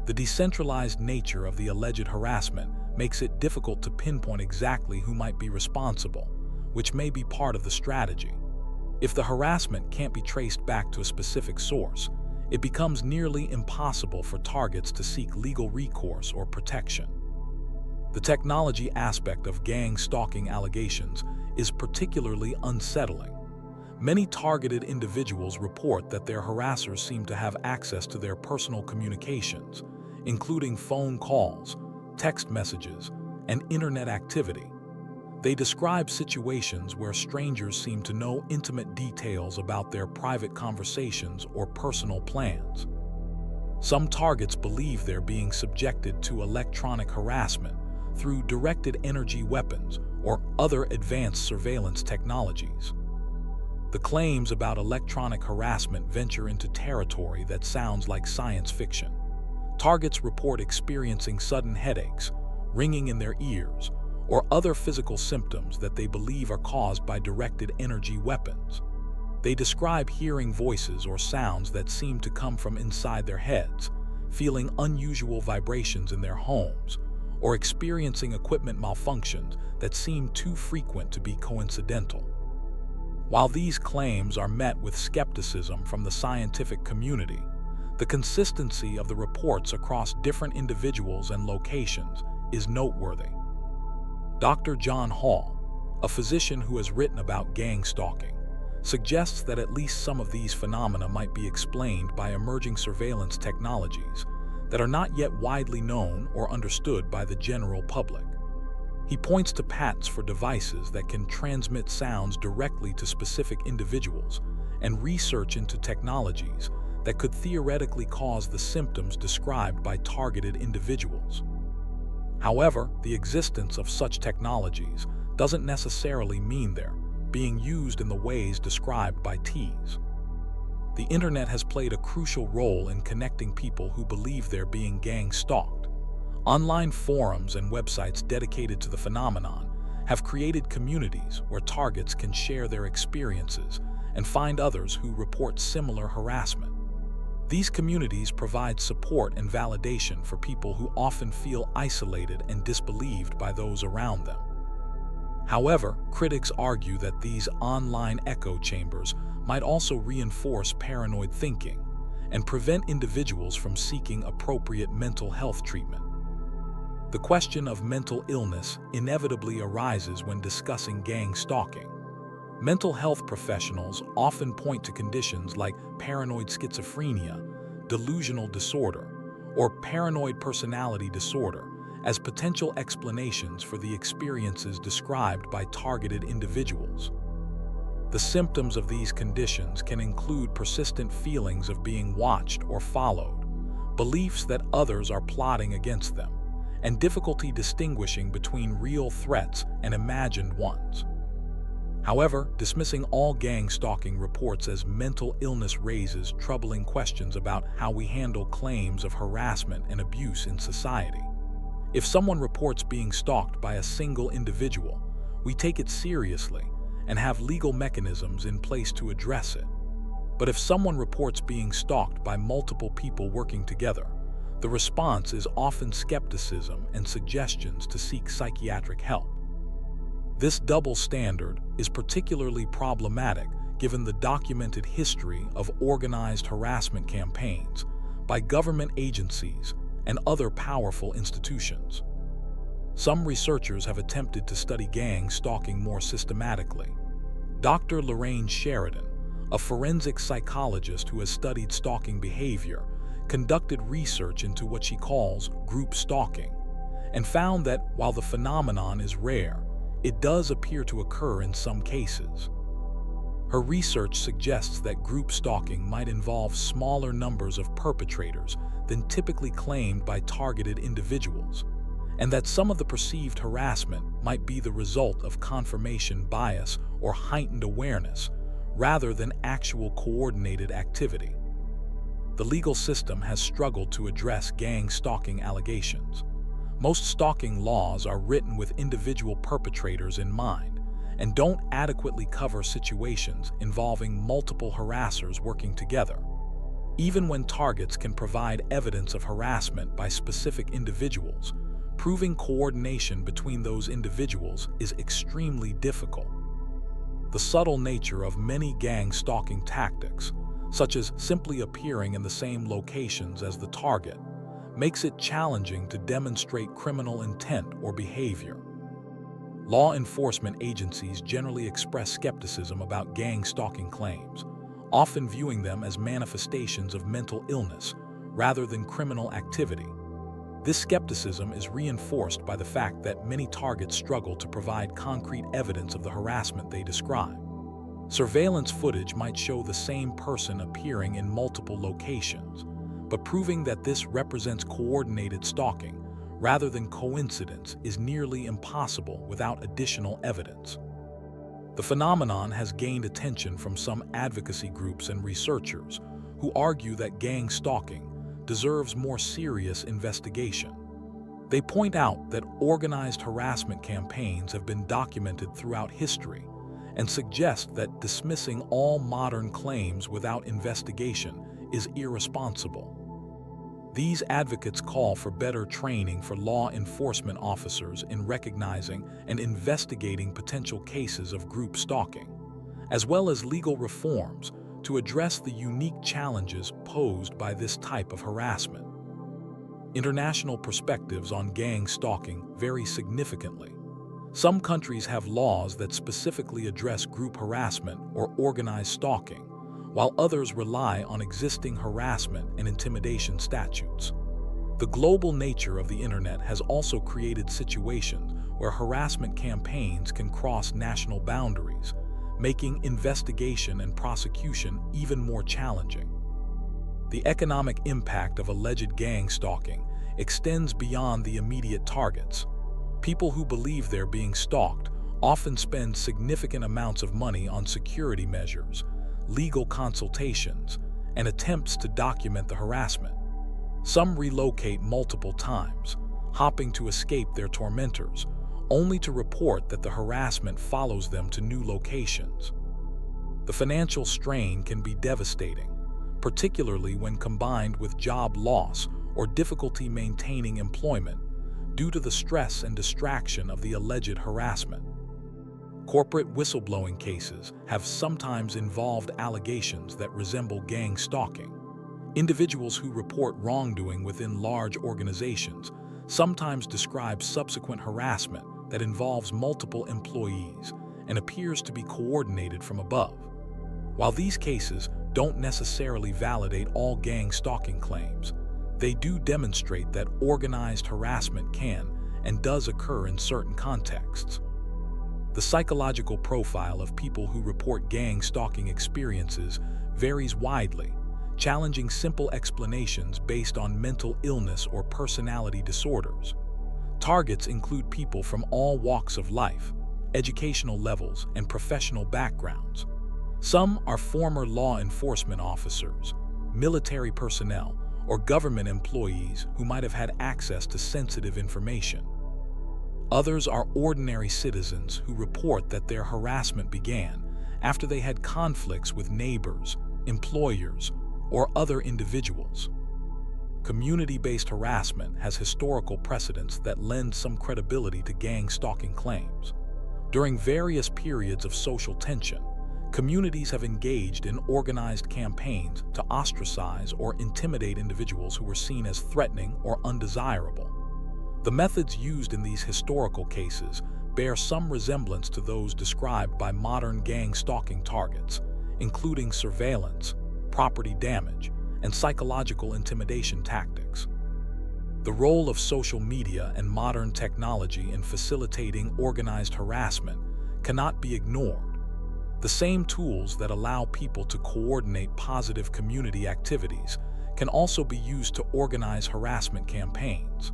The decentralized nature of the alleged harassment makes it difficult to pinpoint exactly who might be responsible, which may be part of the strategy. If the harassment can't be traced back to a specific source, it becomes nearly impossible for targets to seek legal recourse or protection. The technology aspect of gang stalking allegations is particularly unsettling. Many targeted individuals report that their harassers seem to have access to their personal communications, including phone calls, text messages, and internet activity. They describe situations where strangers seem to know intimate details about their private conversations or personal plans. Some targets believe they're being subjected to electronic harassment through directed energy weapons or other advanced surveillance technologies. The claims about electronic harassment venture into territory that sounds like science fiction. Targets report experiencing sudden headaches, ringing in their ears, or other physical symptoms that they believe are caused by directed energy weapons. They describe hearing voices or sounds that seem to come from inside their heads, feeling unusual vibrations in their homes, or experiencing equipment malfunctions that seem too frequent to be coincidental. While these claims are met with skepticism from the scientific community, the consistency of the reports across different individuals and locations is noteworthy. Dr. John Hall, a physician who has written about gang stalking, suggests that at least some of these phenomena might be explained by emerging surveillance technologies that are not yet widely known or understood by the general public. He points to patents for devices that can transmit sounds directly to specific individuals and research into technologies that could theoretically cause the symptoms described by targeted individuals. However, the existence of such technologies doesn't necessarily mean they're being used in the ways described by Ts. The internet has played a crucial role in connecting people who believe they're being gang stalked. Online forums and websites dedicated to the phenomenon have created communities where targets can share their experiences and find others who report similar harassment. These communities provide support and validation for people who often feel isolated and disbelieved by those around them. However, critics argue that these online echo chambers might also reinforce paranoid thinking and prevent individuals from seeking appropriate mental health treatment. The question of mental illness inevitably arises when discussing gang stalking. Mental health professionals often point to conditions like paranoid schizophrenia, delusional disorder, or paranoid personality disorder as potential explanations for the experiences described by targeted individuals. The symptoms of these conditions can include persistent feelings of being watched or followed, beliefs that others are plotting against them, and difficulty distinguishing between real threats and imagined ones. However, dismissing all gang stalking reports as mental illness raises troubling questions about how we handle claims of harassment and abuse in society. If someone reports being stalked by a single individual, we take it seriously and have legal mechanisms in place to address it. But if someone reports being stalked by multiple people working together, the response is often skepticism and suggestions to seek psychiatric help. This double standard is particularly problematic given the documented history of organized harassment campaigns by government agencies and other powerful institutions. Some researchers have attempted to study gang stalking more systematically. Dr. Lorraine Sheridan, a forensic psychologist who has studied stalking behavior, conducted research into what she calls group stalking, and found that while the phenomenon is rare, it does appear to occur in some cases. Her research suggests that group stalking might involve smaller numbers of perpetrators than typically claimed by targeted individuals, and that some of the perceived harassment might be the result of confirmation bias or heightened awareness, rather than actual coordinated activity. The legal system has struggled to address gang stalking allegations. Most stalking laws are written with individual perpetrators in mind and don't adequately cover situations involving multiple harassers working together. Even when targets can provide evidence of harassment by specific individuals, proving coordination between those individuals is extremely difficult. The subtle nature of many gang stalking tactics, such as simply appearing in the same locations as the target, makes it challenging to demonstrate criminal intent or behavior. Law enforcement agencies generally express skepticism about gang stalking claims, often viewing them as manifestations of mental illness rather than criminal activity. This skepticism is reinforced by the fact that many targets struggle to provide concrete evidence of the harassment they describe. Surveillance footage might show the same person appearing in multiple locations, but proving that this represents coordinated stalking rather than coincidence is nearly impossible without additional evidence. The phenomenon has gained attention from some advocacy groups and researchers who argue that gang stalking deserves more serious investigation. They point out that organized harassment campaigns have been documented throughout history and suggest that dismissing all modern claims without investigation is irresponsible. These advocates call for better training for law enforcement officers in recognizing and investigating potential cases of group stalking, as well as legal reforms to address the unique challenges posed by this type of harassment. International perspectives on gang stalking vary significantly. Some countries have laws that specifically address group harassment or organized stalking, while others rely on existing harassment and intimidation statutes. The global nature of the internet has also created situations where harassment campaigns can cross national boundaries, making investigation and prosecution even more challenging. The economic impact of alleged gang stalking extends beyond the immediate targets. People who believe they're being stalked often spend significant amounts of money on security measures, legal consultations, and attempts to document the harassment. Some relocate multiple times, hopping to escape their tormentors, only to report that the harassment follows them to new locations. The financial strain can be devastating, particularly when combined with job loss or difficulty maintaining employment due to the stress and distraction of the alleged harassment. Corporate whistleblowing cases have sometimes involved allegations that resemble gang stalking. Individuals who report wrongdoing within large organizations sometimes describe subsequent harassment that involves multiple employees and appears to be coordinated from above. While these cases don't necessarily validate all gang stalking claims, they do demonstrate that organized harassment can and does occur in certain contexts. The psychological profile of people who report gang stalking experiences varies widely, challenging simple explanations based on mental illness or personality disorders. Targets include people from all walks of life, educational levels, and professional backgrounds. Some are former law enforcement officers, military personnel, or government employees who might have had access to sensitive information. Others are ordinary citizens who report that their harassment began after they had conflicts with neighbors, employers, or other individuals. Community-based harassment has historical precedents that lend some credibility to gang stalking claims. During various periods of social tension, communities have engaged in organized campaigns to ostracize or intimidate individuals who were seen as threatening or undesirable. The methods used in these historical cases bear some resemblance to those described by modern gang stalking targets, including surveillance, property damage, and psychological intimidation tactics. The role of social media and modern technology in facilitating organized harassment cannot be ignored. The same tools that allow people to coordinate positive community activities can also be used to organize harassment campaigns.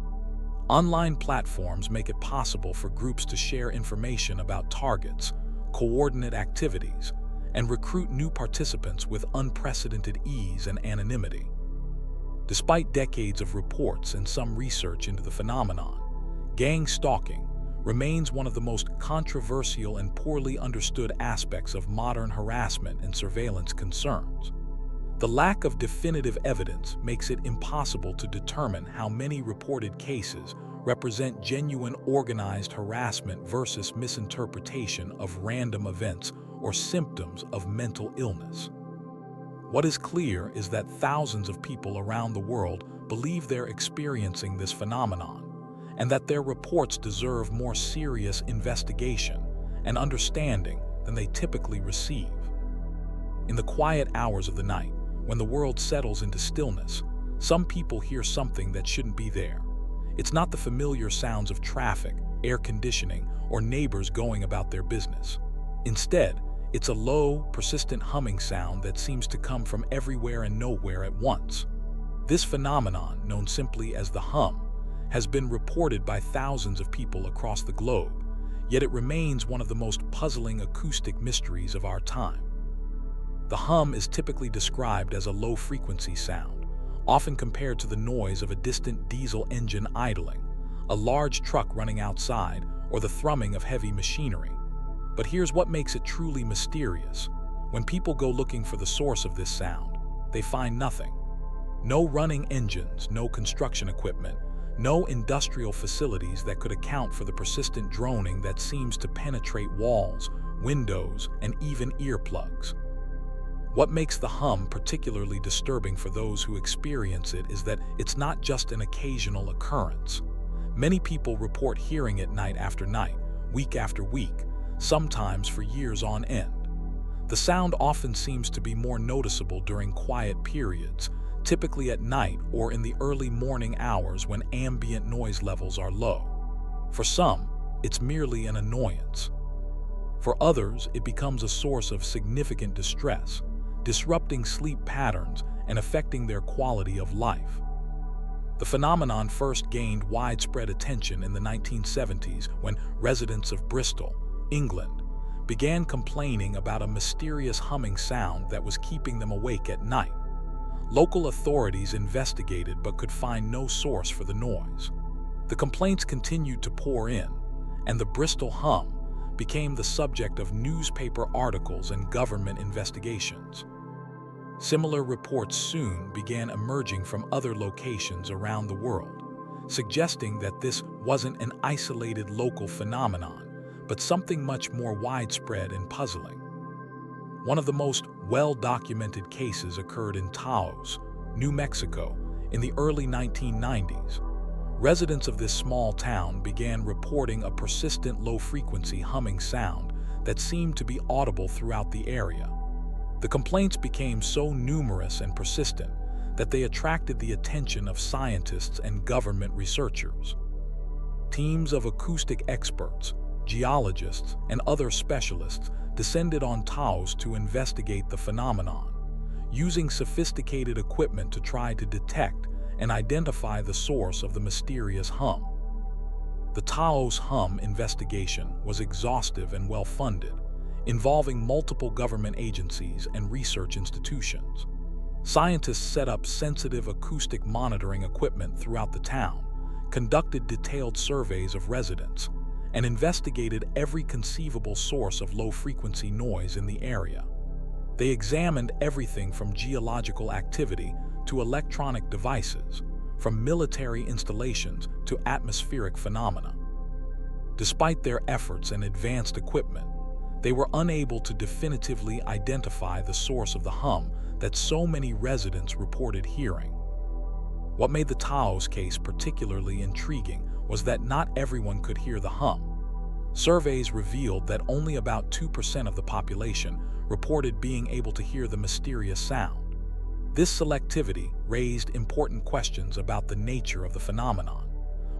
Online platforms make it possible for groups to share information about targets, coordinate activities, and recruit new participants with unprecedented ease and anonymity. Despite decades of reports and some research into the phenomenon, gang stalking remains one of the most controversial and poorly understood aspects of modern harassment and surveillance concerns. The lack of definitive evidence makes it impossible to determine how many reported cases represent genuine organized harassment versus misinterpretation of random events or symptoms of mental illness. What is clear is that thousands of people around the world believe they're experiencing this phenomenon, and that their reports deserve more serious investigation and understanding than they typically receive. In the quiet hours of the night, when the world settles into stillness, some people hear something that shouldn't be there. It's not the familiar sounds of traffic, air conditioning, or neighbors going about their business. Instead, it's a low, persistent humming sound that seems to come from everywhere and nowhere at once. This phenomenon, known simply as the hum, has been reported by thousands of people across the globe, yet it remains one of the most puzzling acoustic mysteries of our time. The hum is typically described as a low-frequency sound, often compared to the noise of a distant diesel engine idling, a large truck running outside, or the thrumming of heavy machinery. But here's what makes it truly mysterious. When people go looking for the source of this sound, they find nothing. No running engines, no construction equipment, no industrial facilities that could account for the persistent droning that seems to penetrate walls, windows, and even earplugs. What makes the hum particularly disturbing for those who experience it is that it's not just an occasional occurrence. Many people report hearing it night after night, week after week, sometimes for years on end. The sound often seems to be more noticeable during quiet periods, typically at night or in the early morning hours when ambient noise levels are low. For some, it's merely an annoyance. For others, it becomes a source of significant distress, disrupting sleep patterns and affecting their quality of life. The phenomenon first gained widespread attention in the 1970s when residents of Bristol, England, began complaining about a mysterious humming sound that was keeping them awake at night. Local authorities investigated but could find no source for the noise. The complaints continued to pour in, and the Bristol hum became the subject of newspaper articles and government investigations. Similar reports soon began emerging from other locations around the world, suggesting that this wasn't an isolated local phenomenon, but something much more widespread and puzzling. One of the most well-documented cases occurred in Taos, New Mexico, in the early 1990s. Residents of this small town began reporting a persistent low-frequency humming sound that seemed to be audible throughout the area. The complaints became so numerous and persistent that they attracted the attention of scientists and government researchers. Teams of acoustic experts, geologists, and other specialists descended on Taos to investigate the phenomenon, using sophisticated equipment to try to detect and identify the source of the mysterious hum. The Taos hum investigation was exhaustive and well-funded, involving multiple government agencies and research institutions. Scientists set up sensitive acoustic monitoring equipment throughout the town, conducted detailed surveys of residents, and investigated every conceivable source of low-frequency noise in the area. They examined everything from geological activity to electronic devices, from military installations to atmospheric phenomena. Despite their efforts and advanced equipment, they were unable to definitively identify the source of the hum that so many residents reported hearing. What made the Taos case particularly intriguing was that not everyone could hear the hum. Surveys revealed that only about 2% of the population reported being able to hear the mysterious sound. This selectivity raised important questions about the nature of the phenomenon.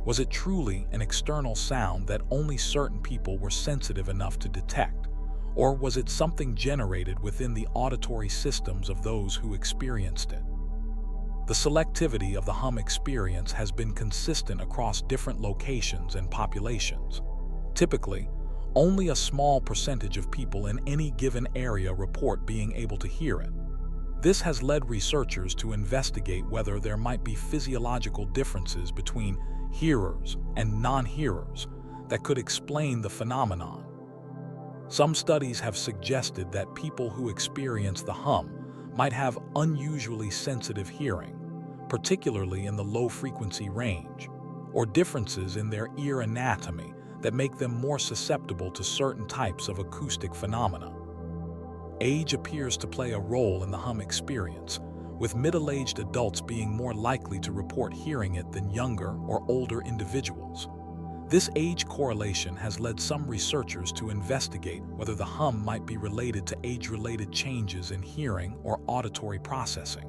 Was it truly an external sound that only certain people were sensitive enough to detect, or was it something generated within the auditory systems of those who experienced it? The selectivity of the hum experience has been consistent across different locations and populations. Typically, only a small percentage of people in any given area report being able to hear it. This has led researchers to investigate whether there might be physiological differences between hearers and non-hearers that could explain the phenomenon. Some studies have suggested that people who experience the hum might have unusually sensitive hearing, particularly in the low-frequency range, or differences in their ear anatomy that make them more susceptible to certain types of acoustic phenomena. Age appears to play a role in the hum experience, with middle-aged adults being more likely to report hearing it than younger or older individuals. This age correlation has led some researchers to investigate whether the hum might be related to age-related changes in hearing or auditory processing.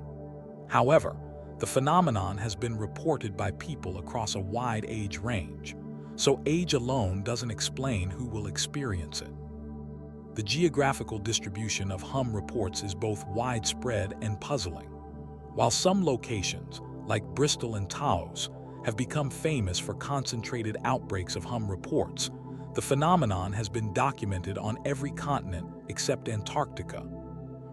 However, the phenomenon has been reported by people across a wide age range, so age alone doesn't explain who will experience it. The geographical distribution of hum reports is both widespread and puzzling. While some locations, like Bristol and Taos, have become famous for concentrated outbreaks of hum reports, the phenomenon has been documented on every continent except Antarctica.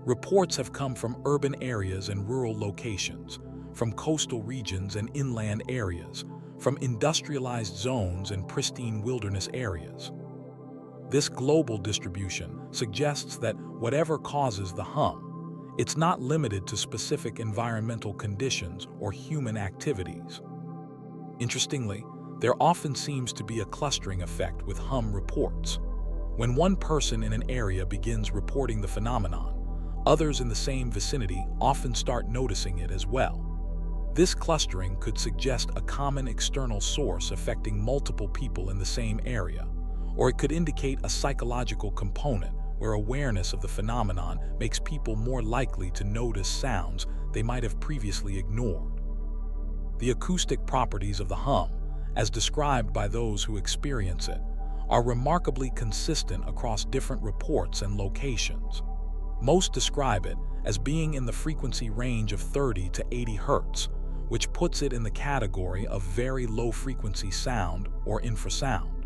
Reports have come from urban areas and rural locations, from coastal regions and inland areas, from industrialized zones and pristine wilderness areas. This global distribution suggests that whatever causes the hum, it's not limited to specific environmental conditions or human activities. Interestingly, there often seems to be a clustering effect with hum reports. When one person in an area begins reporting the phenomenon, others in the same vicinity often start noticing it as well. This clustering could suggest a common external source affecting multiple people in the same area, or it could indicate a psychological component where awareness of the phenomenon makes people more likely to notice sounds they might have previously ignored. The acoustic properties of the hum, as described by those who experience it, are remarkably consistent across different reports and locations. Most describe it as being in the frequency range of 30 to 80 Hz, which puts it in the category of very low-frequency sound or infrasound.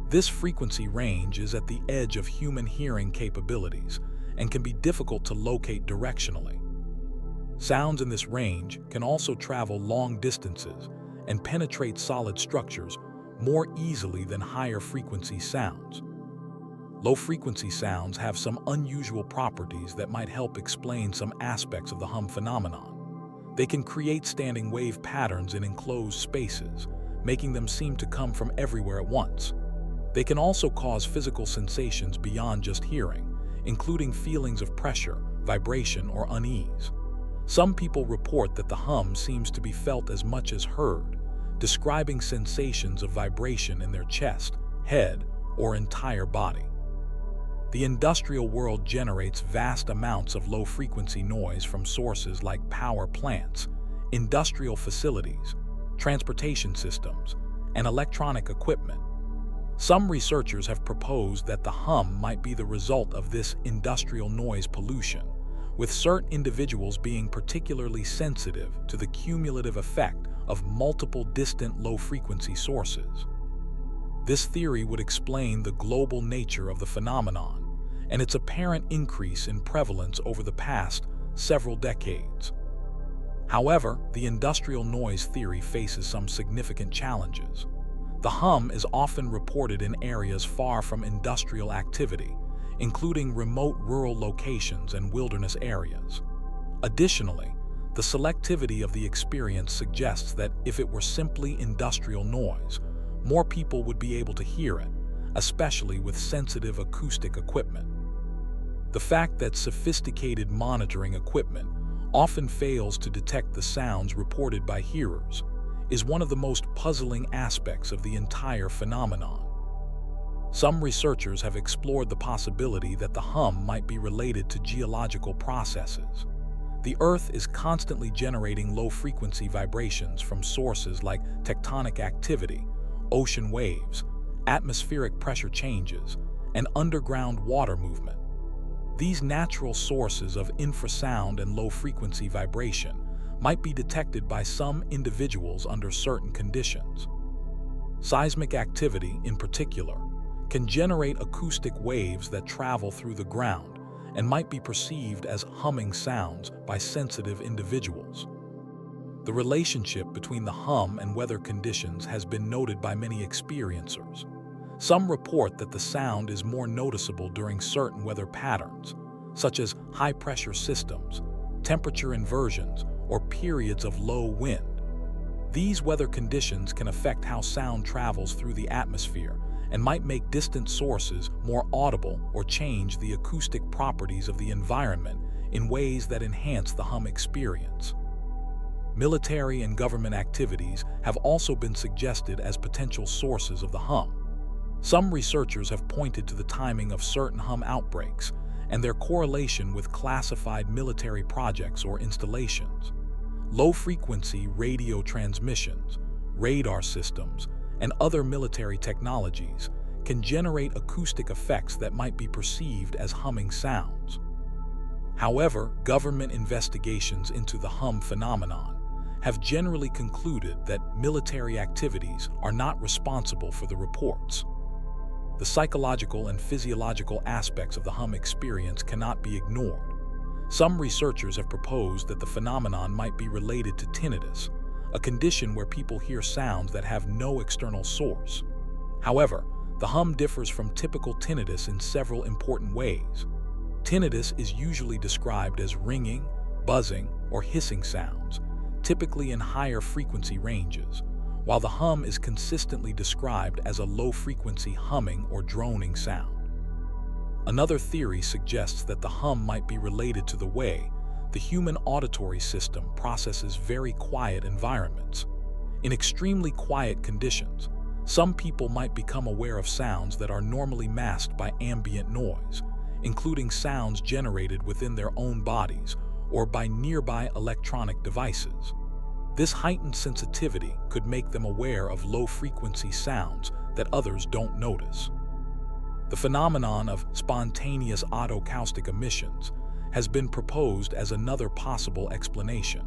This frequency range is at the edge of human hearing capabilities and can be difficult to locate directionally. Sounds in this range can also travel long distances and penetrate solid structures more easily than higher frequency sounds. Low-frequency sounds have some unusual properties that might help explain some aspects of the hum phenomenon. They can create standing wave patterns in enclosed spaces, making them seem to come from everywhere at once. They can also cause physical sensations beyond just hearing, including feelings of pressure, vibration, or unease. Some people report that the hum seems to be felt as much as heard, describing sensations of vibration in their chest, head, or entire body. The industrial world generates vast amounts of low-frequency noise from sources like power plants, industrial facilities, transportation systems, and electronic equipment. Some researchers have proposed that the hum might be the result of this industrial noise pollution, with certain individuals being particularly sensitive to the cumulative effect of multiple distant low-frequency sources. This theory would explain the global nature of the phenomenon and its apparent increase in prevalence over the past several decades. However, the industrial noise theory faces some significant challenges. The hum is often reported in areas far from industrial activity, including remote rural locations and wilderness areas. Additionally, the selectivity of the experience suggests that if it were simply industrial noise, more people would be able to hear it, especially with sensitive acoustic equipment. The fact that sophisticated monitoring equipment often fails to detect the sounds reported by hearers, is one of the most puzzling aspects of the entire phenomenon. Some researchers have explored the possibility that the hum might be related to geological processes. The Earth is constantly generating low-frequency vibrations from sources like tectonic activity, ocean waves, atmospheric pressure changes, and underground water movement. These natural sources of infrasound and low-frequency vibration might be detected by some individuals under certain conditions. Seismic activity, in particular, can generate acoustic waves that travel through the ground and might be perceived as humming sounds by sensitive individuals. The relationship between the hum and weather conditions has been noted by many experiencers. Some report that the sound is more noticeable during certain weather patterns, such as high-pressure systems, temperature inversions, or periods of low wind. These weather conditions can affect how sound travels through the atmosphere and might make distant sources more audible or change the acoustic properties of the environment in ways that enhance the hum experience. Military and government activities have also been suggested as potential sources of the hum. Some researchers have pointed to the timing of certain hum outbreaks and their correlation with classified military projects or installations. Low-frequency radio transmissions, radar systems, and other military technologies can generate acoustic effects that might be perceived as humming sounds. However, government investigations into the hum phenomenon have generally concluded that military activities are not responsible for the reports. The psychological and physiological aspects of the hum experience cannot be ignored. Some researchers have proposed that the phenomenon might be related to tinnitus, a condition where people hear sounds that have no external source. However, the hum differs from typical tinnitus in several important ways. Tinnitus is usually described as ringing, buzzing, or hissing sounds, typically in higher frequency ranges, while the hum is consistently described as a low-frequency humming or droning sound. Another theory suggests that the hum might be related to the way the human auditory system processes very quiet environments. In extremely quiet conditions, some people might become aware of sounds that are normally masked by ambient noise, including sounds generated within their own bodies or by nearby electronic devices. This heightened sensitivity could make them aware of low-frequency sounds that others don't notice. The phenomenon of spontaneous autocaustic emissions has been proposed as another possible explanation.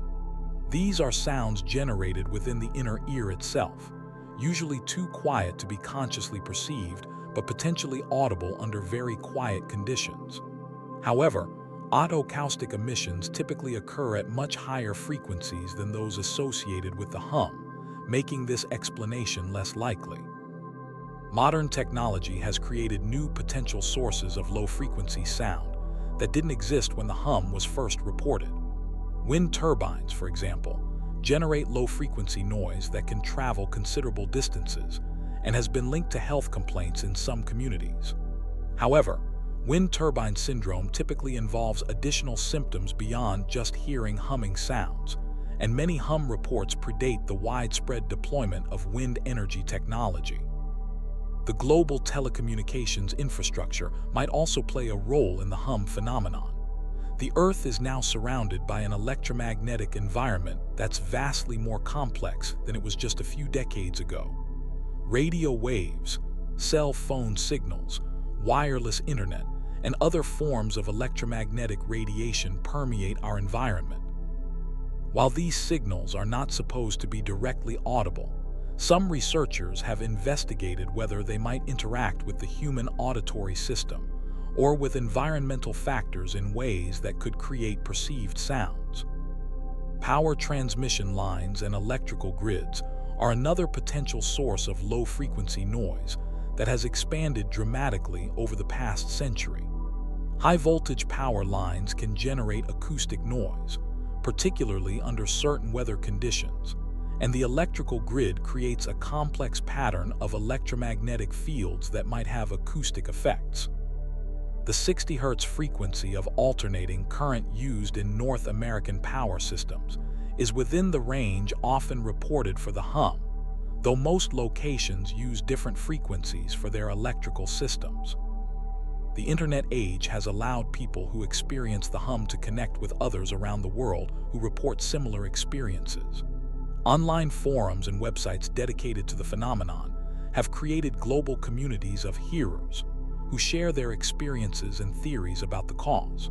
These are sounds generated within the inner ear itself, usually too quiet to be consciously perceived, but potentially audible under very quiet conditions. However, autocaustic emissions typically occur at much higher frequencies than those associated with the hum, making this explanation less likely. Modern technology has created new potential sources of low-frequency sound that didn't exist when the hum was first reported. Wind turbines, for example, generate low-frequency noise that can travel considerable distances and has been linked to health complaints in some communities. However, wind turbine syndrome typically involves additional symptoms beyond just hearing humming sounds, and many hum reports predate the widespread deployment of wind energy technology. The global telecommunications infrastructure might also play a role in the hum phenomenon. The Earth is now surrounded by an electromagnetic environment that's vastly more complex than it was just a few decades ago. Radio waves, cell phone signals, wireless internet, and other forms of electromagnetic radiation permeate our environment. While these signals are not supposed to be directly audible, some researchers have investigated whether they might interact with the human auditory system or with environmental factors in ways that could create perceived sounds. Power transmission lines and electrical grids are another potential source of low-frequency noise that has expanded dramatically over the past century. High-voltage power lines can generate acoustic noise, particularly under certain weather conditions, and the electrical grid creates a complex pattern of electromagnetic fields that might have acoustic effects. the 60 Hz frequency of alternating current used in North American power systems is within the range often reported for the hum, though most locations use different frequencies for their electrical systems. The internet age has allowed people who experience the hum to connect with others around the world who report similar experiences. Online forums and websites dedicated to the phenomenon have created global communities of hearers who share their experiences and theories about the cause.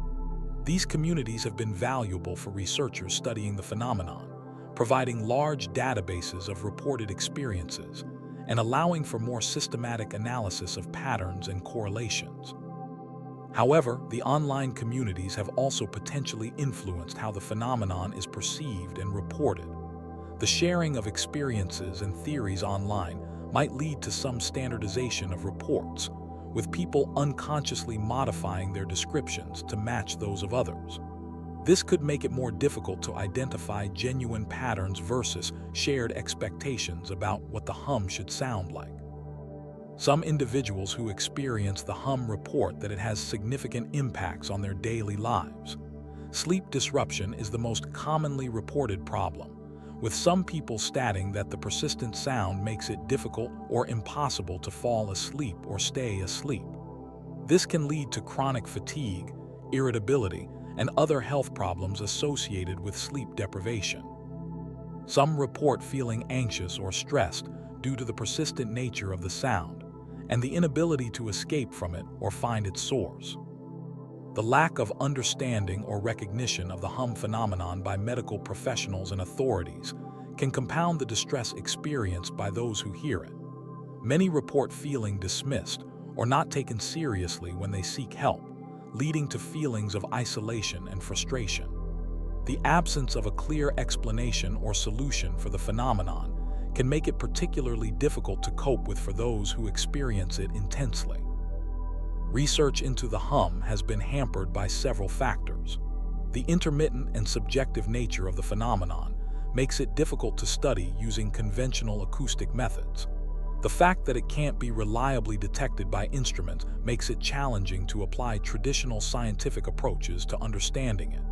These communities have been valuable for researchers studying the phenomenon, providing large databases of reported experiences and allowing for more systematic analysis of patterns and correlations. However, the online communities have also potentially influenced how the phenomenon is perceived and reported. The sharing of experiences and theories online might lead to some standardization of reports, with people unconsciously modifying their descriptions to match those of others. This could make it more difficult to identify genuine patterns versus shared expectations about what the hum should sound like. Some individuals who experience the hum report that it has significant impacts on their daily lives. Sleep disruption is the most commonly reported problem, with some people stating that the persistent sound makes it difficult or impossible to fall asleep or stay asleep. This can lead to chronic fatigue, irritability, and other health problems associated with sleep deprivation. Some report feeling anxious or stressed due to the persistent nature of the sound and the inability to escape from it or find its source. The lack of understanding or recognition of the hum phenomenon by medical professionals and authorities can compound the distress experienced by those who hear it. Many report feeling dismissed or not taken seriously when they seek help, leading to feelings of isolation and frustration. The absence of a clear explanation or solution for the phenomenon can make it particularly difficult to cope with for those who experience it intensely. Research into the hum has been hampered by several factors. The intermittent and subjective nature of the phenomenon makes it difficult to study using conventional acoustic methods. The fact that it can't be reliably detected by instruments makes it challenging to apply traditional scientific approaches to understanding it.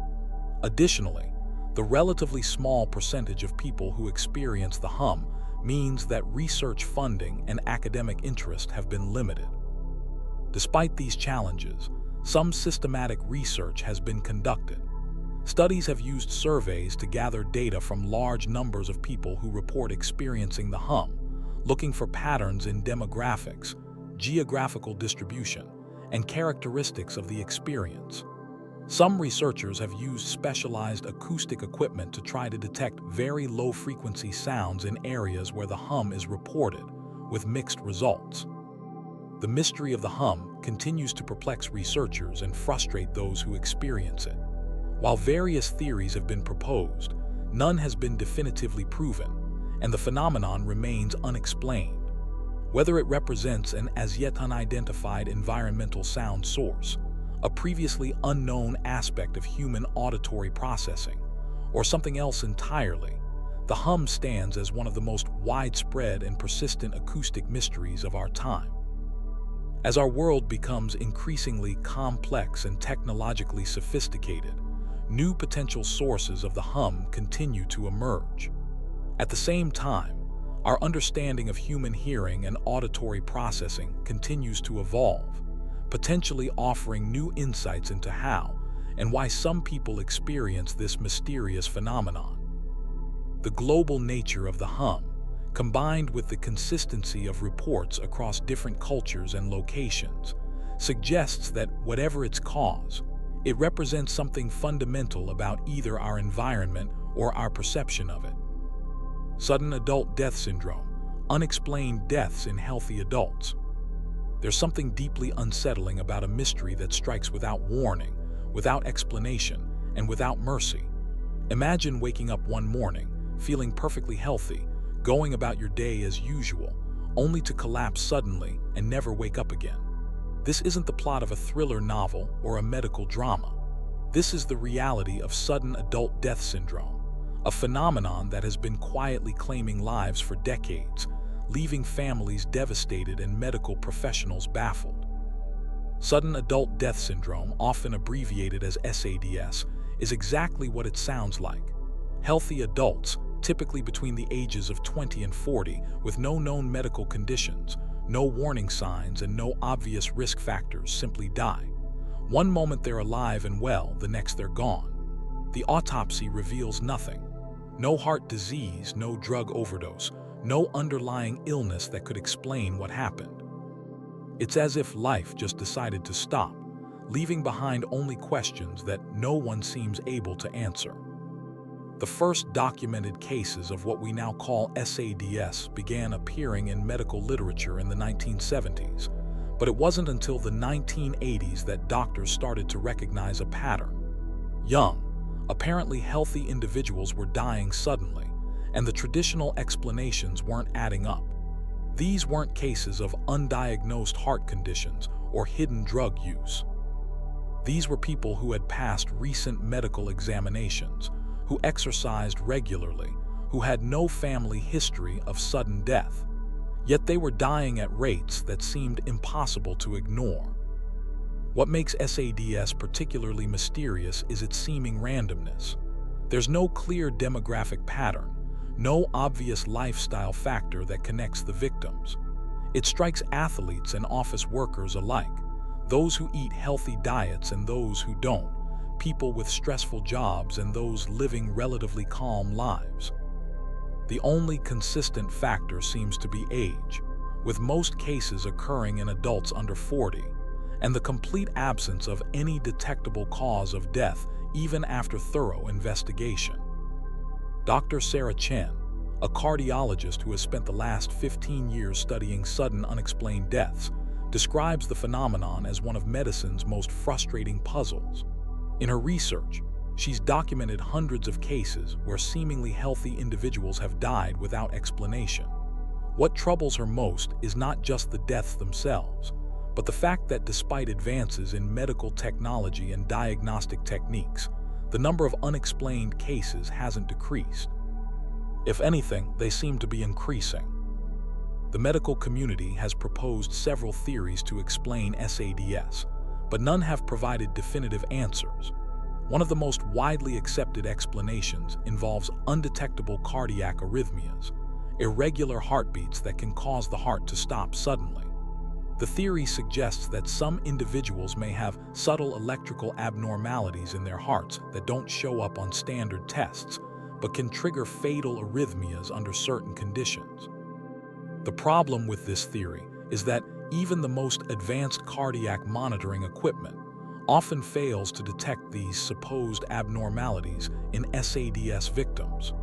Additionally, the relatively small percentage of people who experience the hum means that research funding and academic interest have been limited. Despite these challenges, some systematic research has been conducted. Studies have used surveys to gather data from large numbers of people who report experiencing the hum, looking for patterns in demographics, geographical distribution, and characteristics of the experience. Some researchers have used specialized acoustic equipment to try to detect very low-frequency sounds in areas where the hum is reported, with mixed results. The mystery of the hum continues to perplex researchers and frustrate those who experience it. While various theories have been proposed, none has been definitively proven, and the phenomenon remains unexplained. Whether it represents an as-yet unidentified environmental sound source, a previously unknown aspect of human auditory processing, or something else entirely, the hum stands as one of the most widespread and persistent acoustic mysteries of our time. As our world becomes increasingly complex and technologically sophisticated, new potential sources of the hum continue to emerge. At the same time, our understanding of human hearing and auditory processing continues to evolve, potentially offering new insights into how and why some people experience this mysterious phenomenon. The global nature of the hum, combined with the consistency of reports across different cultures and locations, suggests that whatever its cause, it represents something fundamental about either our environment or our perception of it. Sudden adult death syndrome, unexplained deaths in healthy adults. There's something deeply unsettling about a mystery that strikes without warning, without explanation, and without mercy. Imagine waking up one morning, feeling perfectly healthy, going about your day as usual, only to collapse suddenly and never wake up again. This isn't the plot of a thriller novel or a medical drama. This is the reality of sudden adult death syndrome, a phenomenon that has been quietly claiming lives for decades, leaving families devastated and medical professionals baffled. Sudden adult death syndrome, often abbreviated as SADS, is exactly what it sounds like. Healthy adults, typically between the ages of 20 and 40, with no known medical conditions, no warning signs, and no obvious risk factors, simply die. One moment they're alive and well, the next they're gone. The autopsy reveals nothing. No heart disease, no drug overdose, no underlying illness that could explain what happened. It's as if life just decided to stop, leaving behind only questions that no one seems able to answer. The first documented cases of what we now call SADS began appearing in medical literature in the 1970s, but it wasn't until the 1980s that doctors started to recognize a pattern. Young, apparently healthy individuals were dying suddenly, and the traditional explanations weren't adding up. These weren't cases of undiagnosed heart conditions or hidden drug use. These were people who had passed recent medical examinations, who exercised regularly, who had no family history of sudden death. Yet they were dying at rates that seemed impossible to ignore. What makes SADS particularly mysterious is its seeming randomness. There's no clear demographic pattern, no obvious lifestyle factor that connects the victims. It strikes athletes and office workers alike, those who eat healthy diets and those who don't, people with stressful jobs and those living relatively calm lives. The only consistent factor seems to be age, with most cases occurring in adults under 40, and the complete absence of any detectable cause of death even after thorough investigation. Dr. Sarah Chen, a cardiologist who has spent the last 15 years studying sudden unexplained deaths, describes the phenomenon as one of medicine's most frustrating puzzles. In her research, she's documented hundreds of cases where seemingly healthy individuals have died without explanation. What troubles her most is not just the deaths themselves, but the fact that despite advances in medical technology and diagnostic techniques, the number of unexplained cases hasn't decreased. If anything, they seem to be increasing. The medical community has proposed several theories to explain SADS, but none have provided definitive answers. One of the most widely accepted explanations involves undetectable cardiac arrhythmias, irregular heartbeats that can cause the heart to stop suddenly. The theory suggests that some individuals may have subtle electrical abnormalities in their hearts that don't show up on standard tests, but can trigger fatal arrhythmias under certain conditions. The problem with this theory is that even the most advanced cardiac monitoring equipment often fails to detect these supposed abnormalities in SADS victims.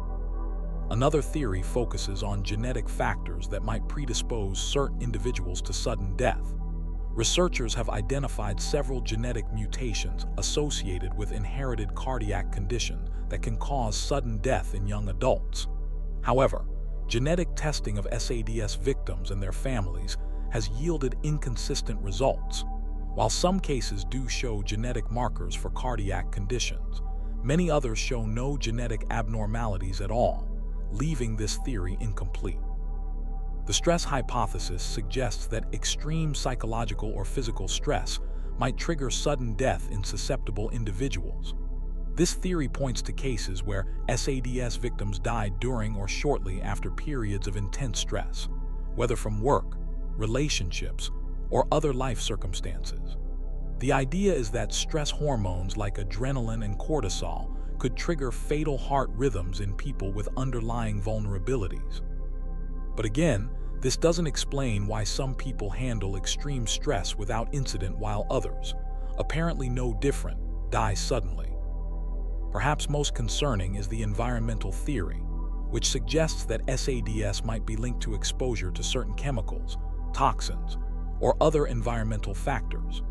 Another theory focuses on genetic factors that might predispose certain individuals to sudden death. Researchers have identified several genetic mutations associated with inherited cardiac conditions that can cause sudden death in young adults. However, genetic testing of SADS victims and their families has yielded inconsistent results. While some cases do show genetic markers for cardiac conditions, many others show no genetic abnormalities at all, leaving this theory incomplete. The stress hypothesis suggests that extreme psychological or physical stress might trigger sudden death in susceptible individuals. This theory points to cases where SADS victims died during or shortly after periods of intense stress, whether from work, relationships, or other life circumstances. The idea is that stress hormones like adrenaline and cortisol could trigger fatal heart rhythms in people with underlying vulnerabilities. But again, this doesn't explain why some people handle extreme stress without incident while others, apparently no different, die suddenly. Perhaps most concerning is the environmental theory, which suggests that SADS might be linked to exposure to certain chemicals, toxins, or other environmental factors.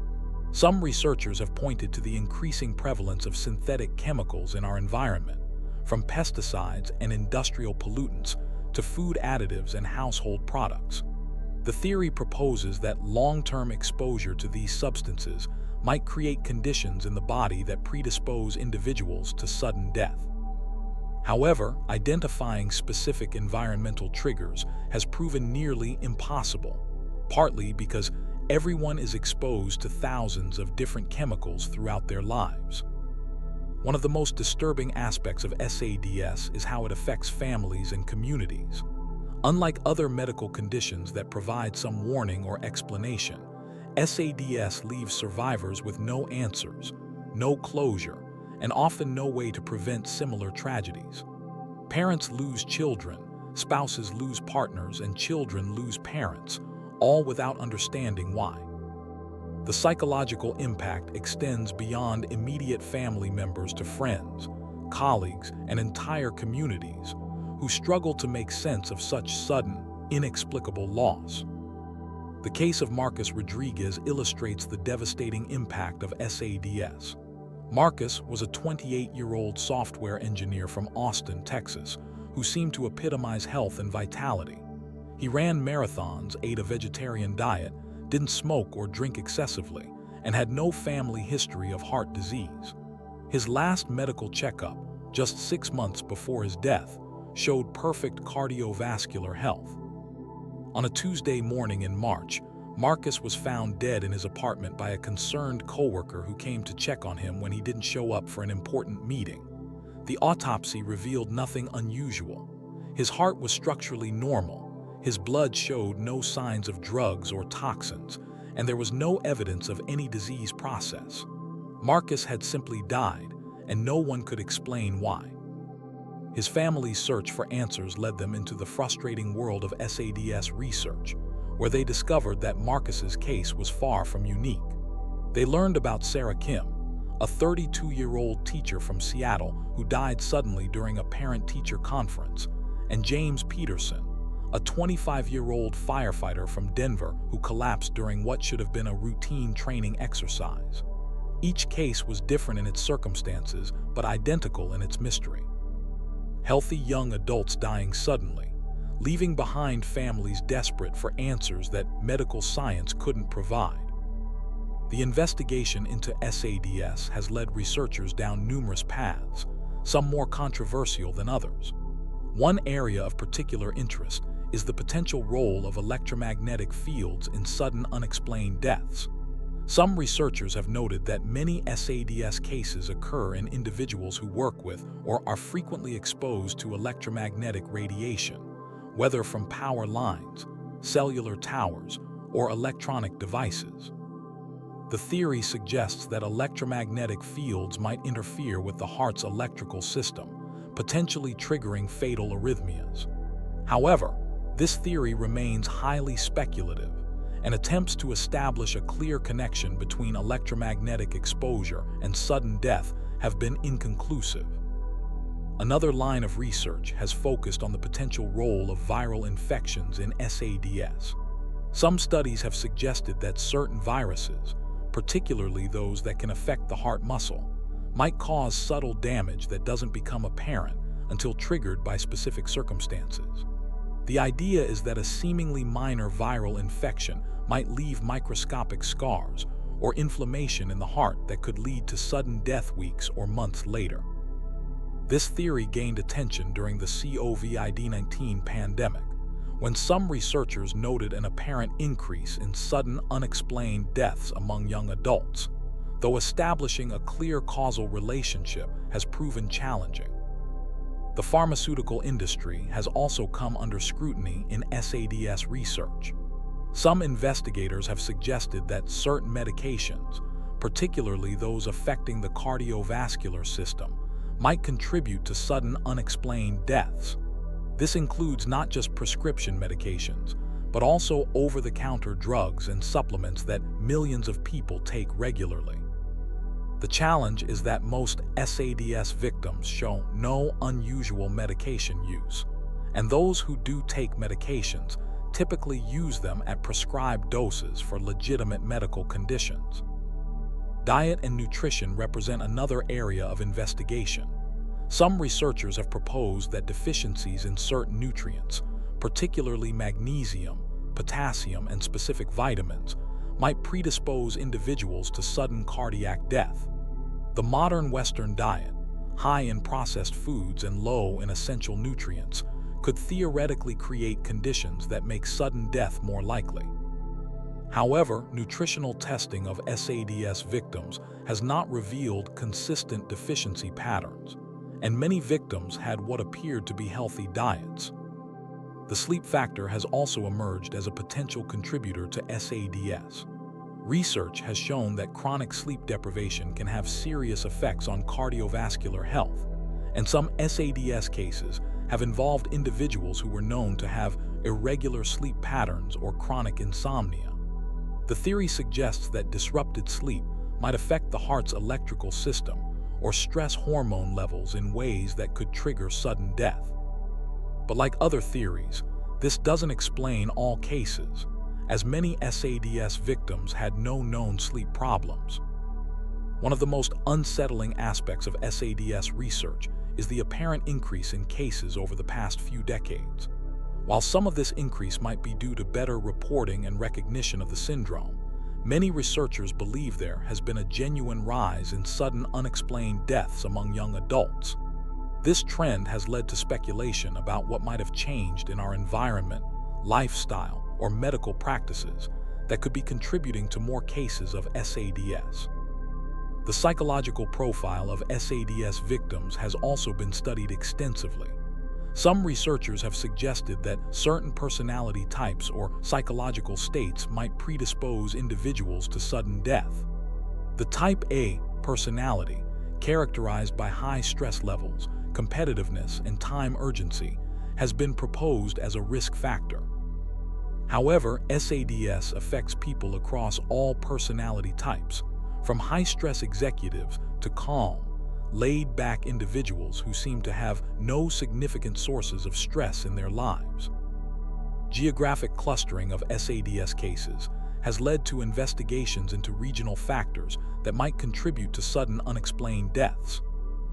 Some researchers have pointed to the increasing prevalence of synthetic chemicals in our environment, from pesticides and industrial pollutants to food additives and household products. The theory proposes that long-term exposure to these substances might create conditions in the body that predispose individuals to sudden death. However, identifying specific environmental triggers has proven nearly impossible, partly because everyone is exposed to thousands of different chemicals throughout their lives. One of the most disturbing aspects of SADS is how it affects families and communities. Unlike other medical conditions that provide some warning or explanation, SADS leaves survivors with no answers, no closure, and often no way to prevent similar tragedies. Parents lose children, spouses lose partners, and children lose parents, all without understanding why. The psychological impact extends beyond immediate family members to friends, colleagues, and entire communities who struggle to make sense of such sudden, inexplicable loss. The case of Marcus Rodriguez illustrates the devastating impact of SADS. Marcus was a 28-year-old software engineer from Austin, Texas, who seemed to epitomize health and vitality. He ran marathons, ate a vegetarian diet, didn't smoke or drink excessively, and had no family history of heart disease. His last medical checkup, just 6 months before his death, showed perfect cardiovascular health. On a Tuesday morning in March, Marcus was found dead in his apartment by a concerned coworker who came to check on him when he didn't show up for an important meeting. The autopsy revealed nothing unusual. His heart was structurally normal, his blood showed no signs of drugs or toxins, and there was no evidence of any disease process. Marcus had simply died, and no one could explain why. His family's search for answers led them into the frustrating world of SADS research, where they discovered that Marcus's case was far from unique. They learned about Sarah Kim, a 32-year-old teacher from Seattle who died suddenly during a parent-teacher conference, and James Peterson, a 25-year-old firefighter from Denver who collapsed during what should have been a routine training exercise. Each case was different in its circumstances, but identical in its mystery. Healthy young adults dying suddenly, leaving behind families desperate for answers that medical science couldn't provide. The investigation into SADS has led researchers down numerous paths, some more controversial than others. One area of particular interest is the potential role of electromagnetic fields in sudden unexplained deaths. Some researchers have noted that many SADS cases occur in individuals who work with or are frequently exposed to electromagnetic radiation, whether from power lines, cellular towers, or electronic devices. The theory suggests that electromagnetic fields might interfere with the heart's electrical system, potentially triggering fatal arrhythmias. However, this theory remains highly speculative, and attempts to establish a clear connection between electromagnetic exposure and sudden death have been inconclusive. Another line of research has focused on the potential role of viral infections in SADS. Some studies have suggested that certain viruses, particularly those that can affect the heart muscle, might cause subtle damage that doesn't become apparent until triggered by specific circumstances. The idea is that a seemingly minor viral infection might leave microscopic scars or inflammation in the heart that could lead to sudden death weeks or months later. This theory gained attention during the COVID-19 pandemic, when some researchers noted an apparent increase in sudden unexplained deaths among young adults, though establishing a clear causal relationship has proven challenging. The pharmaceutical industry has also come under scrutiny in SADS research. Some investigators have suggested that certain medications, particularly those affecting the cardiovascular system, might contribute to sudden unexplained deaths. This includes not just prescription medications, but also over-the-counter drugs and supplements that millions of people take regularly. The challenge is that most SADS victims show no unusual medication use, and those who do take medications typically use them at prescribed doses for legitimate medical conditions. Diet and nutrition represent another area of investigation. Some researchers have proposed that deficiencies in certain nutrients, particularly magnesium, potassium, and specific vitamins, might predispose individuals to sudden cardiac death. The modern Western diet, high in processed foods and low in essential nutrients, could theoretically create conditions that make sudden death more likely. However, nutritional testing of SADS victims has not revealed consistent deficiency patterns, and many victims had what appeared to be healthy diets. The sleep factor has also emerged as a potential contributor to SADS. Research has shown that chronic sleep deprivation can have serious effects on cardiovascular health, and some SADS cases have involved individuals who were known to have irregular sleep patterns or chronic insomnia. The theory suggests that disrupted sleep might affect the heart's electrical system or stress hormone levels in ways that could trigger sudden death. But like other theories, this doesn't explain all cases, as many SADS victims had no known sleep problems. One of the most unsettling aspects of SADS research is the apparent increase in cases over the past few decades. While some of this increase might be due to better reporting and recognition of the syndrome, many researchers believe there has been a genuine rise in sudden unexplained deaths among young adults. This trend has led to speculation about what might have changed in our environment, lifestyle, or medical practices that could be contributing to more cases of SADS. The psychological profile of SADS victims has also been studied extensively. Some researchers have suggested that certain personality types or psychological states might predispose individuals to sudden death. The Type A personality, characterized by high stress levels, competitiveness, and time urgency, has been proposed as a risk factor. However, SADS affects people across all personality types, from high-stress executives to calm, laid-back individuals who seem to have no significant sources of stress in their lives. Geographic clustering of SADS cases has led to investigations into regional factors that might contribute to sudden unexplained deaths.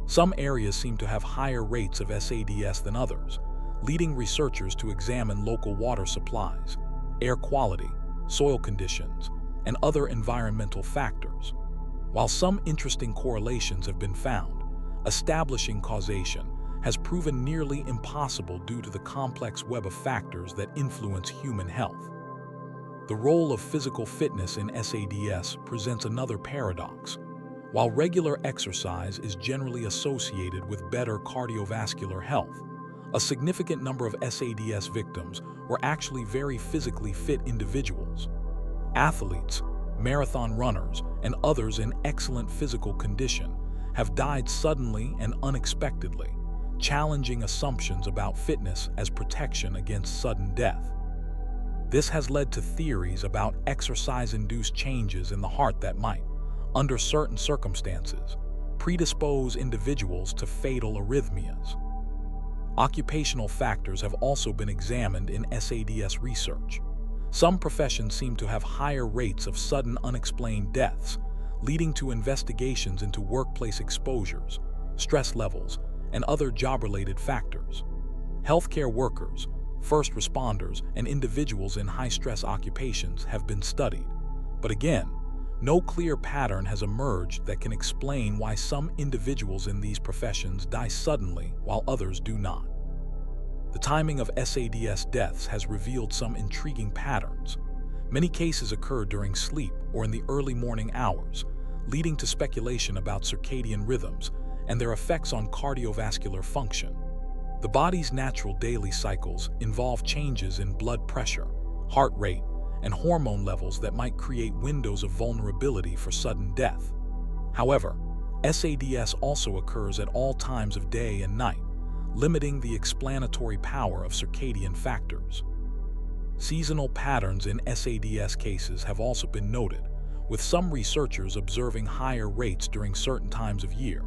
Some areas seem to have higher rates of SADS than others, leading researchers to examine local water supplies, air quality, soil conditions, and other environmental factors. While some interesting correlations have been found, establishing causation has proven nearly impossible due to the complex web of factors that influence human health. The role of physical fitness in SADS presents another paradox. While regular exercise is generally associated with better cardiovascular health, a significant number of SADS victims were actually very physically fit individuals. Athletes, marathon runners, and others in excellent physical condition have died suddenly and unexpectedly, challenging assumptions about fitness as protection against sudden death. This has led to theories about exercise-induced changes in the heart that might, under certain circumstances, predispose individuals to fatal arrhythmias. Occupational factors have also been examined in SADS research. Some professions seem to have higher rates of sudden unexplained deaths, leading to investigations into workplace exposures, stress levels, and other job-related factors. Healthcare workers, first responders, and individuals in high-stress occupations have been studied. But again, no clear pattern has emerged that can explain why some individuals in these professions die suddenly while others do not. The timing of SADS deaths has revealed some intriguing patterns. Many cases occur during sleep or in the early morning hours, leading to speculation about circadian rhythms and their effects on cardiovascular function. The body's natural daily cycles involve changes in blood pressure, heart rate, and hormone levels that might create windows of vulnerability for sudden death. However, SADS also occurs at all times of day and night, limiting the explanatory power of circadian factors. Seasonal patterns in SADS cases have also been noted, with some researchers observing higher rates during certain times of year.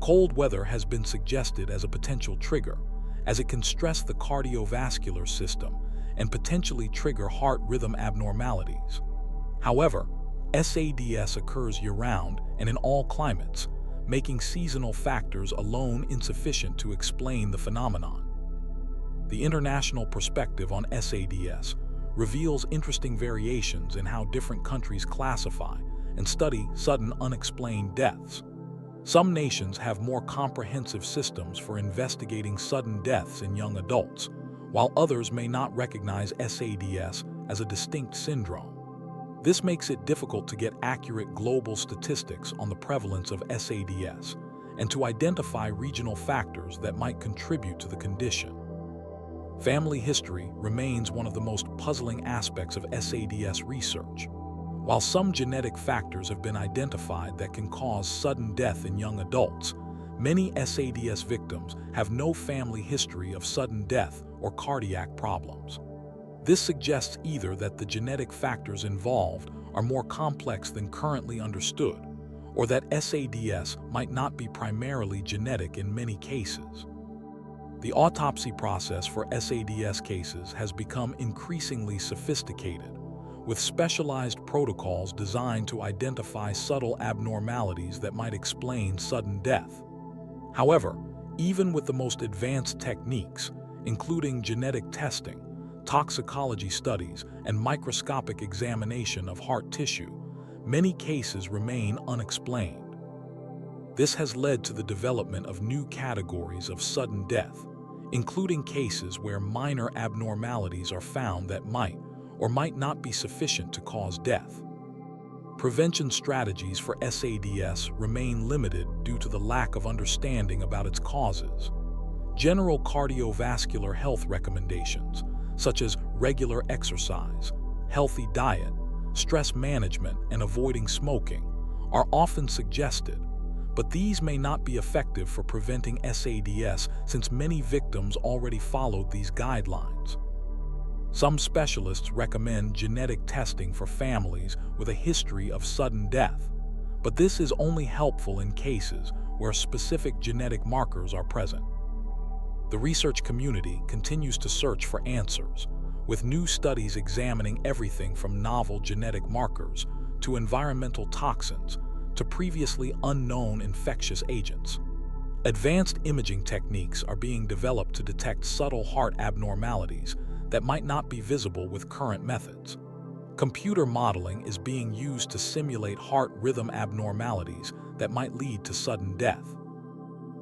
Cold weather has been suggested as a potential trigger, as it can stress the cardiovascular system and potentially trigger heart rhythm abnormalities. However, SADS occurs year-round and in all climates, making seasonal factors alone insufficient to explain the phenomenon. The international perspective on SADS reveals interesting variations in how different countries classify and study sudden unexplained deaths. Some nations have more comprehensive systems for investigating sudden deaths in young adults, while others may not recognize SADS as a distinct syndrome. This makes it difficult to get accurate global statistics on the prevalence of SADS and to identify regional factors that might contribute to the condition. Family history remains one of the most puzzling aspects of SADS research. While some genetic factors have been identified that can cause sudden death in young adults, many SADS victims have no family history of sudden death or cardiac problems. This suggests either that the genetic factors involved are more complex than currently understood, or that SADS might not be primarily genetic in many cases. The autopsy process for SADS cases has become increasingly sophisticated, with specialized protocols designed to identify subtle abnormalities that might explain sudden death. However, even with the most advanced techniques, including genetic testing, toxicology studies, and microscopic examination of heart tissue, many cases remain unexplained. This has led to the development of new categories of sudden death, including cases where minor abnormalities are found that might or might not be sufficient to cause death. Prevention strategies for SADS remain limited due to the lack of understanding about its causes. General cardiovascular health recommendations, such as regular exercise, healthy diet, stress management, and avoiding smoking, are often suggested, but these may not be effective for preventing SADS since many victims already followed these guidelines. Some specialists recommend genetic testing for families with a history of sudden death, but this is only helpful in cases where specific genetic markers are present. The research community continues to search for answers, with new studies examining everything from novel genetic markers to environmental toxins to previously unknown infectious agents. Advanced imaging techniques are being developed to detect subtle heart abnormalities that might not be visible with current methods. Computer modeling is being used to simulate heart rhythm abnormalities that might lead to sudden death.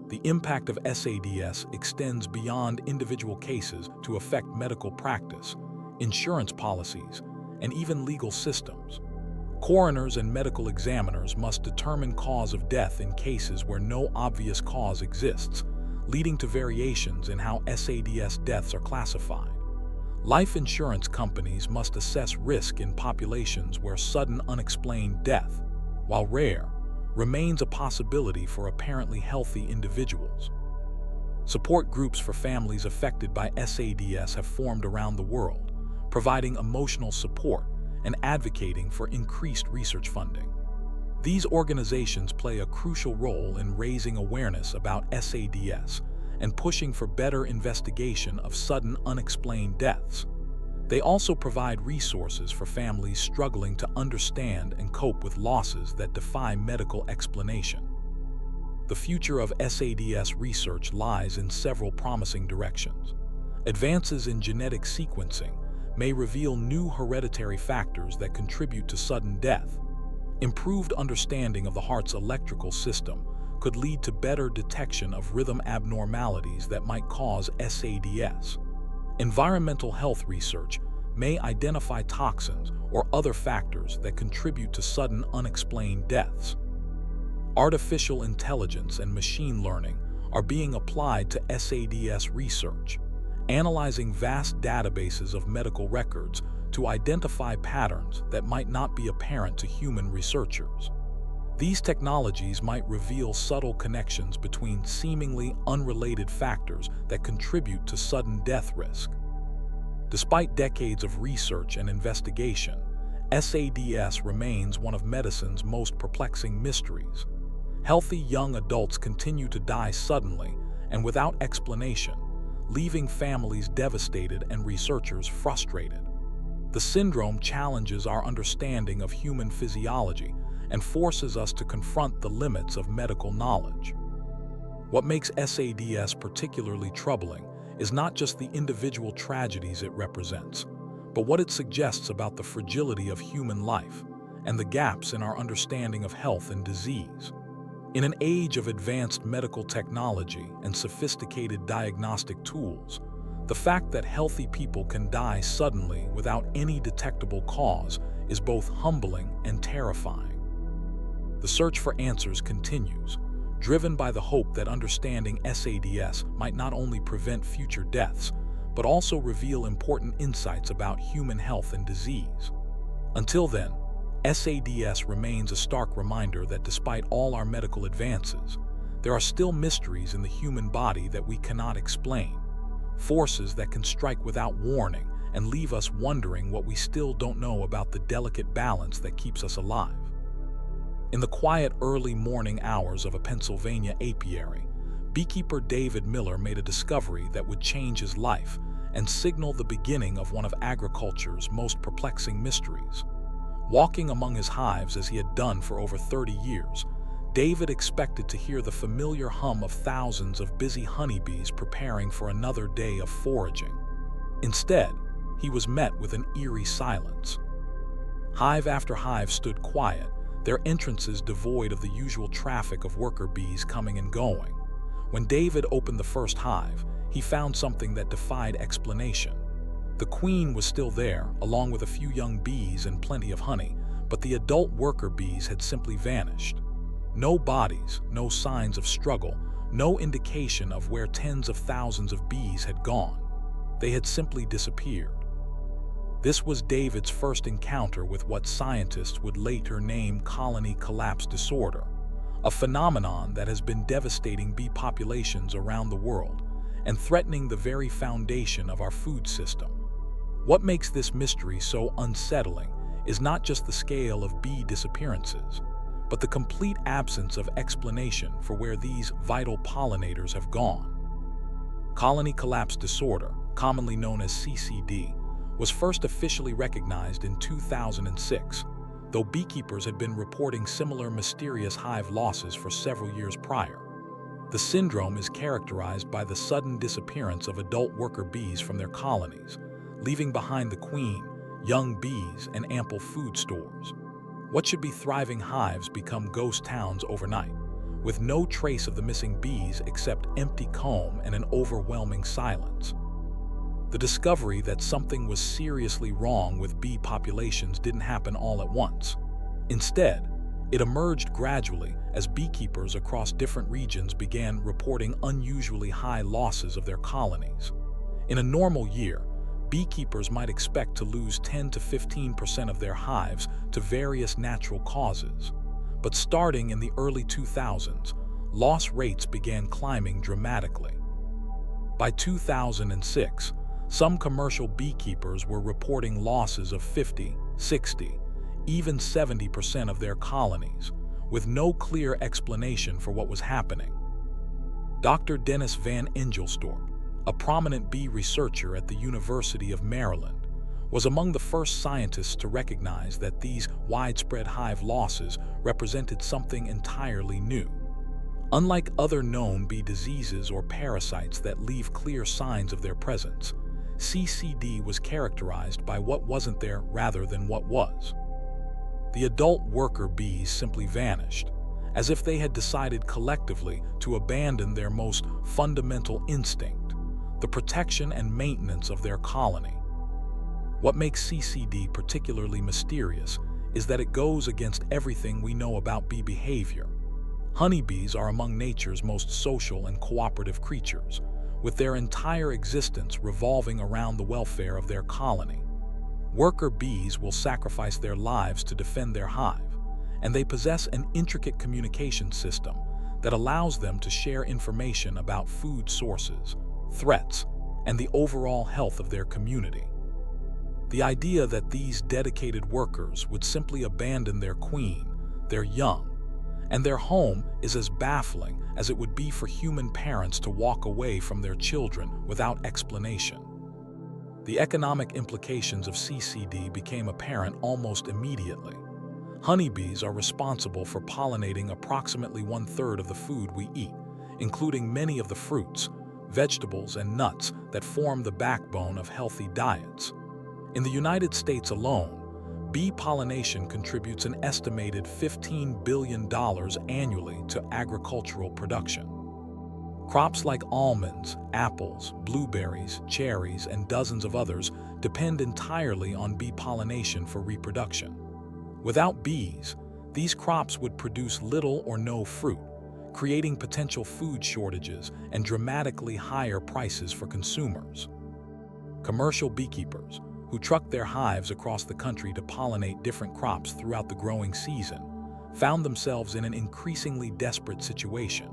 The impact of SADS extends beyond individual cases to affect medical practice, insurance policies, and even legal systems. Coroners and medical examiners must determine cause of death in cases where no obvious cause exists, leading to variations in how SADS deaths are classified. Life insurance companies must assess risk in populations where sudden unexplained death, while rare, remains a possibility for apparently healthy individuals. Support groups for families affected by SADS have formed around the world, providing emotional support and advocating for increased research funding. These organizations play a crucial role in raising awareness about SADS and pushing for better investigation of sudden unexplained deaths. They also provide resources for families struggling to understand and cope with losses that defy medical explanation. The future of SADS research lies in several promising directions. Advances in genetic sequencing may reveal new hereditary factors that contribute to sudden death. Improved understanding of the heart's electrical system could lead to better detection of rhythm abnormalities that might cause SADS. Environmental health research may identify toxins or other factors that contribute to sudden unexplained deaths. Artificial intelligence and machine learning are being applied to SADS research, analyzing vast databases of medical records to identify patterns that might not be apparent to human researchers. These technologies might reveal subtle connections between seemingly unrelated factors that contribute to sudden death risk. Despite decades of research and investigation, SADS remains one of medicine's most perplexing mysteries. Healthy young adults continue to die suddenly and without explanation, leaving families devastated and researchers frustrated. The syndrome challenges our understanding of human physiology and forces us to confront the limits of medical knowledge. What makes SADS particularly troubling is not just the individual tragedies it represents, but what it suggests about the fragility of human life and the gaps in our understanding of health and disease. In an age of advanced medical technology and sophisticated diagnostic tools, the fact that healthy people can die suddenly without any detectable cause is both humbling and terrifying. The search for answers continues, driven by the hope that understanding SADS might not only prevent future deaths, but also reveal important insights about human health and disease. Until then, SADS remains a stark reminder that despite all our medical advances, there are still mysteries in the human body that we cannot explain, forces that can strike without warning and leave us wondering what we still don't know about the delicate balance that keeps us alive. In the quiet early morning hours of a Pennsylvania apiary, beekeeper David Miller made a discovery that would change his life and signal the beginning of one of agriculture's most perplexing mysteries. Walking among his hives as he had done for over 30 years, David expected to hear the familiar hum of thousands of busy honeybees preparing for another day of foraging. Instead, he was met with an eerie silence. Hive after hive stood quiet, their entrances devoid of the usual traffic of worker bees coming and going. When David opened the first hive, he found something that defied explanation. The queen was still there, along with a few young bees and plenty of honey, but the adult worker bees had simply vanished. No bodies, no signs of struggle, no indication of where tens of thousands of bees had gone. They had simply disappeared. This was David's first encounter with what scientists would later name colony collapse disorder, a phenomenon that has been devastating bee populations around the world and threatening the very foundation of our food system. What makes this mystery so unsettling is not just the scale of bee disappearances, but the complete absence of explanation for where these vital pollinators have gone. Colony collapse disorder, commonly known as CCD, was first officially recognized in 2006, though beekeepers had been reporting similar mysterious hive losses for several years prior. The syndrome is characterized by the sudden disappearance of adult worker bees from their colonies, leaving behind the queen, young bees, and ample food stores. What should be thriving hives become ghost towns overnight, with no trace of the missing bees except empty comb and an overwhelming silence. The discovery that something was seriously wrong with bee populations didn't happen all at once. Instead, it emerged gradually as beekeepers across different regions began reporting unusually high losses of their colonies. In a normal year, beekeepers might expect to lose 10 to 15% of their hives to various natural causes. But starting in the early 2000s, loss rates began climbing dramatically. By 2006, some commercial beekeepers were reporting losses of 50, 60, even 70% of their colonies, with no clear explanation for what was happening. Dr. Dennis Van Engelstorp, a prominent bee researcher at the University of Maryland, was among the first scientists to recognize that these widespread hive losses represented something entirely new. Unlike other known bee diseases or parasites that leave clear signs of their presence, CCD was characterized by what wasn't there rather than what was. The adult worker bees simply vanished, as if they had decided collectively to abandon their most fundamental instinct, the protection and maintenance of their colony. What makes CCD particularly mysterious is that it goes against everything we know about bee behavior. Honeybees are among nature's most social and cooperative creatures, with their entire existence revolving around the welfare of their colony. Worker bees will sacrifice their lives to defend their hive, and they possess an intricate communication system that allows them to share information about food sources, threats, and the overall health of their community. The idea that these dedicated workers would simply abandon their queen, their young, and their home is as baffling as it would be for human parents to walk away from their children without explanation. The economic implications of CCD became apparent almost immediately. Honeybees are responsible for pollinating approximately 1/3 of the food we eat, including many of the fruits, vegetables, and nuts that form the backbone of healthy diets. In the United States alone, bee pollination contributes an estimated $15 billion annually to agricultural production. Crops like almonds, apples, blueberries, cherries, and dozens of others depend entirely on bee pollination for reproduction. Without bees, these crops would produce little or no fruit, creating potential food shortages and dramatically higher prices for consumers. Commercial beekeepers, who truck their hives across the country to pollinate different crops throughout the growing season, found themselves in an increasingly desperate situation.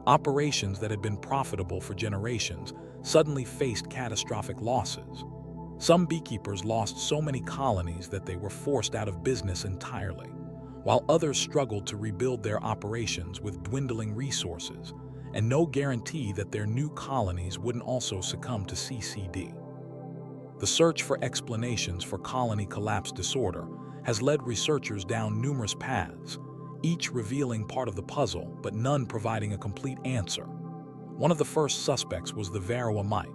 Operations that had been profitable for generations suddenly faced catastrophic losses. Some beekeepers lost so many colonies that they were forced out of business entirely, while others struggled to rebuild their operations with dwindling resources and no guarantee that their new colonies wouldn't also succumb to CCD. The search for explanations for colony collapse disorder has led researchers down numerous paths, each revealing part of the puzzle, but none providing a complete answer. One of the first suspects was the varroa mite,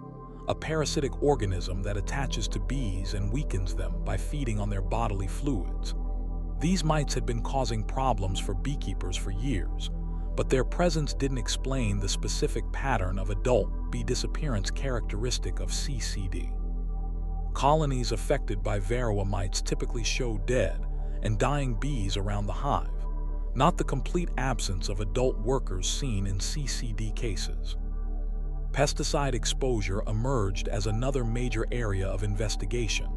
a parasitic organism that attaches to bees and weakens them by feeding on their bodily fluids. These mites had been causing problems for beekeepers for years, but their presence didn't explain the specific pattern of adult bee disappearance characteristic of CCD. Colonies affected by varroa mites typically show dead and dying bees around the hive, not the complete absence of adult workers seen in CCD cases. Pesticide exposure emerged as another major area of investigation.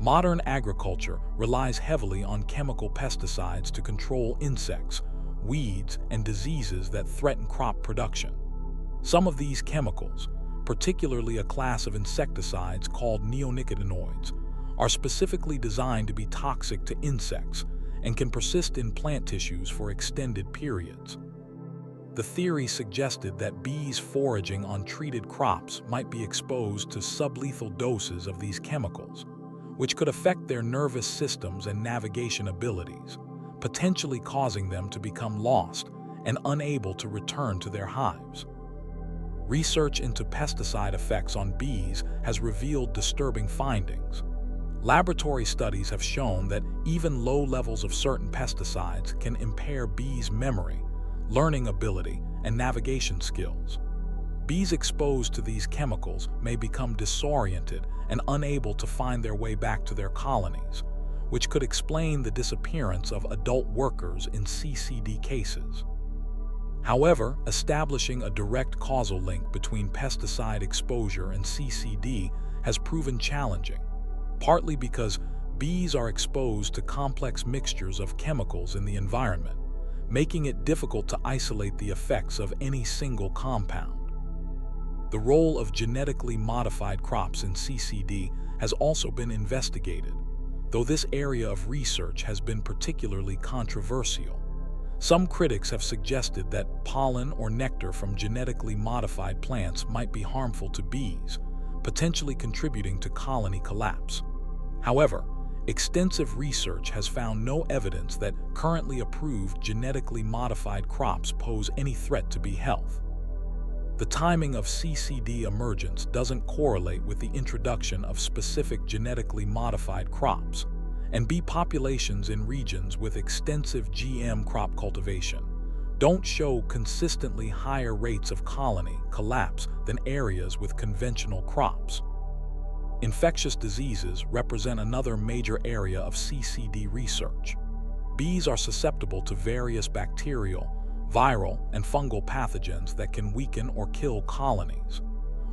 Modern agriculture relies heavily on chemical pesticides to control insects, weeds, and diseases that threaten crop production. Some of these chemicals, particularly a class of insecticides called neonicotinoids, are specifically designed to be toxic to insects and can persist in plant tissues for extended periods. The theory suggested that bees foraging on treated crops might be exposed to sublethal doses of these chemicals, which could affect their nervous systems and navigation abilities, potentially causing them to become lost and unable to return to their hives. Research into pesticide effects on bees has revealed disturbing findings. Laboratory studies have shown that even low levels of certain pesticides can impair bees' memory, learning ability, and navigation skills. Bees exposed to these chemicals may become disoriented and unable to find their way back to their colonies, which could explain the disappearance of adult workers in CCD cases. However, establishing a direct causal link between pesticide exposure and CCD has proven challenging, partly because bees are exposed to complex mixtures of chemicals in the environment, making it difficult to isolate the effects of any single compound. The role of genetically modified crops in CCD has also been investigated, though this area of research has been particularly controversial. Some critics have suggested that pollen or nectar from genetically modified plants might be harmful to bees, potentially contributing to colony collapse. However, extensive research has found no evidence that currently approved genetically modified crops pose any threat to bee health. The timing of CCD emergence doesn't correlate with the introduction of specific genetically modified crops, and bee populations in regions with extensive GM crop cultivation don't show consistently higher rates of colony collapse than areas with conventional crops. Infectious diseases represent another major area of CCD research. Bees are susceptible to various bacterial, viral, and fungal pathogens that can weaken or kill colonies.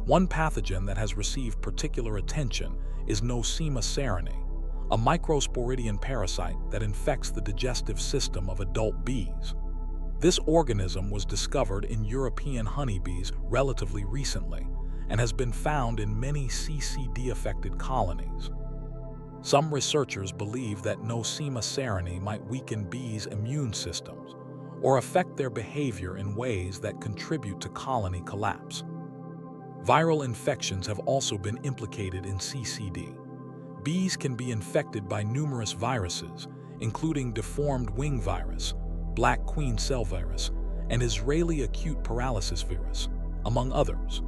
One pathogen that has received particular attention is Nosema ceranae, a microsporidian parasite that infects the digestive system of adult bees. This organism was discovered in European honeybees relatively recently and has been found in many CCD-affected colonies. Some researchers believe that Nosema ceranae might weaken bees' immune systems or affect their behavior in ways that contribute to colony collapse. Viral infections have also been implicated in CCD. Bees can be infected by numerous viruses, including deformed wing virus, black queen cell virus, and Israeli acute paralysis virus, among others.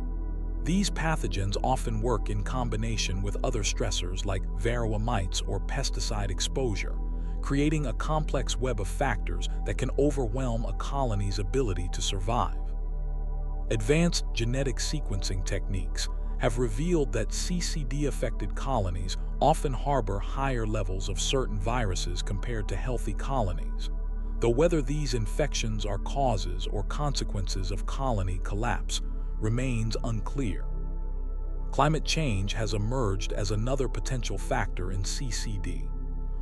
These pathogens often work in combination with other stressors like varroa mites or pesticide exposure, creating a complex web of factors that can overwhelm a colony's ability to survive. Advanced genetic sequencing techniques have revealed that CCD-affected colonies often harbor higher levels of certain viruses compared to healthy colonies, though whether these infections are causes or consequences of colony collapse remains unclear. Climate change has emerged as another potential factor in CCD.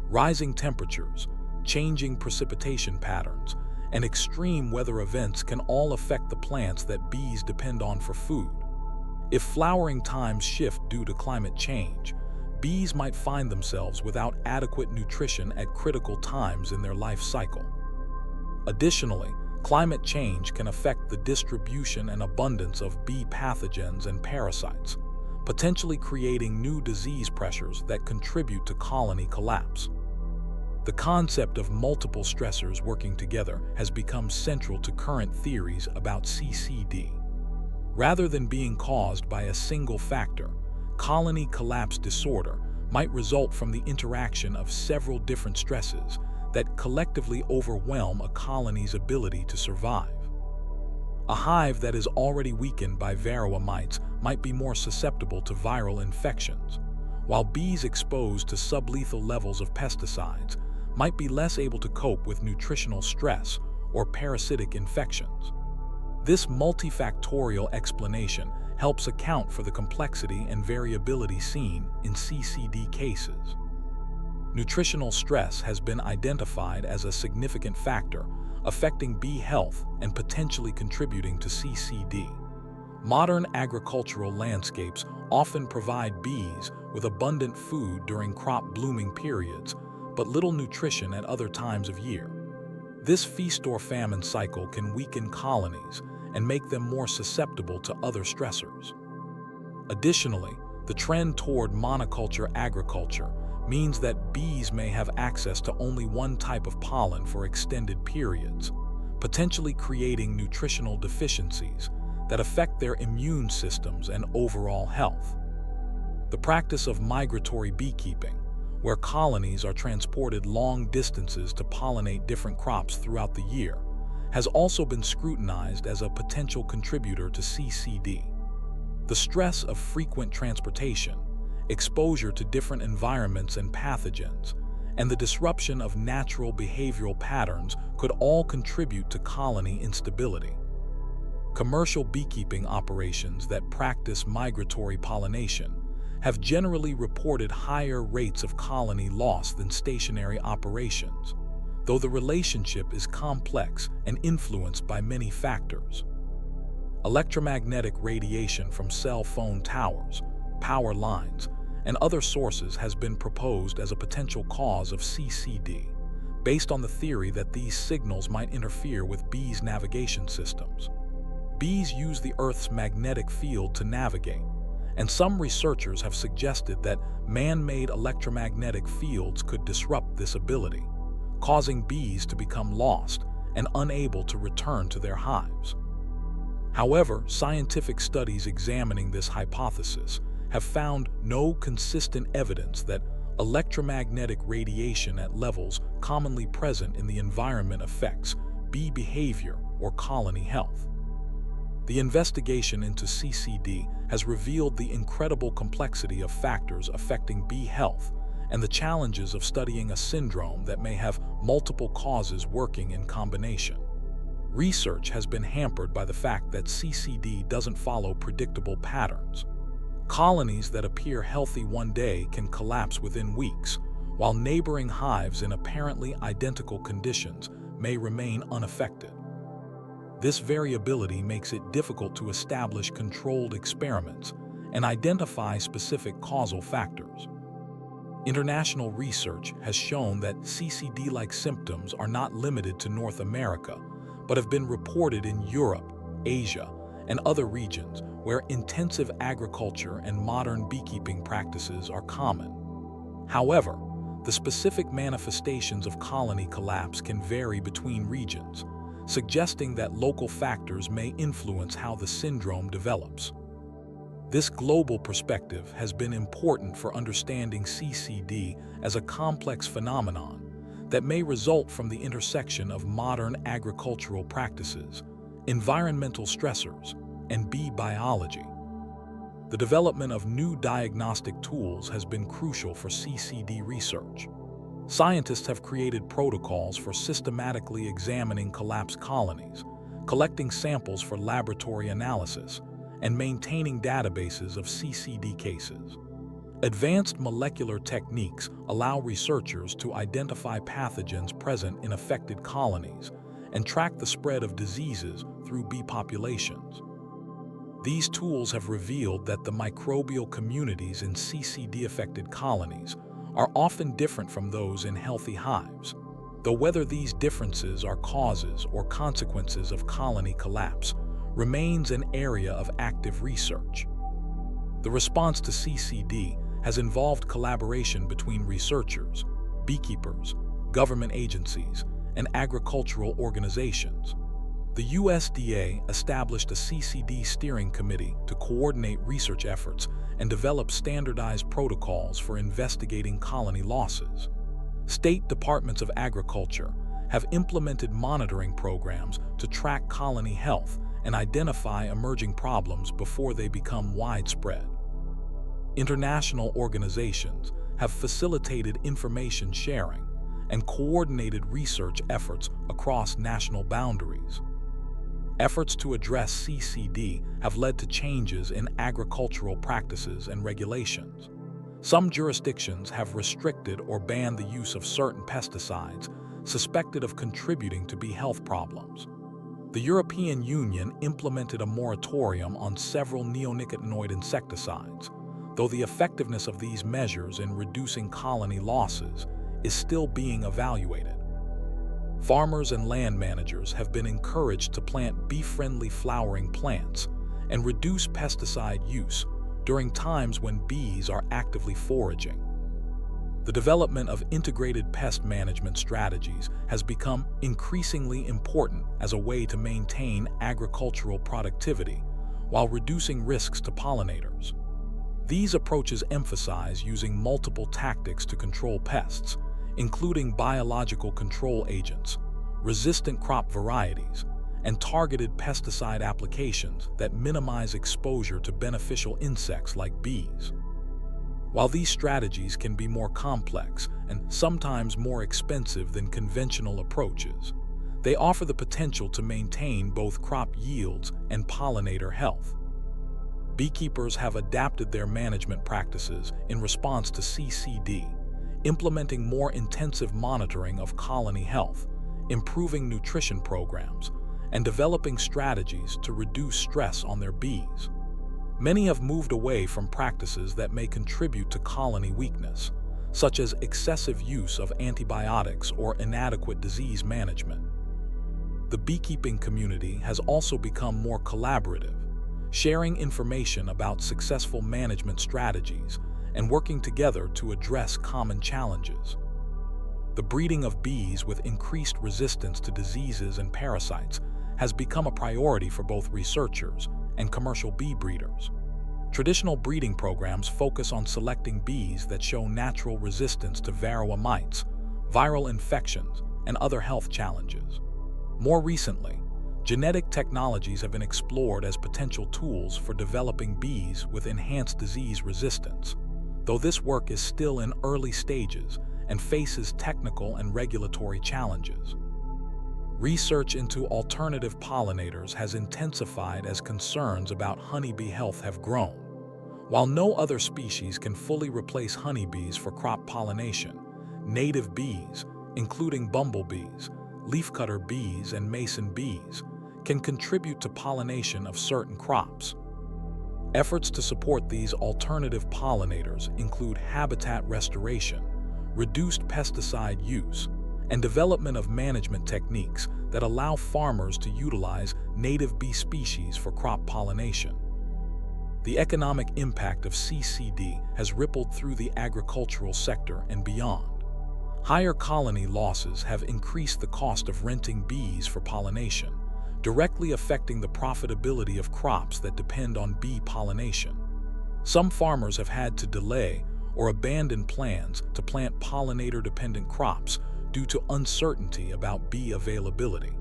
Rising temperatures, changing precipitation patterns, and extreme weather events can all affect the plants that bees depend on for food. If flowering times shift due to climate change, bees might find themselves without adequate nutrition at critical times in their life cycle. Additionally, climate change can affect the distribution and abundance of bee pathogens and parasites, potentially creating new disease pressures that contribute to colony collapse. The concept of multiple stressors working together has become central to current theories about CCD. Rather than being caused by a single factor, colony collapse disorder might result from the interaction of several different stresses that collectively overwhelm a colony's ability to survive. A hive that is already weakened by varroa mites might be more susceptible to viral infections, while bees exposed to sublethal levels of pesticides might be less able to cope with nutritional stress or parasitic infections. This multifactorial explanation helps account for the complexity and variability seen in CCD cases. Nutritional stress has been identified as a significant factor affecting bee health and potentially contributing to CCD. Modern agricultural landscapes often provide bees with abundant food during crop blooming periods, but little nutrition at other times of year. This feast-or-famine cycle can weaken colonies and make them more susceptible to other stressors. Additionally, the trend toward monoculture agriculture means that bees may have access to only one type of pollen for extended periods, potentially creating nutritional deficiencies that affect their immune systems and overall health. The practice of migratory beekeeping, where colonies are transported long distances to pollinate different crops throughout the year, has also been scrutinized as a potential contributor to CCD. The stress of frequent transportation, exposure to different environments and pathogens, and the disruption of natural behavioral patterns could all contribute to colony instability. Commercial beekeeping operations that practice migratory pollination have generally reported higher rates of colony loss than stationary operations, though the relationship is complex and influenced by many factors. Electromagnetic radiation from cell phone towers, power lines, and other sources has been proposed as a potential cause of CCD, based on the theory that these signals might interfere with bees' navigation systems. Bees use the Earth's magnetic field to navigate, and some researchers have suggested that man-made electromagnetic fields could disrupt this ability, causing bees to become lost and unable to return to their hives. However, scientific studies examining this hypothesis have found no consistent evidence that electromagnetic radiation at levels commonly present in the environment affects bee behavior or colony health. The investigation into CCD has revealed the incredible complexity of factors affecting bee health and the challenges of studying a syndrome that may have multiple causes working in combination. Research has been hampered by the fact that CCD doesn't follow predictable patterns. Colonies that appear healthy one day can collapse within weeks, while neighboring hives in apparently identical conditions may remain unaffected. This variability makes it difficult to establish controlled experiments and identify specific causal factors. International research has shown that CCD-like symptoms are not limited to North America, but have been reported in Europe, Asia, and other regions where intensive agriculture and modern beekeeping practices are common. However, the specific manifestations of colony collapse can vary between regions, suggesting that local factors may influence how the syndrome develops. This global perspective has been important for understanding CCD as a complex phenomenon that may result from the intersection of modern agricultural practices, environmental stressors, and bee biology. The development of new diagnostic tools has been crucial for CCD research. Scientists have created protocols for systematically examining collapsed colonies, collecting samples for laboratory analysis, and maintaining databases of CCD cases. Advanced molecular techniques allow researchers to identify pathogens present in affected colonies and track the spread of diseases through bee populations. These tools have revealed that the microbial communities in CCD-affected colonies are often different from those in healthy hives, though whether these differences are causes or consequences of colony collapse remains an area of active research. The response to CCD has involved collaboration between researchers, beekeepers, government agencies, and agricultural organizations. The USDA established a CCD steering committee to coordinate research efforts and develop standardized protocols for investigating colony losses. State departments of agriculture have implemented monitoring programs to track colony health and identify emerging problems before they become widespread. International organizations have facilitated information sharing and coordinated research efforts across national boundaries. Efforts to address CCD have led to changes in agricultural practices and regulations. Some jurisdictions have restricted or banned the use of certain pesticides suspected of contributing to bee health problems. The European Union implemented a moratorium on several neonicotinoid insecticides, though the effectiveness of these measures in reducing colony losses is still being evaluated. Farmers and land managers have been encouraged to plant bee-friendly flowering plants and reduce pesticide use during times when bees are actively foraging. The development of integrated pest management strategies has become increasingly important as a way to maintain agricultural productivity while reducing risks to pollinators. These approaches emphasize using multiple tactics to control pests, including biological control agents, resistant crop varieties, and targeted pesticide applications that minimize exposure to beneficial insects like bees. While these strategies can be more complex and sometimes more expensive than conventional approaches, they offer the potential to maintain both crop yields and pollinator health. Beekeepers have adapted their management practices in response to CCD, implementing more intensive monitoring of colony health, improving nutrition programs, and developing strategies to reduce stress on their bees. Many have moved away from practices that may contribute to colony weakness, such as excessive use of antibiotics or inadequate disease management. The beekeeping community has also become more collaborative, sharing information about successful management strategies and working together to address common challenges. The breeding of bees with increased resistance to diseases and parasites has become a priority for both researchers and commercial bee breeders. Traditional breeding programs focus on selecting bees that show natural resistance to varroa mites, viral infections, and other health challenges. More recently, genetic technologies have been explored as potential tools for developing bees with enhanced disease resistance, though this work is still in early stages and faces technical and regulatory challenges. Research into alternative pollinators has intensified as concerns about honeybee health have grown. While no other species can fully replace honeybees for crop pollination, native bees, including bumblebees, leafcutter bees, and mason bees, can contribute to pollination of certain crops. Efforts to support these alternative pollinators include habitat restoration, reduced pesticide use, and development of management techniques that allow farmers to utilize native bee species for crop pollination. The economic impact of CCD has rippled through the agricultural sector and beyond. Higher colony losses have increased the cost of renting bees for pollination, directly affecting the profitability of crops that depend on bee pollination. Some farmers have had to delay or abandon plans to plant pollinator-dependent crops due to uncertainty about bee availability.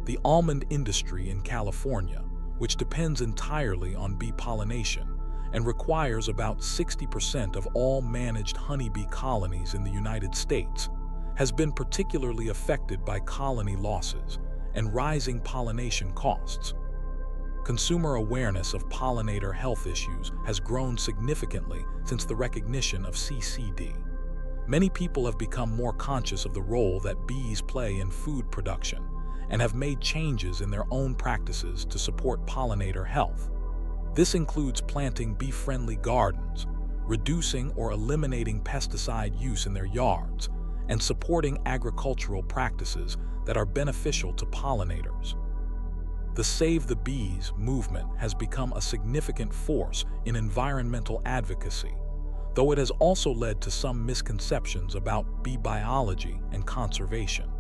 The almond industry in California, which depends entirely on bee pollination and requires about 60% of all managed honeybee colonies in the United States, has been particularly affected by colony losses and rising pollination costs. Consumer awareness of pollinator health issues has grown significantly since the recognition of CCD. Many people have become more conscious of the role that bees play in food production and have made changes in their own practices to support pollinator health. This includes planting bee-friendly gardens, reducing or eliminating pesticide use in their yards, and supporting agricultural practices that are beneficial to pollinators. The Save the Bees movement has become a significant force in environmental advocacy, though it has also led to some misconceptions about bee biology and conservation.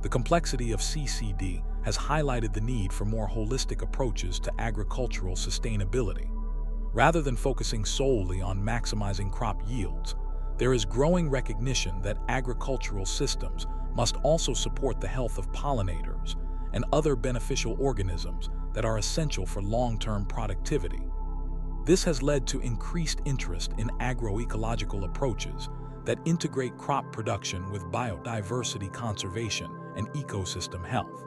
The complexity of CCD has highlighted the need for more holistic approaches to agricultural sustainability. Rather than focusing solely on maximizing crop yields, there is growing recognition that agricultural systems must also support the health of pollinators and other beneficial organisms that are essential for long-term productivity. This has led to increased interest in agroecological approaches that integrate crop production with biodiversity conservation and ecosystem health.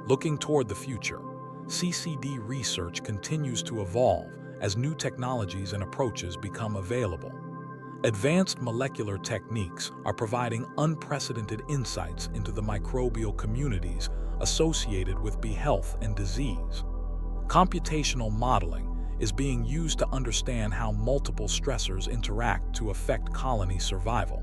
Looking toward the future, CCD research continues to evolve as new technologies and approaches become available. Advanced molecular techniques are providing unprecedented insights into the microbial communities associated with bee health and disease. Computational modeling is being used to understand how multiple stressors interact to affect colony survival.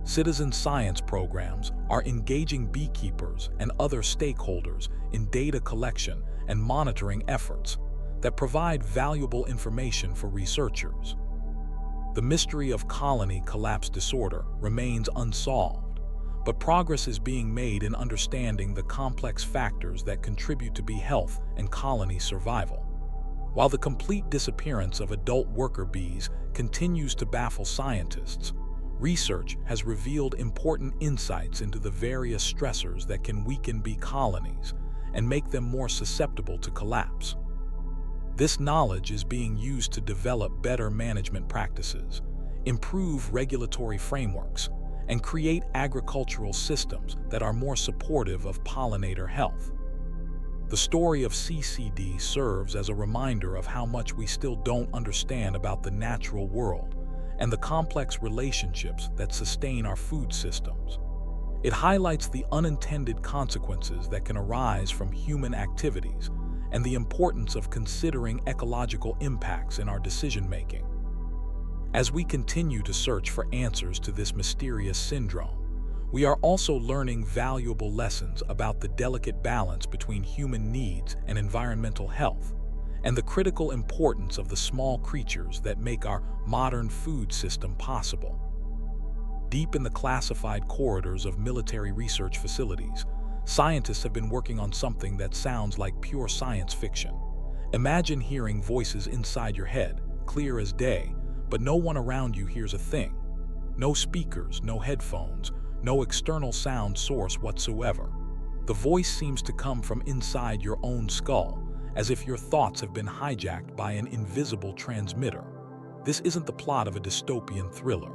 Citizen science programs are engaging beekeepers and other stakeholders in data collection and monitoring efforts that provide valuable information for researchers. The mystery of colony collapse disorder remains unsolved, but progress is being made in understanding the complex factors that contribute to bee health and colony survival. While the complete disappearance of adult worker bees continues to baffle scientists, research has revealed important insights into the various stressors that can weaken bee colonies and make them more susceptible to collapse. This knowledge is being used to develop better management practices, improve regulatory frameworks, and create agricultural systems that are more supportive of pollinator health. The story of CCD serves as a reminder of how much we still don't understand about the natural world and the complex relationships that sustain our food systems. It highlights the unintended consequences that can arise from human activities and the importance of considering ecological impacts in our decision-making. As we continue to search for answers to this mysterious syndrome, we are also learning valuable lessons about the delicate balance between human needs and environmental health, and the critical importance of the small creatures that make our modern food system possible. Deep in the classified corridors of military research facilities, scientists have been working on something that sounds like pure science fiction. Imagine hearing voices inside your head, clear as day, but no one around you hears a thing. No speakers, no headphones, no external sound source whatsoever. The voice seems to come from inside your own skull, as if your thoughts have been hijacked by an invisible transmitter. This isn't the plot of a dystopian thriller.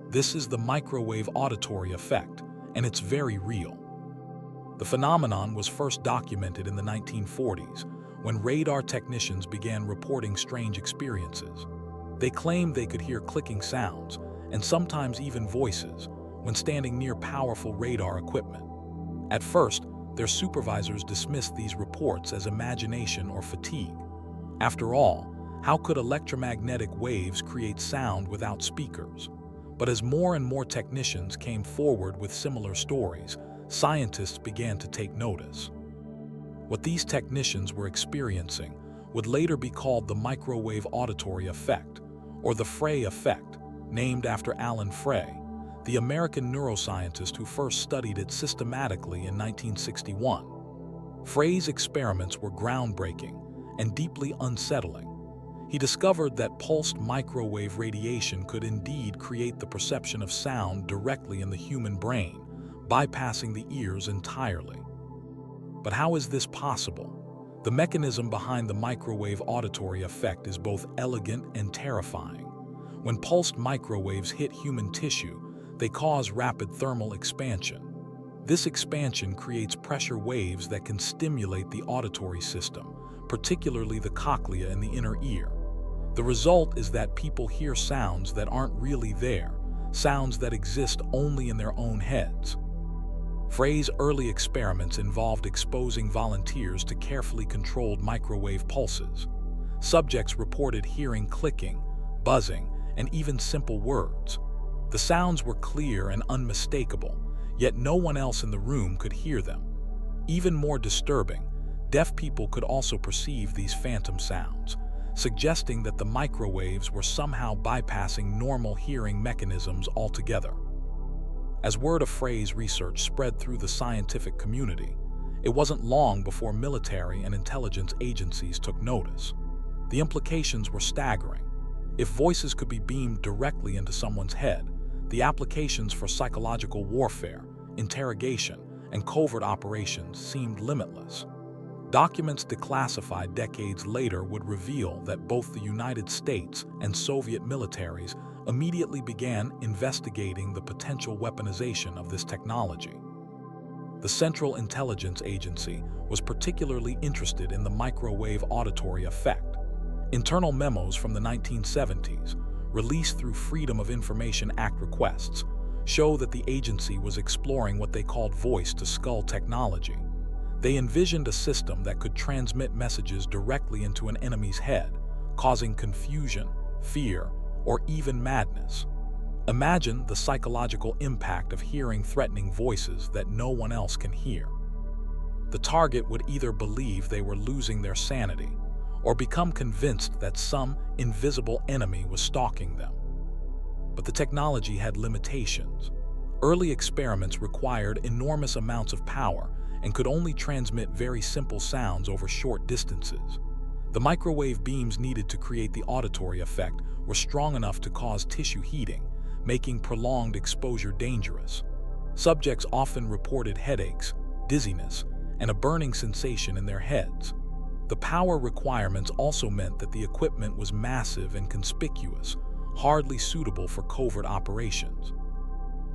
This is the microwave auditory effect, and it's very real. The phenomenon was first documented in the 1940s, when radar technicians began reporting strange experiences. They claimed they could hear clicking sounds, and sometimes even voices, when standing near powerful radar equipment. At first, their supervisors dismissed these reports as imagination or fatigue. After all, how could electromagnetic waves create sound without speakers? But as more and more technicians came forward with similar stories, scientists began to take notice. What these technicians were experiencing would later be called the microwave auditory effect, or the Frey effect, named after Alan Frey, the American neuroscientist who first studied it systematically in 1961. Frey's experiments were groundbreaking and deeply unsettling. He discovered that pulsed microwave radiation could indeed create the perception of sound directly in the human brain, bypassing the ears entirely. But how is this possible? The mechanism behind the microwave auditory effect is both elegant and terrifying. When pulsed microwaves hit human tissue, they cause rapid thermal expansion. This expansion creates pressure waves that can stimulate the auditory system, particularly the cochlea in the inner ear. The result is that people hear sounds that aren't really there, sounds that exist only in their own heads. Frey's early experiments involved exposing volunteers to carefully controlled microwave pulses. Subjects reported hearing clicking, buzzing, and even simple words. The sounds were clear and unmistakable, yet no one else in the room could hear them. Even more disturbing, deaf people could also perceive these phantom sounds, suggesting that the microwaves were somehow bypassing normal hearing mechanisms altogether. As word of Frey's research spread through the scientific community, it wasn't long before military and intelligence agencies took notice. The implications were staggering. If voices could be beamed directly into someone's head, the applications for psychological warfare, interrogation, and covert operations seemed limitless. Documents declassified decades later would reveal that both the United States and Soviet militaries immediately began investigating the potential weaponization of this technology. The Central Intelligence Agency was particularly interested in the microwave auditory effect. Internal memos from the 1970s, released through Freedom of Information Act requests, show that the agency was exploring what they called voice-to-skull technology. They envisioned a system that could transmit messages directly into an enemy's head, causing confusion, fear, or even madness. Imagine the psychological impact of hearing threatening voices that no one else can hear. The target would either believe they were losing their sanity or become convinced that some invisible enemy was stalking them. But the technology had limitations. Early experiments required enormous amounts of power and could only transmit very simple sounds over short distances. The microwave beams needed to create the auditory effect were strong enough to cause tissue heating, making prolonged exposure dangerous. Subjects often reported headaches, dizziness, and a burning sensation in their heads. The power requirements also meant that the equipment was massive and conspicuous, hardly suitable for covert operations.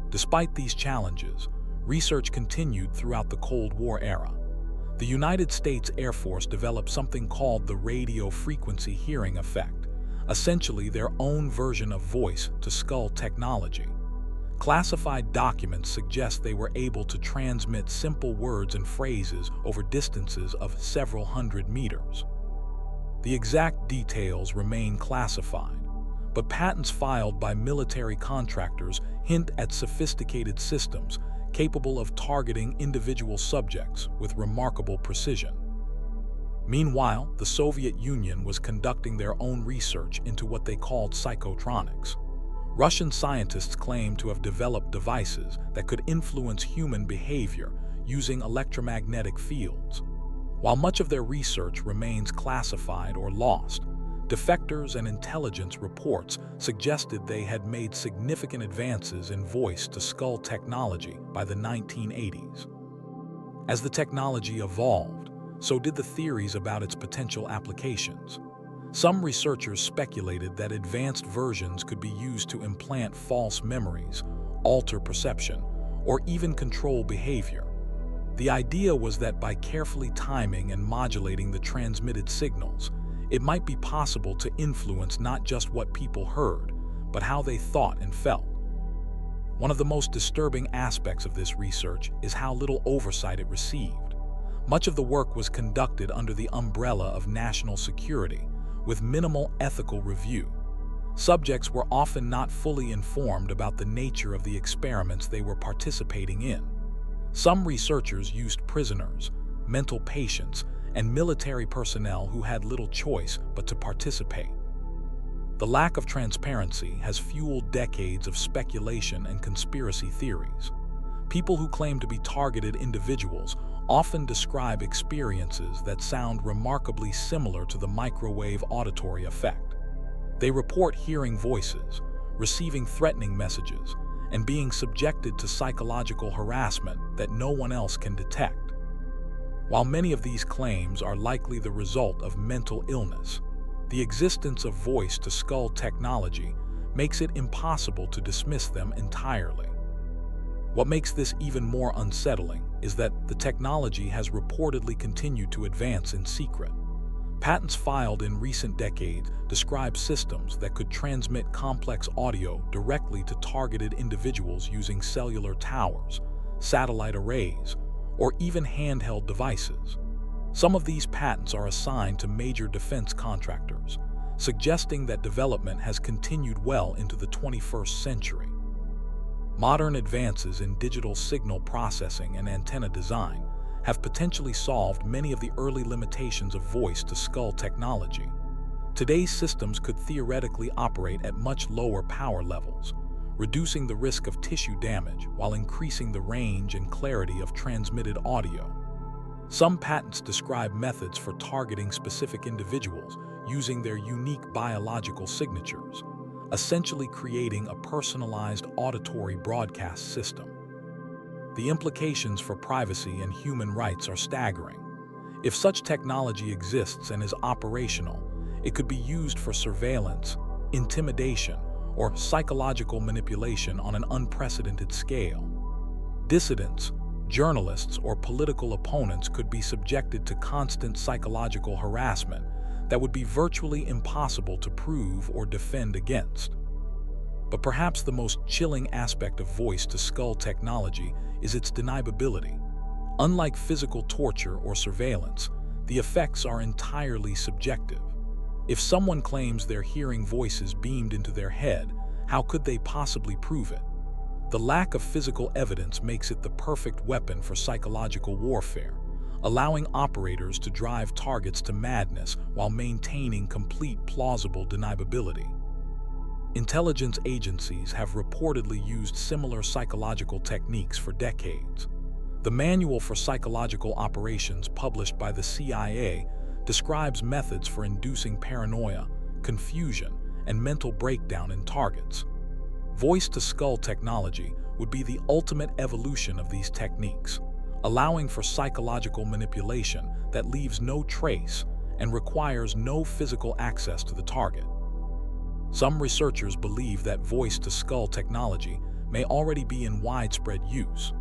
Despite these challenges, research continued throughout the Cold War era. The United States Air Force developed something called the radio frequency hearing effect, essentially their own version of voice-to-skull technology. Classified documents suggest they were able to transmit simple words and phrases over distances of several hundred meters. The exact details remain classified, but patents filed by military contractors hint at sophisticated systems capable of targeting individual subjects with remarkable precision. Meanwhile, the Soviet Union was conducting their own research into what they called psychotronics. Russian scientists claimed to have developed devices that could influence human behavior using electromagnetic fields. While much of their research remains classified or lost, defectors and intelligence reports suggested they had made significant advances in voice-to-skull technology by the 1980s. As the technology evolved, so did the theories about its potential applications. Some researchers speculated that advanced versions could be used to implant false memories, alter perception, or even control behavior. The idea was that by carefully timing and modulating the transmitted signals, it might be possible to influence not just what people heard, but how they thought and felt. One of the most disturbing aspects of this research is how little oversight it received. Much of the work was conducted under the umbrella of national security, with minimal ethical review. Subjects were often not fully informed about the nature of the experiments they were participating in. Some researchers used prisoners, mental patients, and military personnel who had little choice but to participate. The lack of transparency has fueled decades of speculation and conspiracy theories. People who claim to be targeted individuals often describe experiences that sound remarkably similar to the microwave auditory effect. They report hearing voices, receiving threatening messages, and being subjected to psychological harassment that no one else can detect. While many of these claims are likely the result of mental illness, the existence of voice-to-skull technology makes it impossible to dismiss them entirely. What makes this even more unsettling is that the technology has reportedly continued to advance in secret. Patents filed in recent decades describe systems that could transmit complex audio directly to targeted individuals using cellular towers, satellite arrays, or even handheld devices. Some of these patents are assigned to major defense contractors, suggesting that development has continued well into the 21st century. Modern advances in digital signal processing and antenna design have potentially solved many of the early limitations of voice-to-skull technology. Today's systems could theoretically operate at much lower power levels, reducing the risk of tissue damage while increasing the range and clarity of transmitted audio. Some patents describe methods for targeting specific individuals using their unique biological signatures, essentially creating a personalized auditory broadcast system. The implications for privacy and human rights are staggering. If such technology exists and is operational, it could be used for surveillance, intimidation, or psychological manipulation on an unprecedented scale. Dissidents, journalists, or political opponents could be subjected to constant psychological harassment that would be virtually impossible to prove or defend against. But perhaps the most chilling aspect of voice-to-skull technology is its deniability. Unlike physical torture or surveillance, the effects are entirely subjective. If someone claims they're hearing voices beamed into their head, how could they possibly prove it? The lack of physical evidence makes it the perfect weapon for psychological warfare, allowing operators to drive targets to madness while maintaining complete plausible deniability. Intelligence agencies have reportedly used similar psychological techniques for decades. The Manual for Psychological Operations published by the CIA describes methods for inducing paranoia, confusion, and mental breakdown in targets. Voice-to-skull technology would be the ultimate evolution of these techniques, allowing for psychological manipulation that leaves no trace and requires no physical access to the target. Some researchers believe that voice-to-skull technology may already be in widespread use.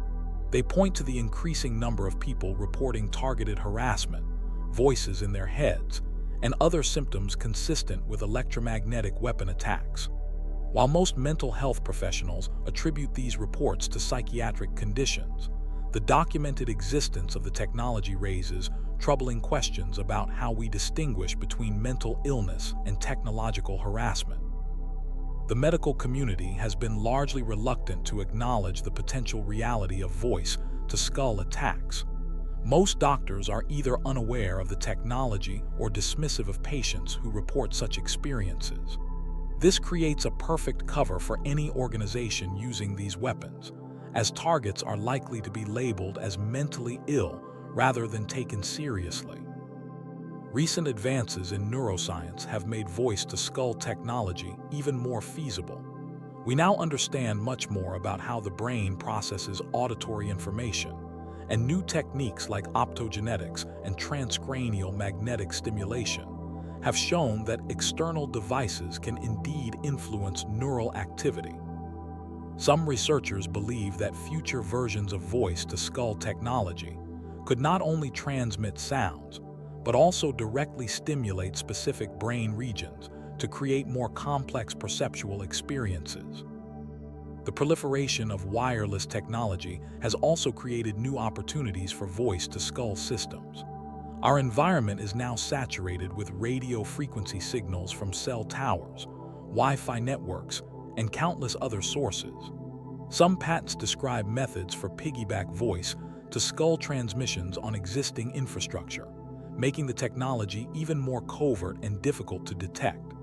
They point to the increasing number of people reporting targeted harassment, voices in their heads, and other symptoms consistent with electromagnetic weapon attacks. While most mental health professionals attribute these reports to psychiatric conditions, the documented existence of the technology raises troubling questions about how we distinguish between mental illness and technological harassment. The medical community has been largely reluctant to acknowledge the potential reality of voice-to-skull attacks. Most doctors are either unaware of the technology or dismissive of patients who report such experiences. This creates a perfect cover for any organization using these weapons, as targets are likely to be labeled as mentally ill rather than taken seriously. Recent advances in neuroscience have made voice-to-skull technology even more feasible. We now understand much more about how the brain processes auditory information, and new techniques like optogenetics and transcranial magnetic stimulation have shown that external devices can indeed influence neural activity. Some researchers believe that future versions of voice-to-skull technology could not only transmit sounds, but also directly stimulate specific brain regions to create more complex perceptual experiences. The proliferation of wireless technology has also created new opportunities for voice-to-skull systems. Our environment is now saturated with radio frequency signals from cell towers, Wi-Fi networks, and countless other sources. Some patents describe methods for piggyback voice-to-skull transmissions on existing infrastructure, making the technology even more covert and difficult to detect.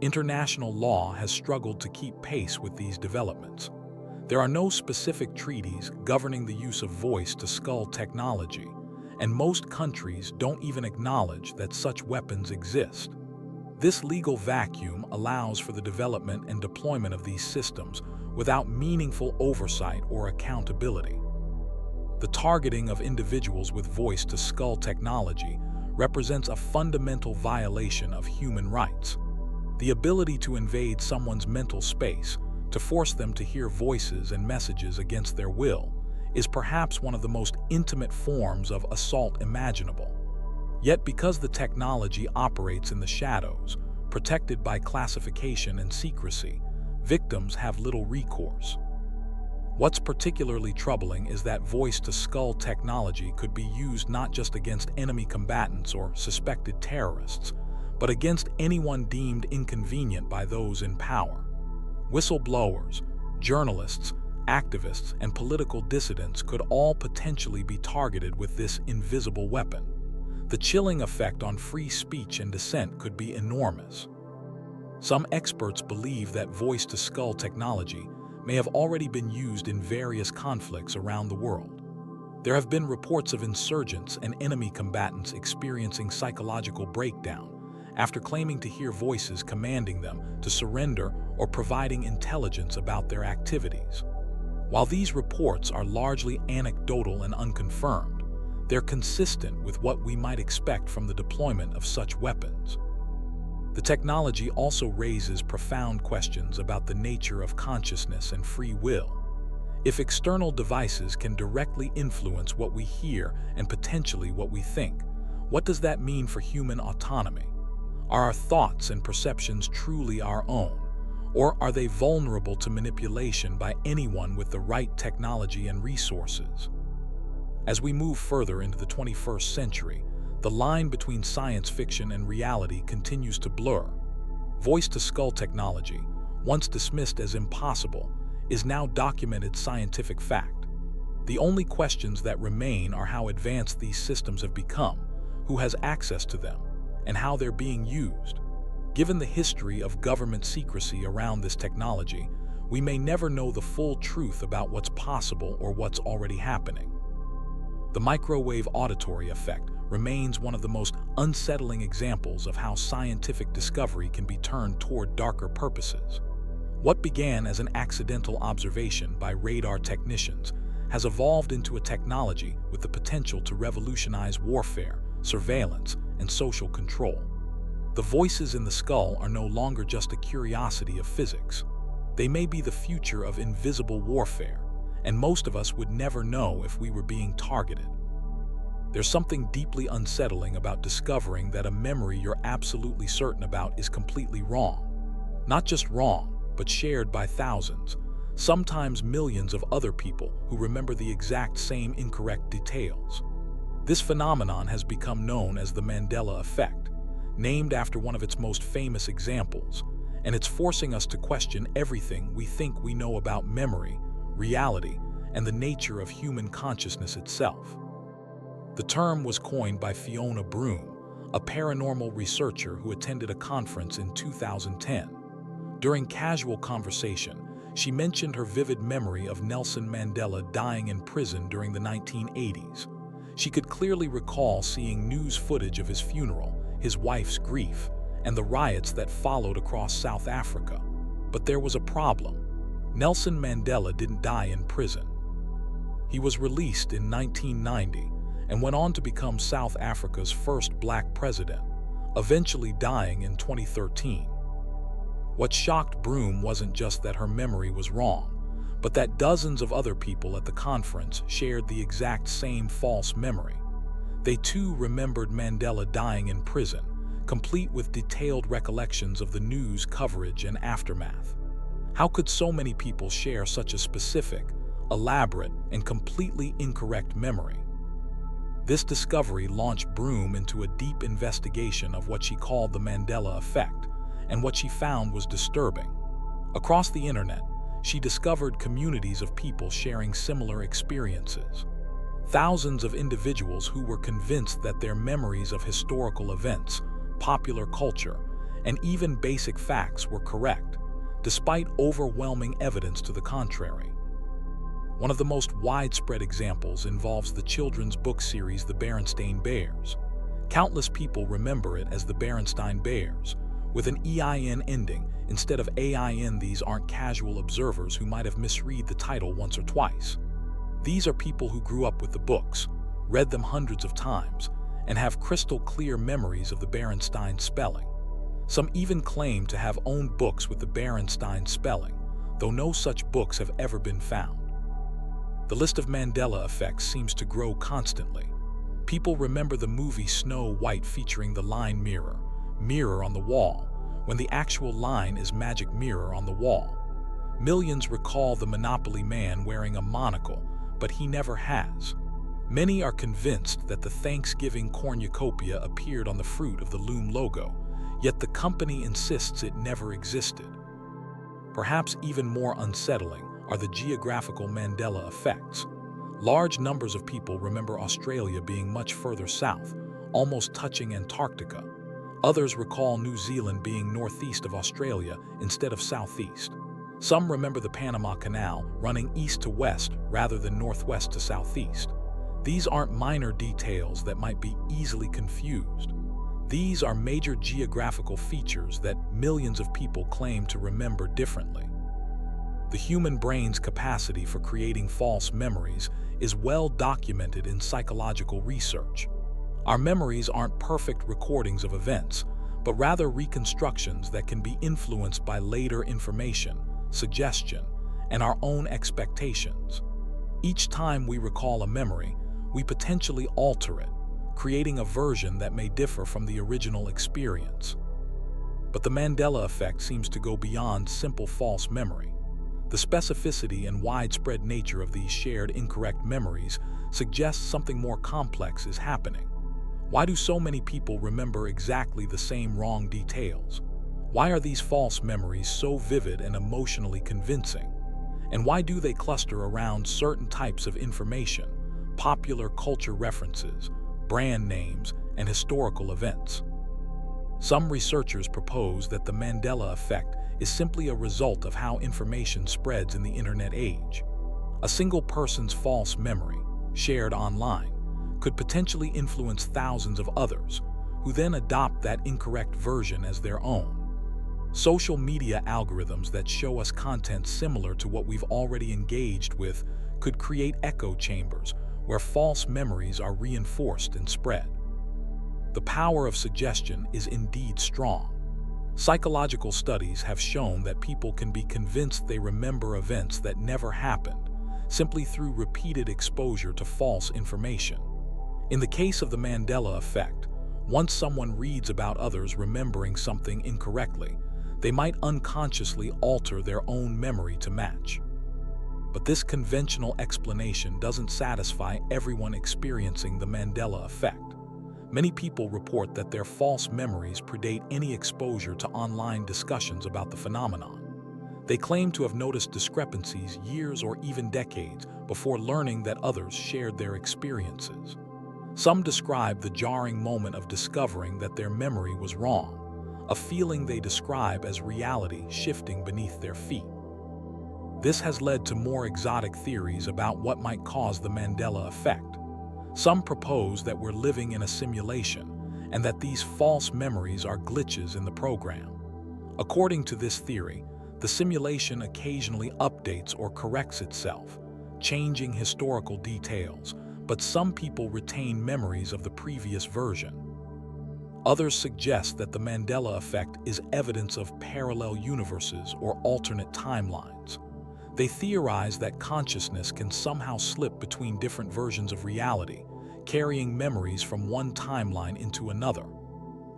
International law has struggled to keep pace with these developments. There are no specific treaties governing the use of voice-to-skull technology, and most countries don't even acknowledge that such weapons exist. This legal vacuum allows for the development and deployment of these systems without meaningful oversight or accountability. The targeting of individuals with voice-to-skull technology represents a fundamental violation of human rights. The ability to invade someone's mental space, to force them to hear voices and messages against their will, is perhaps one of the most intimate forms of assault imaginable. Yet because the technology operates in the shadows, protected by classification and secrecy, victims have little recourse. What's particularly troubling is that voice-to-skull technology could be used not just against enemy combatants or suspected terrorists, but against anyone deemed inconvenient by those in power. Whistleblowers, journalists, activists, and political dissidents could all potentially be targeted with this invisible weapon. The chilling effect on free speech and dissent could be enormous. Some experts believe that voice-to-skull technology may have already been used in various conflicts around the world. There have been reports of insurgents and enemy combatants experiencing psychological breakdown after claiming to hear voices commanding them to surrender or providing intelligence about their activities. While these reports are largely anecdotal and unconfirmed, they're consistent with what we might expect from the deployment of such weapons. The technology also raises profound questions about the nature of consciousness and free will. If external devices can directly influence what we hear and potentially what we think, what does that mean for human autonomy? Are our thoughts and perceptions truly our own, or are they vulnerable to manipulation by anyone with the right technology and resources? As we move further into the 21st century, the line between science fiction and reality continues to blur. Voice-to-skull technology, once dismissed as impossible, is now documented scientific fact. The only questions that remain are how advanced these systems have become, who has access to them, and how they're being used. Given the history of government secrecy around this technology, we may never know the full truth about what's possible or what's already happening. The microwave auditory effect remains one of the most unsettling examples of how scientific discovery can be turned toward darker purposes. What began as an accidental observation by radar technicians has evolved into a technology with the potential to revolutionize warfare, surveillance, and social control. The voices in the skull are no longer just a curiosity of physics. They may be the future of invisible warfare, and most of us would never know if we were being targeted. There's something deeply unsettling about discovering that a memory you're absolutely certain about is completely wrong. Not just wrong, but shared by thousands, sometimes millions of other people who remember the exact same incorrect details. This phenomenon has become known as the Mandela Effect, named after one of its most famous examples, and it's forcing us to question everything we think we know about memory, reality, and the nature of human consciousness itself. The term was coined by Fiona Broome, a paranormal researcher who attended a conference in 2010. During casual conversation, she mentioned her vivid memory of Nelson Mandela dying in prison during the 1980s. She could clearly recall seeing news footage of his funeral, his wife's grief, and the riots that followed across South Africa. But there was a problem. Nelson Mandela didn't die in prison. He was released in 1990 and went on to become South Africa's first black president, eventually dying in 2013. What shocked Broome wasn't just that her memory was wrong, but that dozens of other people at the conference shared the exact same false memory. They too remembered Mandela dying in prison, complete with detailed recollections of the news coverage and aftermath. How could so many people share such a specific, elaborate, and completely incorrect memory? This discovery launched Broome into a deep investigation of what she called the Mandela Effect, and what she found was disturbing. Across the internet, she discovered communities of people sharing similar experiences. Thousands of individuals who were convinced that their memories of historical events, popular culture, and even basic facts were correct, despite overwhelming evidence to the contrary. One of the most widespread examples involves the children's book series The Berenstain Bears. Countless people remember it as the Berenstain Bears, with an EIN ending instead of AIN. These aren't casual observers who might have misread the title once or twice. These are people who grew up with the books, read them hundreds of times, and have crystal clear memories of the Berenstain spelling. Some even claim to have owned books with the Berenstain spelling, though no such books have ever been found. The list of Mandela effects seems to grow constantly. People remember the movie Snow White featuring the line mirror on the wall, when the actual line is magic mirror on the wall. Millions recall the Monopoly man wearing a monocle, but he never has. Many are convinced that the Thanksgiving cornucopia appeared on the fruit of the Loom logo, yet the company insists it never existed. Perhaps even more unsettling are the geographical Mandela effects. Large numbers of people remember Australia being much further south, almost touching Antarctica. Others recall New Zealand being northeast of Australia instead of southeast. Some remember the Panama Canal running east to west rather than northwest to southeast. These aren't minor details that might be easily confused. These are major geographical features that millions of people claim to remember differently. The human brain's capacity for creating false memories is well documented in psychological research. Our memories aren't perfect recordings of events, but rather reconstructions that can be influenced by later information, suggestion, and our own expectations. Each time we recall a memory, we potentially alter it, creating a version that may differ from the original experience. But the Mandela effect seems to go beyond simple false memory. The specificity and widespread nature of these shared incorrect memories suggests something more complex is happening. Why do so many people remember exactly the same wrong details? Why are these false memories so vivid and emotionally convincing? And why do they cluster around certain types of information, popular culture references, brand names, and historical events? Some researchers propose that the Mandela effect is simply a result of how information spreads in the internet age. A single person's false memory, shared online, could potentially influence thousands of others, who then adopt that incorrect version as their own. Social media algorithms that show us content similar to what we've already engaged with could create echo chambers where false memories are reinforced and spread. The power of suggestion is indeed strong. Psychological studies have shown that people can be convinced they remember events that never happened, simply through repeated exposure to false information. In the case of the Mandela effect, once someone reads about others remembering something incorrectly, they might unconsciously alter their own memory to match. But this conventional explanation doesn't satisfy everyone experiencing the Mandela effect. Many people report that their false memories predate any exposure to online discussions about the phenomenon. They claim to have noticed discrepancies years or even decades before learning that others shared their experiences. Some describe the jarring moment of discovering that their memory was wrong, a feeling they describe as reality shifting beneath their feet. This has led to more exotic theories about what might cause the Mandela effect. Some propose that we're living in a simulation and that these false memories are glitches in the program. According to this theory, the simulation occasionally updates or corrects itself, changing historical details, but some people retain memories of the previous version. Others suggest that the Mandela effect is evidence of parallel universes or alternate timelines. They theorize that consciousness can somehow slip between different versions of reality, carrying memories from one timeline into another.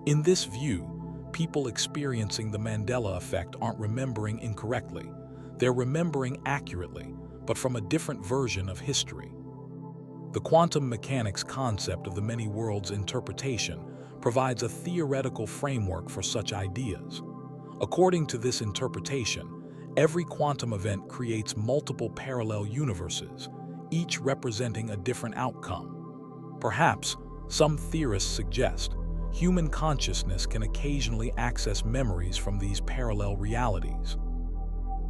In this view, people experiencing the Mandela effect aren't remembering incorrectly. They're remembering accurately, but from a different version of history. The quantum mechanics concept of the many worlds interpretation provides a theoretical framework for such ideas. According to this interpretation, every quantum event creates multiple parallel universes, each representing a different outcome. Perhaps, some theorists suggest, human consciousness can occasionally access memories from these parallel realities.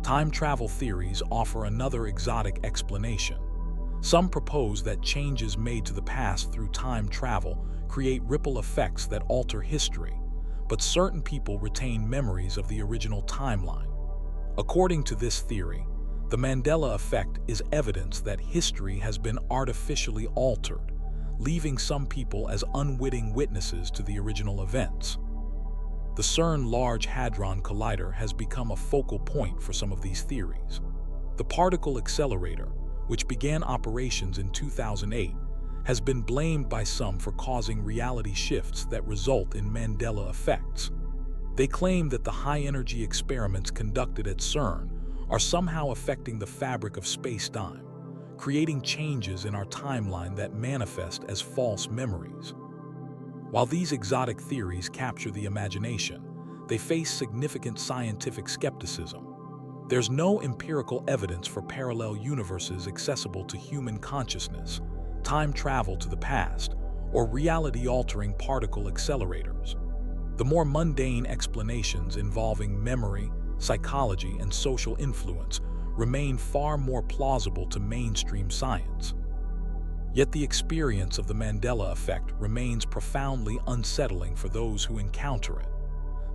Time travel theories offer another exotic explanation. Some propose that changes made to the past through time travel create ripple effects that alter history, but certain people retain memories of the original timeline. According to this theory, The Mandela Effect is evidence that history has been artificially altered, leaving some people as unwitting witnesses to the original events. The CERN Large Hadron Collider has become a focal point for some of these theories. The particle accelerator, which began operations in 2008, has been blamed by some for causing reality shifts that result in Mandela effects. They claim that the high-energy experiments conducted at CERN are somehow affecting the fabric of space-time, creating changes in our timeline that manifest as false memories. While these exotic theories capture the imagination, they face significant scientific skepticism. There's no empirical evidence for parallel universes accessible to human consciousness, time travel to the past, or reality-altering particle accelerators. The more mundane explanations involving memory, psychology, and social influence remain far more plausible to mainstream science. Yet the experience of the Mandela Effect remains profoundly unsettling for those who encounter it.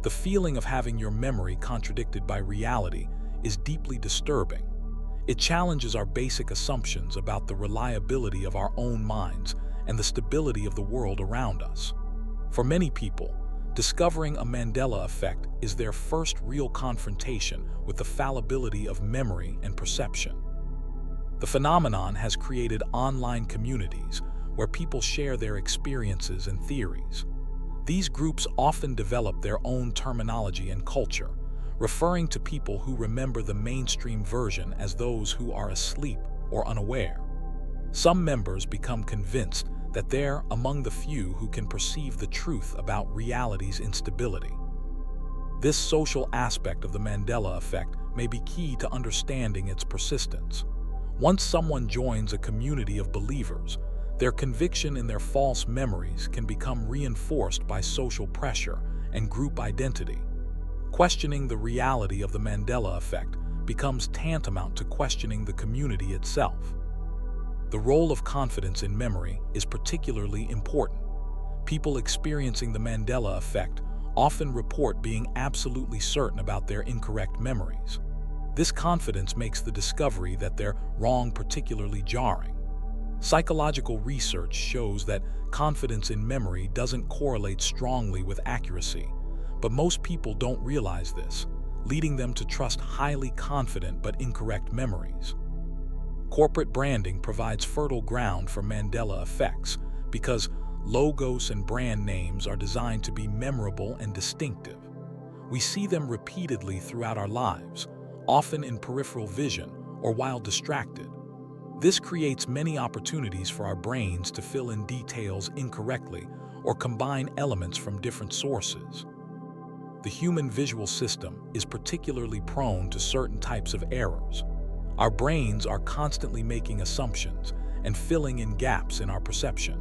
The feeling of having your memory contradicted by reality is deeply disturbing. It challenges our basic assumptions about the reliability of our own minds and the stability of the world around us. For many people, discovering a Mandela Effect is their first real confrontation with the fallibility of memory and perception. The phenomenon has created online communities where people share their experiences and theories. These groups often develop their own terminology and culture, referring to people who remember the mainstream version as those who are asleep or unaware. Some members become convinced that they're among the few who can perceive the truth about reality's instability. This social aspect of the Mandela Effect may be key to understanding its persistence. Once someone joins a community of believers, their conviction in their false memories can become reinforced by social pressure and group identity. Questioning the reality of the Mandela Effect becomes tantamount to questioning the community itself. The role of confidence in memory is particularly important. People experiencing the Mandela Effect often report being absolutely certain about their incorrect memories. This confidence makes the discovery that they're wrong particularly jarring. Psychological research shows that confidence in memory doesn't correlate strongly with accuracy, but most people don't realize this, leading them to trust highly confident but incorrect memories. Corporate branding provides fertile ground for Mandela effects because logos and brand names are designed to be memorable and distinctive. We see them repeatedly throughout our lives, often in peripheral vision or while distracted. This creates many opportunities for our brains to fill in details incorrectly or combine elements from different sources. The human visual system is particularly prone to certain types of errors. Our brains are constantly making assumptions and filling in gaps in our perception.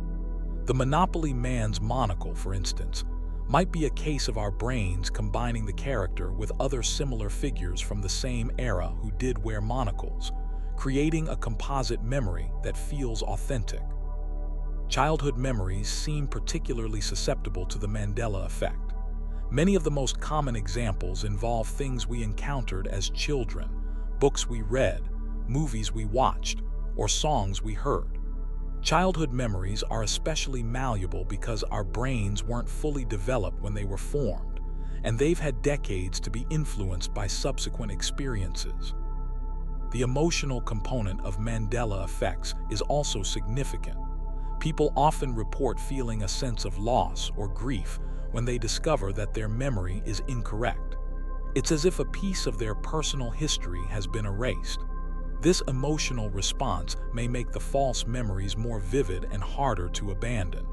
The Monopoly Man's monocle, for instance, might be a case of our brains combining the character with other similar figures from the same era who did wear monocles, creating a composite memory that feels authentic. Childhood memories seem particularly susceptible to the Mandela effect. Many of the most common examples involve things we encountered as children, books we read, movies we watched, or songs we heard. Childhood memories are especially malleable because our brains weren't fully developed when they were formed, and they've had decades to be influenced by subsequent experiences. The emotional component of Mandela effects is also significant. People often report feeling a sense of loss or grief when they discover that their memory is incorrect. It's as if a piece of their personal history has been erased. This emotional response may make the false memories more vivid and harder to abandon.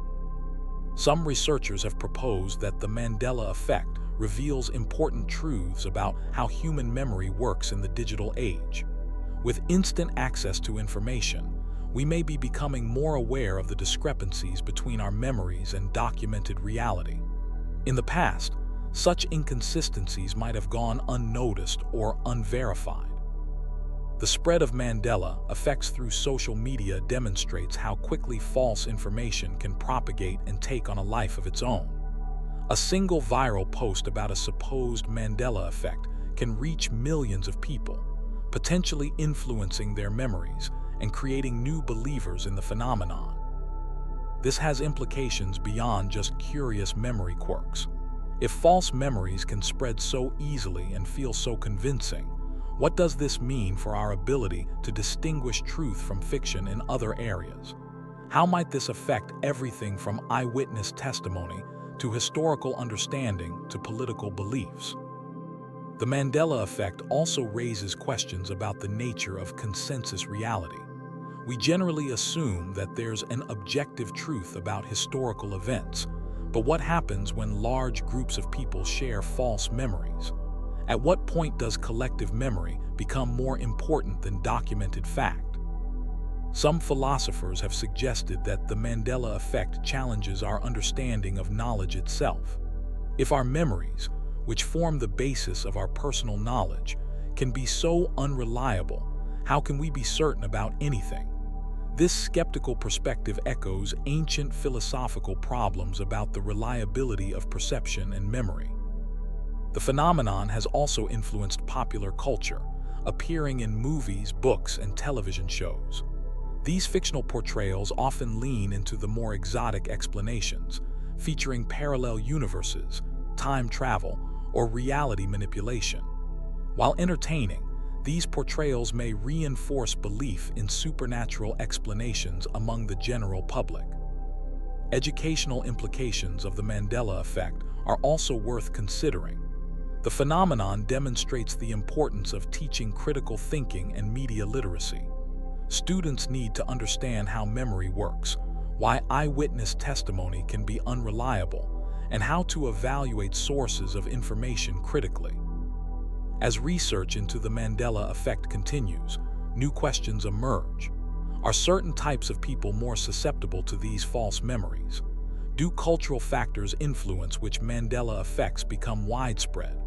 Some researchers have proposed that the Mandela effect reveals important truths about how human memory works in the digital age. With instant access to information, we may be becoming more aware of the discrepancies between our memories and documented reality. In the past, such inconsistencies might have gone unnoticed or unverified. The spread of Mandela effects through social media demonstrates how quickly false information can propagate and take on a life of its own. A single viral post about a supposed Mandela effect can reach millions of people, potentially influencing their memories and creating new believers in the phenomenon. This has implications beyond just curious memory quirks. If false memories can spread so easily and feel so convincing, what does this mean for our ability to distinguish truth from fiction in other areas? How might this affect everything from eyewitness testimony to historical understanding to political beliefs? The Mandela Effect also raises questions about the nature of consensus reality. We generally assume that there's an objective truth about historical events, but what happens when large groups of people share false memories? At what point does collective memory become more important than documented fact? Some philosophers have suggested that the Mandela Effect challenges our understanding of knowledge itself. If our memories, which form the basis of our personal knowledge, can be so unreliable, how can we be certain about anything? This skeptical perspective echoes ancient philosophical problems about the reliability of perception and memory. The phenomenon has also influenced popular culture, appearing in movies, books, and television shows. These fictional portrayals often lean into the more exotic explanations, featuring parallel universes, time travel, or reality manipulation. While entertaining, these portrayals may reinforce belief in supernatural explanations among the general public. Educational implications of the Mandela Effect are also worth considering. The phenomenon demonstrates the importance of teaching critical thinking and media literacy. Students need to understand how memory works, why eyewitness testimony can be unreliable, and how to evaluate sources of information critically. As research into the Mandela Effect continues, new questions emerge. Are certain types of people more susceptible to these false memories? Do cultural factors influence which Mandela effects become widespread?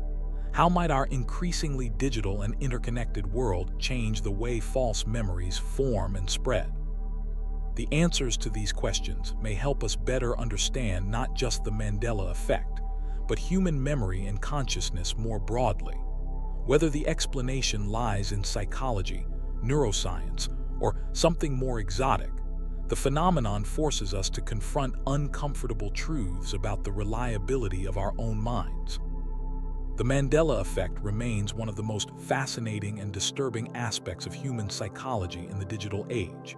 How might our increasingly digital and interconnected world change the way false memories form and spread? The answers to these questions may help us better understand not just the Mandela Effect, but human memory and consciousness more broadly. Whether the explanation lies in psychology, neuroscience, or something more exotic, the phenomenon forces us to confront uncomfortable truths about the reliability of our own minds. The Mandela Effect remains one of the most fascinating and disturbing aspects of human psychology in the digital age.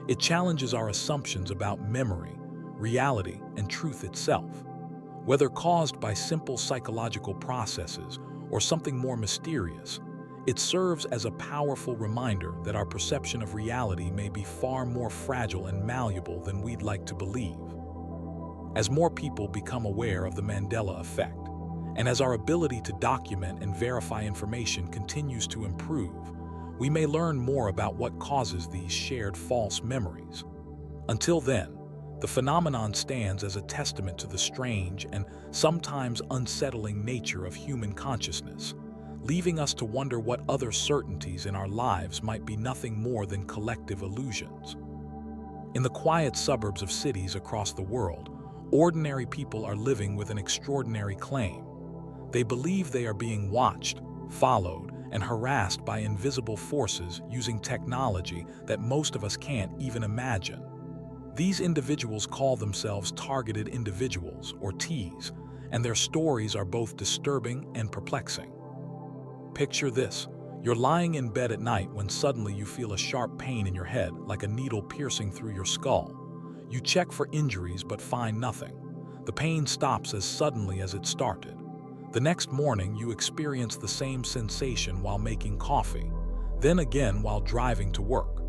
It challenges our assumptions about memory, reality, and truth itself. Whether caused by simple psychological processes or something more mysterious, it serves as a powerful reminder that our perception of reality may be far more fragile and malleable than we'd like to believe. As more people become aware of the Mandela Effect, and as our ability to document and verify information continues to improve, we may learn more about what causes these shared false memories. Until then, the phenomenon stands as a testament to the strange and sometimes unsettling nature of human consciousness, leaving us to wonder what other certainties in our lives might be nothing more than collective illusions. In the quiet suburbs of cities across the world, ordinary people are living with an extraordinary claim. They believe they are being watched, followed, and harassed by invisible forces using technology that most of us can't even imagine. These individuals call themselves targeted individuals, or Ts, and their stories are both disturbing and perplexing. Picture this. You're lying in bed at night when suddenly you feel a sharp pain in your head, like a needle piercing through your skull. You check for injuries but find nothing. The pain stops as suddenly as it started. The next morning, you experience the same sensation while making coffee, then again while driving to work.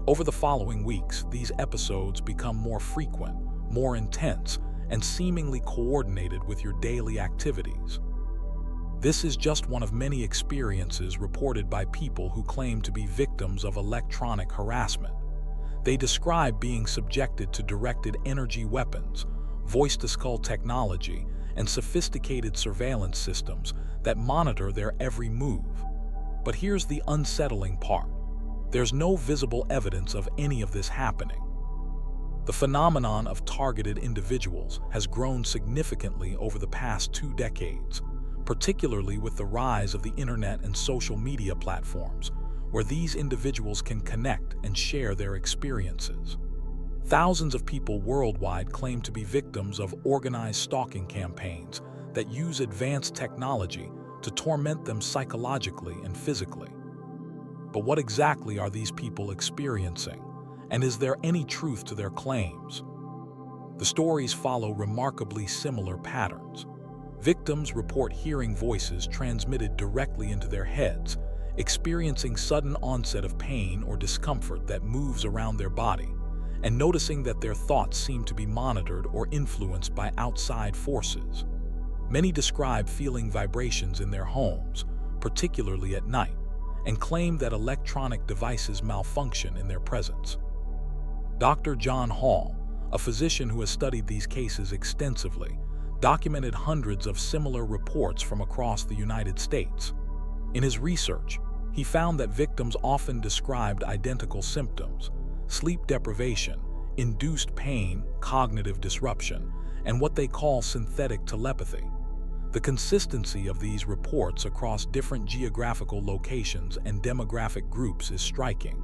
Over the following weeks, these episodes become more frequent, more intense, and seemingly coordinated with your daily activities. This is just one of many experiences reported by people who claim to be victims of electronic harassment. They describe being subjected to directed energy weapons, voice-to-skull technology, and sophisticated surveillance systems that monitor their every move. But here's the unsettling part. There's no visible evidence of any of this happening. The phenomenon of targeted individuals has grown significantly over the past 2 decades, particularly with the rise of the internet and social media platforms, where these individuals can connect and share their experiences. Thousands of people worldwide claim to be victims of organized stalking campaigns that use advanced technology to torment them psychologically and physically. But what exactly are these people experiencing, and is there any truth to their claims? The stories follow remarkably similar patterns. Victims report hearing voices transmitted directly into their heads, experiencing sudden onset of pain or discomfort that moves around their body, and noticing that their thoughts seem to be monitored or influenced by outside forces. Many describe feeling vibrations in their homes, particularly at night, and claim that electronic devices malfunction in their presence. Dr. John Hall, a physician who has studied these cases extensively, documented hundreds of similar reports from across the United States. In his research, he found that victims often described identical symptoms: sleep deprivation, induced pain, cognitive disruption, and what they call synthetic telepathy. The consistency of these reports across different geographical locations and demographic groups is striking.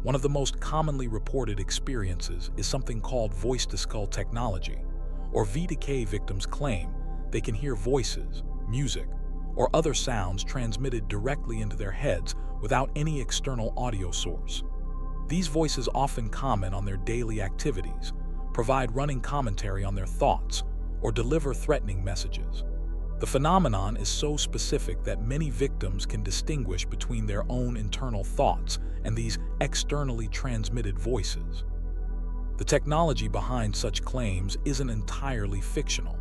One of the most commonly reported experiences is something called voice-to-skull technology, or V2K. Victims claim they can hear voices, music, or other sounds transmitted directly into their heads without any external audio source. These voices often comment on their daily activities, provide running commentary on their thoughts, or deliver threatening messages. The phenomenon is so specific that many victims can distinguish between their own internal thoughts and these externally transmitted voices. The technology behind such claims isn't entirely fictional.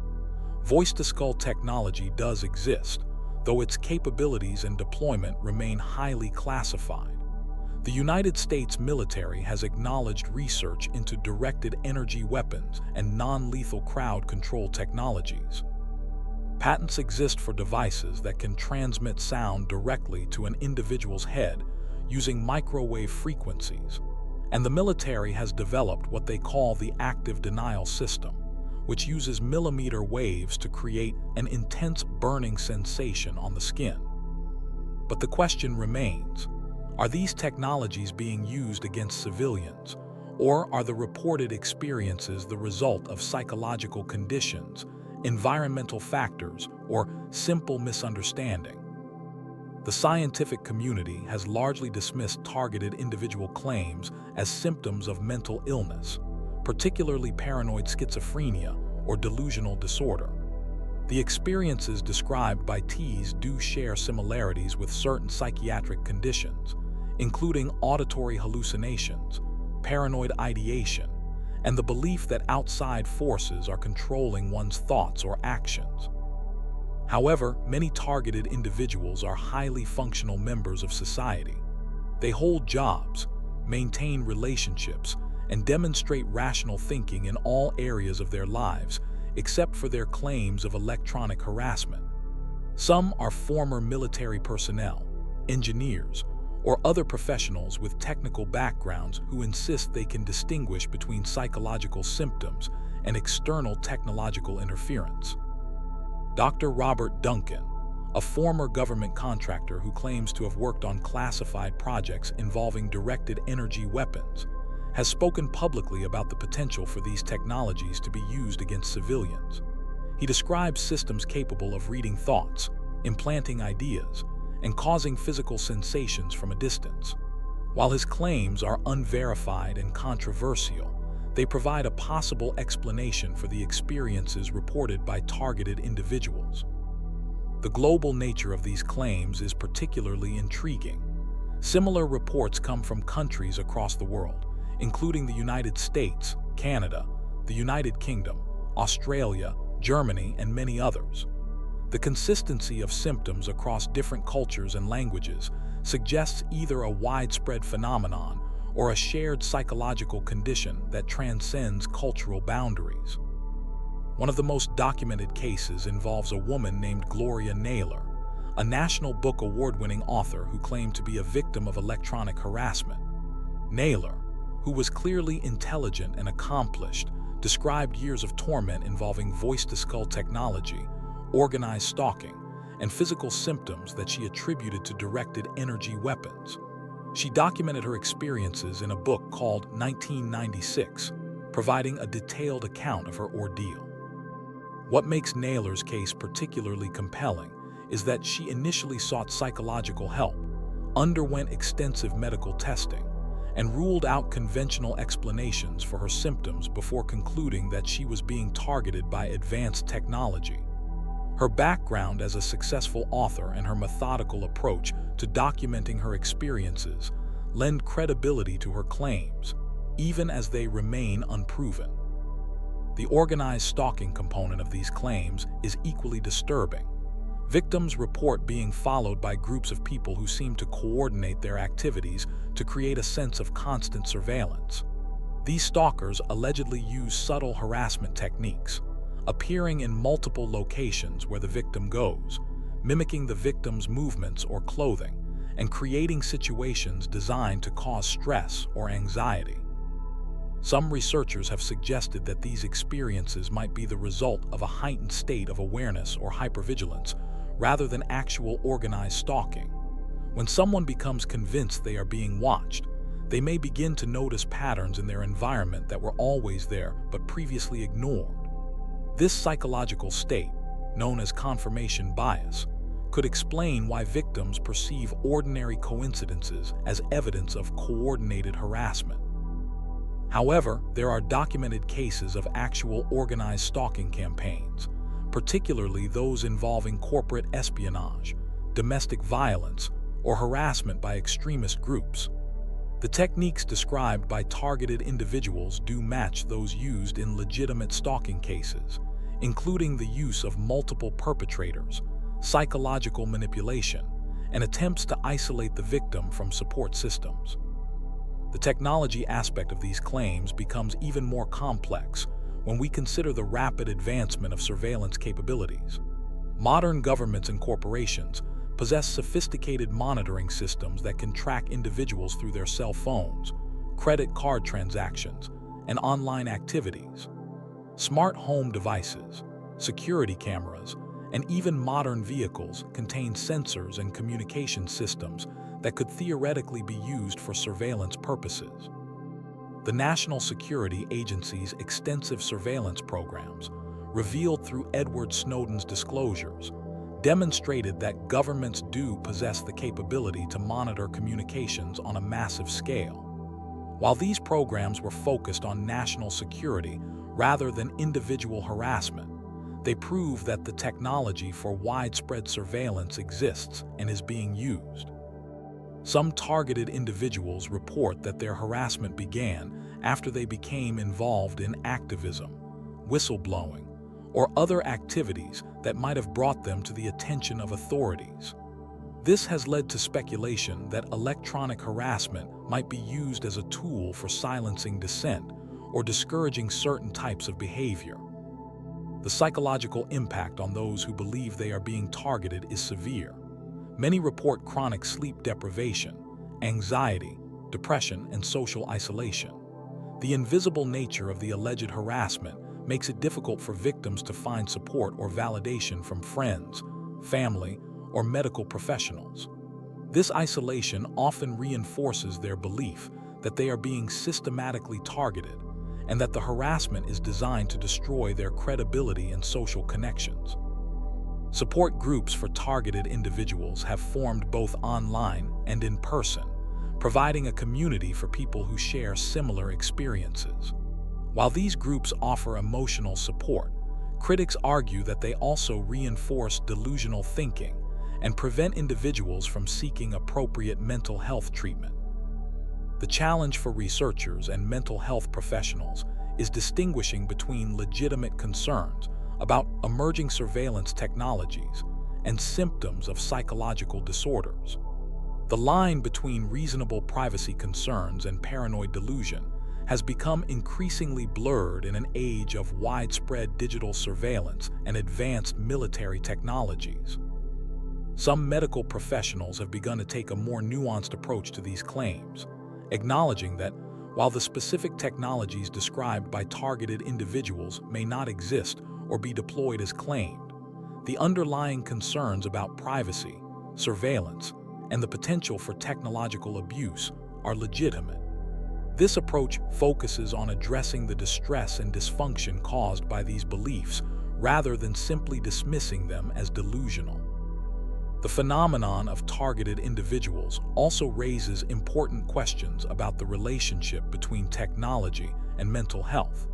Voice-to-skull technology does exist, though its capabilities and deployment remain highly classified. The United States military has acknowledged research into directed energy weapons and non-lethal crowd control technologies. Patents exist for devices that can transmit sound directly to an individual's head using microwave frequencies, and the military has developed what they call the active denial system, which uses millimeter waves to create an intense burning sensation on the skin. But the question remains: are these technologies being used against civilians, or are the reported experiences the result of psychological conditions, environmental factors, or simple misunderstanding? The scientific community has largely dismissed targeted individual claims as symptoms of mental illness, particularly paranoid schizophrenia or delusional disorder. The experiences described by T's do share similarities with certain psychiatric conditions, including auditory hallucinations, paranoid ideation, and the belief that outside forces are controlling one's thoughts or actions. However, many targeted individuals are highly functional members of society. They hold jobs, maintain relationships, and demonstrate rational thinking in all areas of their lives, except for their claims of electronic harassment. Some are former military personnel, engineers, or other professionals with technical backgrounds who insist they can distinguish between psychological symptoms and external technological interference. Dr. Robert Duncan, a former government contractor who claims to have worked on classified projects involving directed energy weapons, has spoken publicly about the potential for these technologies to be used against civilians. He describes systems capable of reading thoughts, implanting ideas, and causing physical sensations from a distance. While his claims are unverified and controversial, they provide a possible explanation for the experiences reported by targeted individuals. The global nature of these claims is particularly intriguing. Similar reports come from countries across the world, including the United States, Canada, the United Kingdom, Australia, Germany, and many others. The consistency of symptoms across different cultures and languages suggests either a widespread phenomenon or a shared psychological condition that transcends cultural boundaries. One of the most documented cases involves a woman named Gloria Naylor, a National Book Award-winning author who claimed to be a victim of electronic harassment. Naylor, who was clearly intelligent and accomplished, described years of torment involving voice-to-skull technology, organized stalking, and physical symptoms that she attributed to directed energy weapons. She documented her experiences in a book called 1996, providing a detailed account of her ordeal. What makes Naylor's case particularly compelling is that she initially sought psychological help, underwent extensive medical testing, and ruled out conventional explanations for her symptoms before concluding that she was being targeted by advanced technology. Her background as a successful author and her methodical approach to documenting her experiences lend credibility to her claims, even as they remain unproven. The organized stalking component of these claims is equally disturbing. Victims report being followed by groups of people who seem to coordinate their activities to create a sense of constant surveillance. These stalkers allegedly use subtle harassment techniques, appearing in multiple locations where the victim goes, mimicking the victim's movements or clothing, and creating situations designed to cause stress or anxiety. Some researchers have suggested that these experiences might be the result of a heightened state of awareness or hypervigilance, rather than actual organized stalking. When someone becomes convinced they are being watched, they may begin to notice patterns in their environment that were always there but previously ignored. This psychological state, known as confirmation bias, could explain why victims perceive ordinary coincidences as evidence of coordinated harassment. However, there are documented cases of actual organized stalking campaigns, particularly those involving corporate espionage, domestic violence, or harassment by extremist groups. The techniques described by targeted individuals do match those used in legitimate stalking cases, including the use of multiple perpetrators, psychological manipulation, and attempts to isolate the victim from support systems. The technology aspect of these claims becomes even more complex when we consider the rapid advancement of surveillance capabilities. Modern governments and corporations possess sophisticated monitoring systems that can track individuals through their cell phones, credit card transactions, and online activities. Smart home devices, security cameras, and even modern vehicles contain sensors and communication systems that could theoretically be used for surveillance purposes. The National Security Agency's extensive surveillance programs, revealed through Edward Snowden's disclosures, demonstrated that governments do possess the capability to monitor communications on a massive scale. While these programs were focused on national security rather than individual harassment, they prove that the technology for widespread surveillance exists and is being used. Some targeted individuals report that their harassment began after they became involved in activism, whistleblowing, or other activities that might have brought them to the attention of authorities. This has led to speculation that electronic harassment might be used as a tool for silencing dissent or discouraging certain types of behavior. The psychological impact on those who believe they are being targeted is severe. Many report chronic sleep deprivation, anxiety, depression, and social isolation. The invisible nature of the alleged harassment makes it difficult for victims to find support or validation from friends, family, or medical professionals. This isolation often reinforces their belief that they are being systematically targeted and that the harassment is designed to destroy their credibility and social connections. Support groups for targeted individuals have formed both online and in person, providing a community for people who share similar experiences. While these groups offer emotional support, critics argue that they also reinforce delusional thinking and prevent individuals from seeking appropriate mental health treatment. The challenge for researchers and mental health professionals is distinguishing between legitimate concerns about emerging surveillance technologies and symptoms of psychological disorders. The line between reasonable privacy concerns and paranoid delusion has become increasingly blurred in an age of widespread digital surveillance and advanced military technologies. Some medical professionals have begun to take a more nuanced approach to these claims, acknowledging that while the specific technologies described by targeted individuals may not exist or be deployed as claimed, the underlying concerns about privacy, surveillance, and the potential for technological abuse are legitimate. This approach focuses on addressing the distress and dysfunction caused by these beliefs rather than simply dismissing them as delusional. The phenomenon of targeted individuals also raises important questions about the relationship between technology and mental health.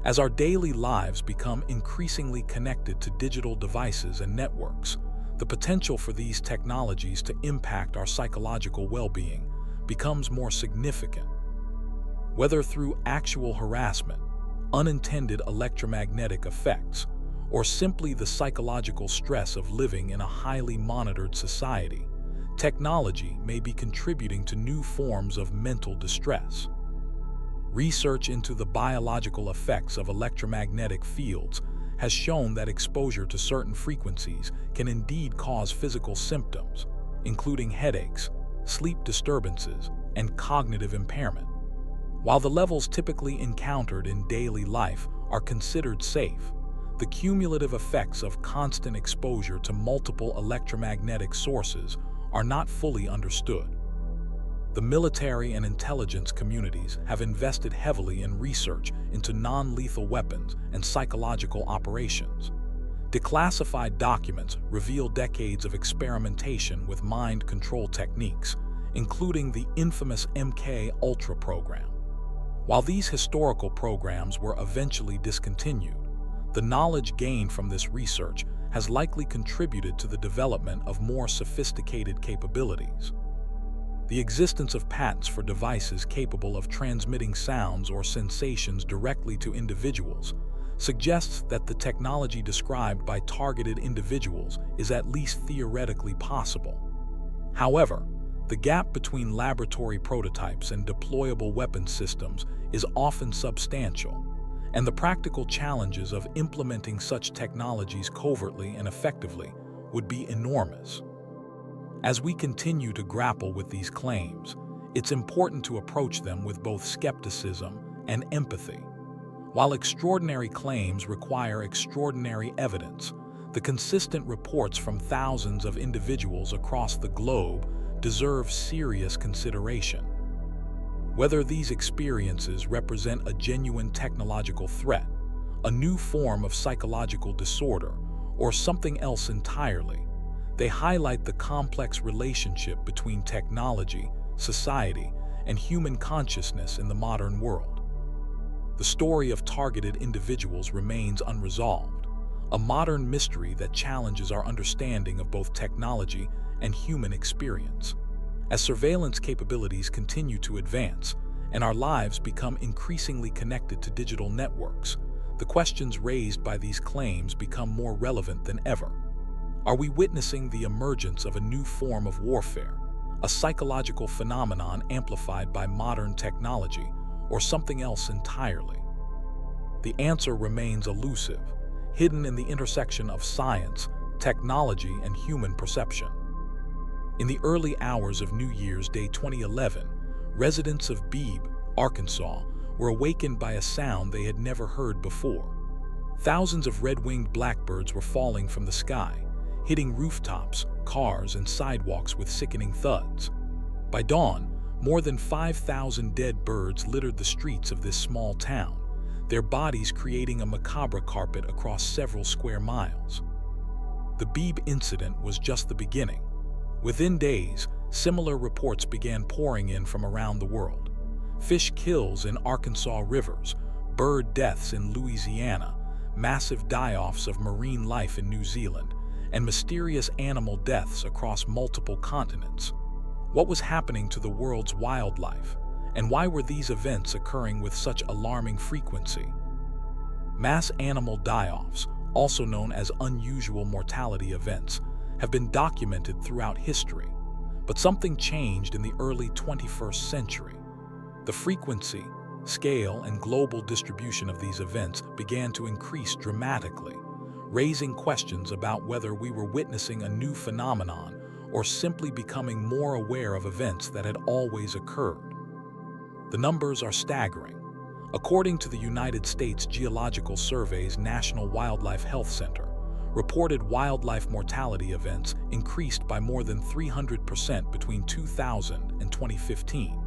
As our daily lives become increasingly connected to digital devices and networks, the potential for these technologies to impact our psychological well-being becomes more significant. Whether through actual harassment, unintended electromagnetic effects, or simply the psychological stress of living in a highly monitored society, technology may be contributing to new forms of mental distress. Research into the biological effects of electromagnetic fields has shown that exposure to certain frequencies can indeed cause physical symptoms, including headaches, sleep disturbances, and cognitive impairment. While the levels typically encountered in daily life are considered safe, the cumulative effects of constant exposure to multiple electromagnetic sources are not fully understood. The military and intelligence communities have invested heavily in research into non-lethal weapons and psychological operations. Declassified documents reveal decades of experimentation with mind control techniques, including the infamous MK Ultra program. While these historical programs were eventually discontinued, the knowledge gained from this research has likely contributed to the development of more sophisticated capabilities. The existence of patents for devices capable of transmitting sounds or sensations directly to individuals suggests that the technology described by targeted individuals is at least theoretically possible. However, the gap between laboratory prototypes and deployable weapons systems is often substantial, and the practical challenges of implementing such technologies covertly and effectively would be enormous. As we continue to grapple with these claims, it's important to approach them with both skepticism and empathy. While extraordinary claims require extraordinary evidence, the consistent reports from thousands of individuals across the globe deserve serious consideration. Whether these experiences represent a genuine technological threat, a new form of psychological disorder, or something else entirely, they highlight the complex relationship between technology, society, and human consciousness in the modern world. The story of targeted individuals remains unresolved, a modern mystery that challenges our understanding of both technology and human experience. As surveillance capabilities continue to advance and our lives become increasingly connected to digital networks, the questions raised by these claims become more relevant than ever. Are we witnessing the emergence of a new form of warfare, a psychological phenomenon amplified by modern technology, or something else entirely? The answer remains elusive, hidden in the intersection of science, technology, and human perception. In the early hours of New Year's Day 2011, residents of Beebe, Arkansas, were awakened by a sound they had never heard before. Thousands of red-winged blackbirds were falling from the sky, hitting rooftops, cars, and sidewalks with sickening thuds. By dawn, more than 5,000 dead birds littered the streets of this small town, their bodies creating a macabre carpet across several square miles. The Beebe incident was just the beginning. Within days, similar reports began pouring in from around the world. Fish kills in Arkansas rivers, bird deaths in Louisiana, massive die-offs of marine life in New Zealand, and mysterious animal deaths across multiple continents. What was happening to the world's wildlife, and why were these events occurring with such alarming frequency? Mass animal die-offs, also known as unusual mortality events, have been documented throughout history, but something changed in the early 21st century. The frequency, scale, and global distribution of these events began to increase dramatically, raising questions about whether we were witnessing a new phenomenon or simply becoming more aware of events that had always occurred. The numbers are staggering. According to the United States Geological Survey's National Wildlife Health Center, reported wildlife mortality events increased by more than 300% between 2000 and 2015.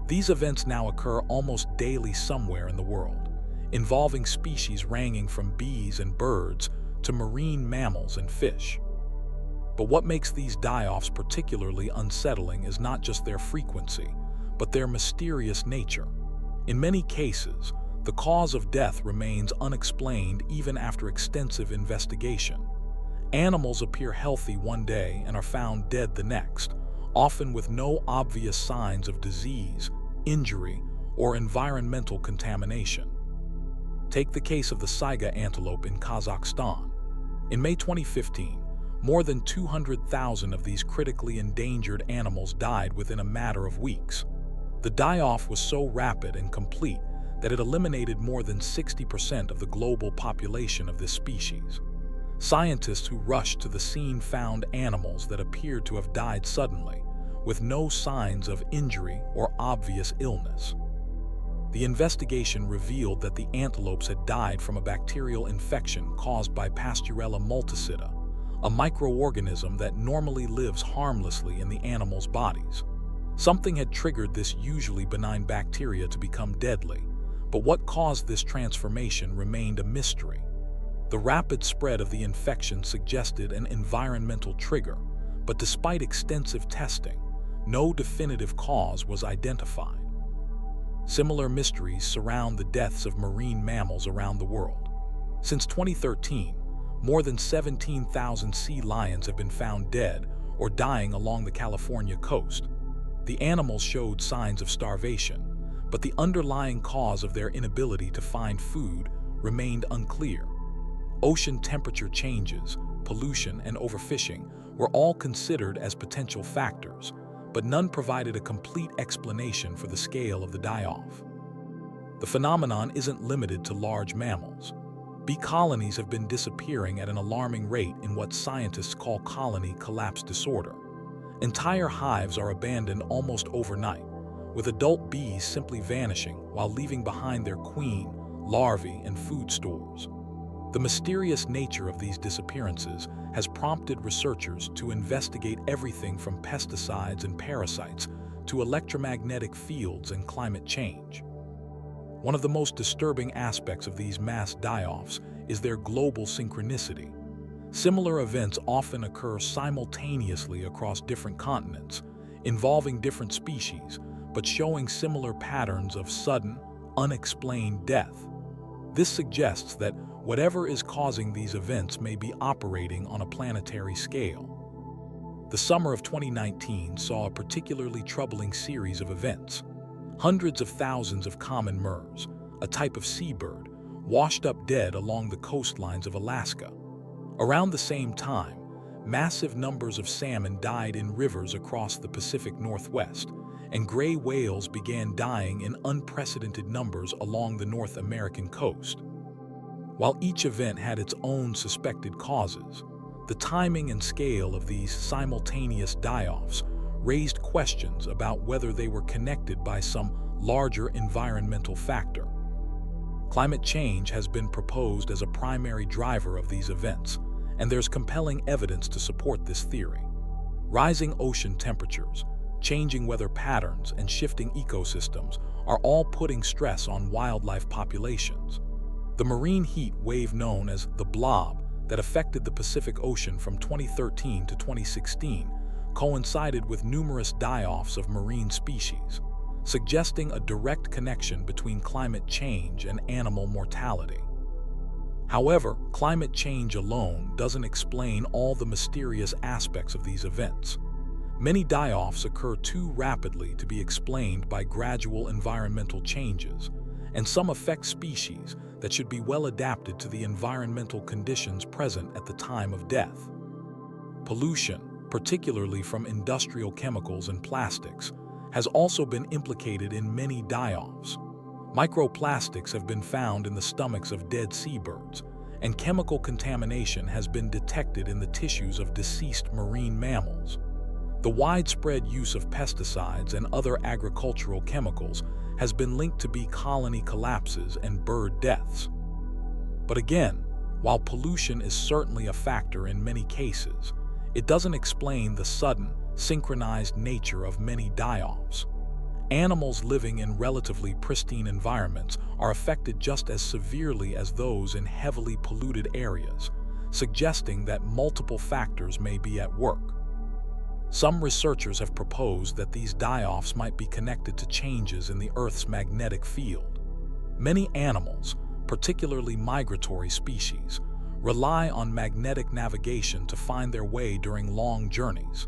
These events now occur almost daily somewhere in the world, involving species ranging from bees and birds to marine mammals and fish. But what makes these die-offs particularly unsettling is not just their frequency, but their mysterious nature. In many cases, the cause of death remains unexplained even after extensive investigation. Animals appear healthy one day and are found dead the next, often with no obvious signs of disease, injury, or environmental contamination. Take the case of the saiga antelope in Kazakhstan. In May 2015, more than 200,000 of these critically endangered animals died within a matter of weeks. The die-off was so rapid and complete that it eliminated more than 60% of the global population of this species. Scientists who rushed to the scene found animals that appeared to have died suddenly, with no signs of injury or obvious illness. The investigation revealed that the antelopes had died from a bacterial infection caused by Pasteurella multicida, a microorganism that normally lives harmlessly in the animals' bodies. Something had triggered this usually benign bacteria to become deadly, but what caused this transformation remained a mystery. The rapid spread of the infection suggested an environmental trigger, but despite extensive testing, no definitive cause was identified. Similar mysteries surround the deaths of marine mammals around the world. Since 2013, more than 17,000 sea lions have been found dead or dying along the California coast. The animals showed signs of starvation, but the underlying cause of their inability to find food remained unclear. Ocean temperature changes, pollution, and overfishing were all considered as potential factors, but none provided a complete explanation for the scale of the die-off. The phenomenon isn't limited to large mammals. Bee colonies have been disappearing at an alarming rate in what scientists call colony collapse disorder. Entire hives are abandoned almost overnight, with adult bees simply vanishing while leaving behind their queen, larvae, and food stores. The mysterious nature of these disappearances has prompted researchers to investigate everything from pesticides and parasites to electromagnetic fields and climate change. One of the most disturbing aspects of these mass die-offs is their global synchronicity. Similar events often occur simultaneously across different continents, involving different species, but showing similar patterns of sudden, unexplained death. This suggests that whatever is causing these events may be operating on a planetary scale. The summer of 2019 saw a particularly troubling series of events. Hundreds of thousands of common murres, a type of seabird, washed up dead along the coastlines of Alaska. Around the same time, massive numbers of salmon died in rivers across the Pacific Northwest, and gray whales began dying in unprecedented numbers along the North American coast. While each event had its own suspected causes, the timing and scale of these simultaneous die-offs raised questions about whether they were connected by some larger environmental factor. Climate change has been proposed as a primary driver of these events, and there's compelling evidence to support this theory. Rising ocean temperatures, changing weather patterns, and shifting ecosystems are all putting stress on wildlife populations. The marine heat wave known as the blob that affected the Pacific Ocean from 2013 to 2016 coincided with numerous die-offs of marine species, suggesting a direct connection between climate change and animal mortality. However, climate change alone doesn't explain all the mysterious aspects of these events. Many die-offs occur too rapidly to be explained by gradual environmental changes, and some affect species that should be well adapted to the environmental conditions present at the time of death. Pollution, particularly from industrial chemicals and plastics, has also been implicated in many die-offs. Microplastics have been found in the stomachs of dead seabirds, and chemical contamination has been detected in the tissues of deceased marine mammals. The widespread use of pesticides and other agricultural chemicals has been linked to bee colony collapses and bird deaths. But again, While pollution is certainly a factor in many cases, it doesn't explain the sudden, synchronized nature of many die-offs. Animals living in relatively pristine environments are affected just as severely as those in heavily polluted areas, suggesting that multiple factors may be at work. Some researchers have proposed that these die-offs might be connected to changes in the Earth's magnetic field. Many animals, particularly migratory species, rely on magnetic navigation to find their way during long journeys.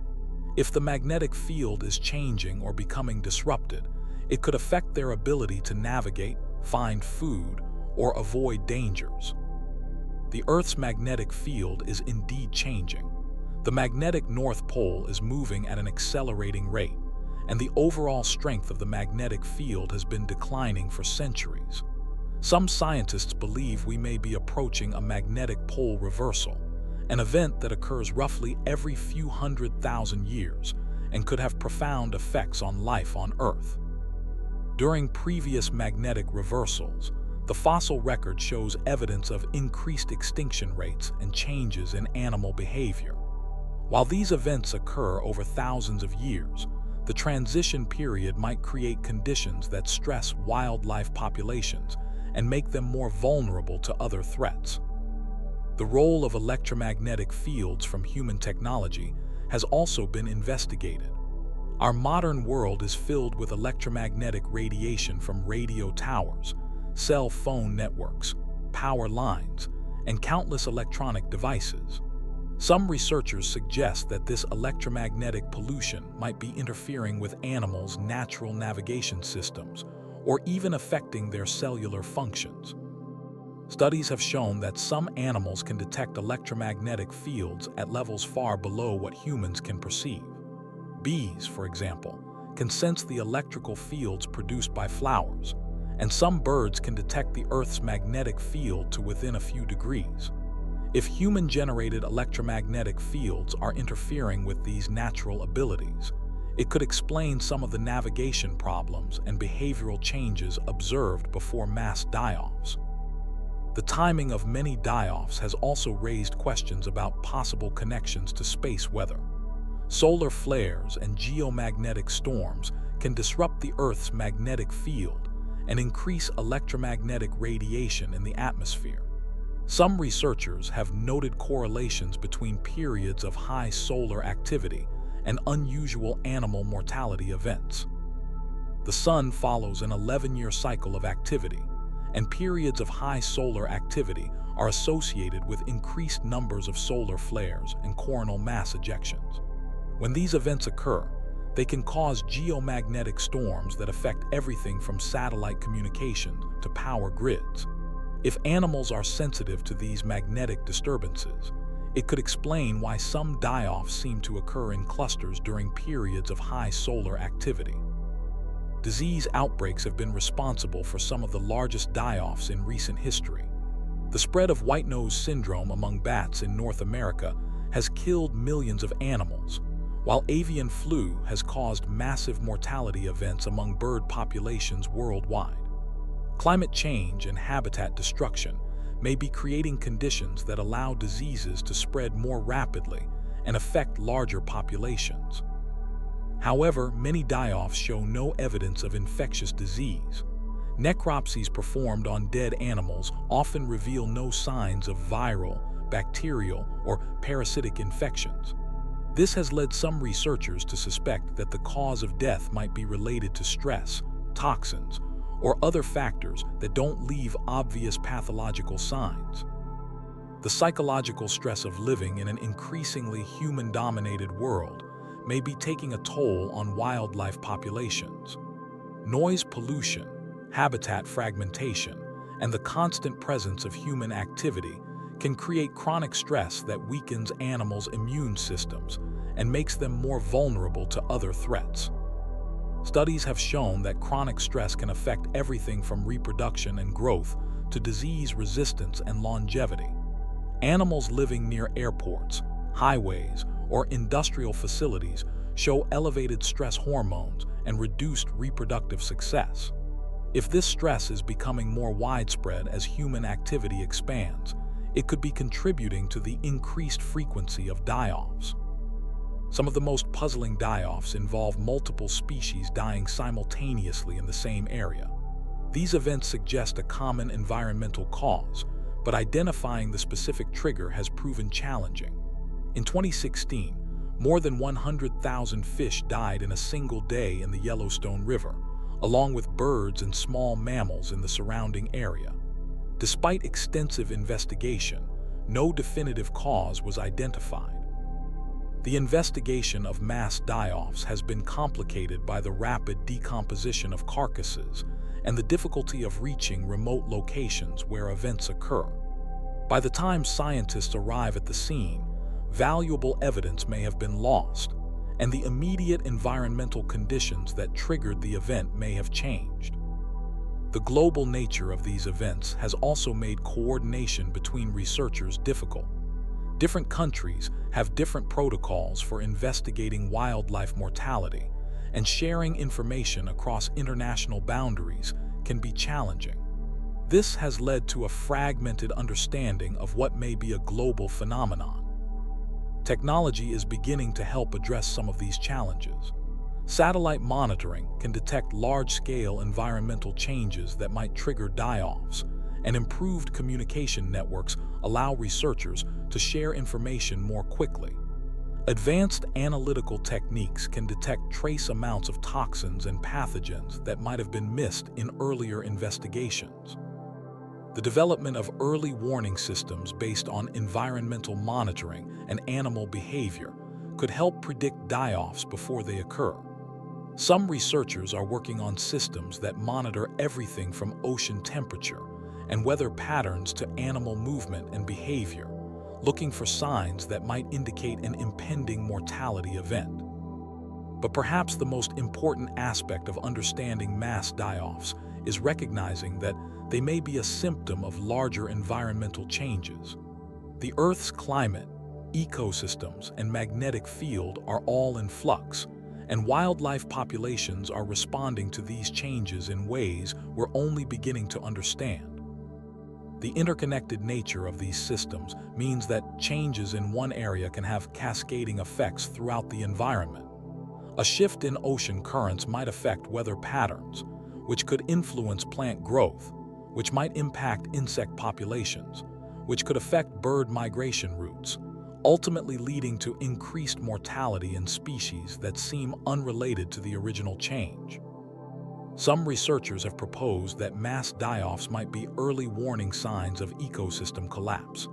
If the magnetic field is changing or becoming disrupted, it could affect their ability to navigate, find food, or avoid dangers. The Earth's magnetic field is indeed changing. The magnetic North Pole is moving at an accelerating rate, and the overall strength of the magnetic field has been declining for centuries. Some scientists believe we may be approaching a magnetic pole reversal, an event that occurs roughly every few 100,000 years and could have profound effects on life on Earth. During previous magnetic reversals, the fossil record shows evidence of increased extinction rates and changes in animal behavior. While these events occur over thousands of years, the transition period might create conditions that stress wildlife populations and make them more vulnerable to other threats. The role of electromagnetic fields from human technology has also been investigated. Our modern world is filled with electromagnetic radiation from radio towers, cell phone networks, power lines, and countless electronic devices. Some researchers suggest that this electromagnetic pollution might be interfering with animals' natural navigation systems or even affecting their cellular functions. Studies have shown that some animals can detect electromagnetic fields at levels far below what humans can perceive. Bees, for example, can sense the electrical fields produced by flowers, and some birds can detect the Earth's magnetic field to within a few degrees. If human-generated electromagnetic fields are interfering with these natural abilities, it could explain some of the navigation problems and behavioral changes observed before mass die-offs. The timing of many die-offs has also raised questions about possible connections to space weather. Solar flares and geomagnetic storms can disrupt the Earth's magnetic field and increase electromagnetic radiation in the atmosphere. Some researchers have noted correlations between periods of high solar activity and unusual animal mortality events. The Sun follows an 11-year cycle of activity, and periods of high solar activity are associated with increased numbers of solar flares and coronal mass ejections. When these events occur, they can cause geomagnetic storms that affect everything from satellite communication to power grids. If animals are sensitive to these magnetic disturbances, it could explain why some die-offs seem to occur in clusters during periods of high solar activity. Disease outbreaks have been responsible for some of the largest die-offs in recent history. The spread of white nose syndrome among bats in North America has killed millions of animals, while avian flu has caused massive mortality events among bird populations worldwide. Climate change and habitat destruction may be creating conditions that allow diseases to spread more rapidly and affect larger populations. However, many die-offs show no evidence of infectious disease. Necropsies performed on dead animals often reveal no signs of viral, bacterial, or parasitic infections. This has led some researchers to suspect that the cause of death might be related to stress, toxins, or other factors that don't leave obvious pathological signs. The psychological stress of living in an increasingly human-dominated world may be taking a toll on wildlife populations. Noise pollution, habitat fragmentation, and the constant presence of human activity can create chronic stress that weakens animals' immune systems and makes them more vulnerable to other threats. Studies have shown that chronic stress can affect everything from reproduction and growth to disease resistance and longevity. Animals living near airports, highways, or industrial facilities show elevated stress hormones and reduced reproductive success. If this stress is becoming more widespread as human activity expands, it could be contributing to the increased frequency of die-offs. Some of the most puzzling die-offs involve multiple species dying simultaneously in the same area. These events suggest a common environmental cause, but identifying the specific trigger has proven challenging. In 2016, more than 100,000 fish died in a single day in the Yellowstone River, along with birds and small mammals in the surrounding area. Despite extensive investigation, no definitive cause was identified. The investigation of mass die-offs has been complicated by the rapid decomposition of carcasses and the difficulty of reaching remote locations where events occur. By the time scientists arrive at the scene, valuable evidence may have been lost, and the immediate environmental conditions that triggered the event may have changed. The global nature of these events has also made coordination between researchers difficult. Different countries have different protocols for investigating wildlife mortality, and sharing information across international boundaries can be challenging. This has led to a fragmented understanding of what may be a global phenomenon. Technology is beginning to help address some of these challenges. Satellite monitoring can detect large-scale environmental changes that might trigger die-offs, and improved communication networks allow researchers to share information more quickly. Advanced analytical techniques can detect trace amounts of toxins and pathogens that might have been missed in earlier investigations. The development of early warning systems based on environmental monitoring and animal behavior could help predict die-offs before they occur. Some researchers are working on systems that monitor everything from ocean temperature and weather patterns to animal movement and behavior, looking for signs that might indicate an impending mortality event. But perhaps the most important aspect of understanding mass die-offs is recognizing that they may be a symptom of larger environmental changes. The Earth's climate, ecosystems, and magnetic field are all in flux, and wildlife populations are responding to these changes in ways we're only beginning to understand. The interconnected nature of these systems means that changes in one area can have cascading effects throughout the environment. A shift in ocean currents might affect weather patterns, which could influence plant growth, which might impact insect populations, which could affect bird migration routes, ultimately leading to increased mortality in species that seem unrelated to the original change. Some researchers have proposed that mass die-offs might be early warning signs of ecosystem collapse.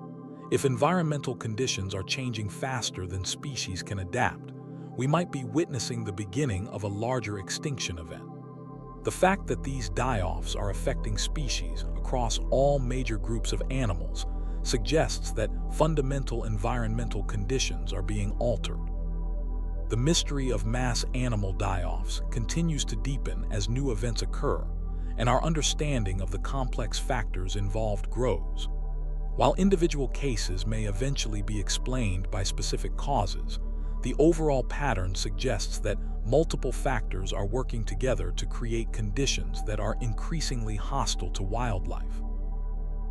If environmental conditions are changing faster than species can adapt, we might be witnessing the beginning of a larger extinction event. The fact that these die-offs are affecting species across all major groups of animals suggests that fundamental environmental conditions are being altered. The mystery of mass animal die-offs continues to deepen as new events occur, and our understanding of the complex factors involved grows. While individual cases may eventually be explained by specific causes, the overall pattern suggests that multiple factors are working together to create conditions that are increasingly hostile to wildlife.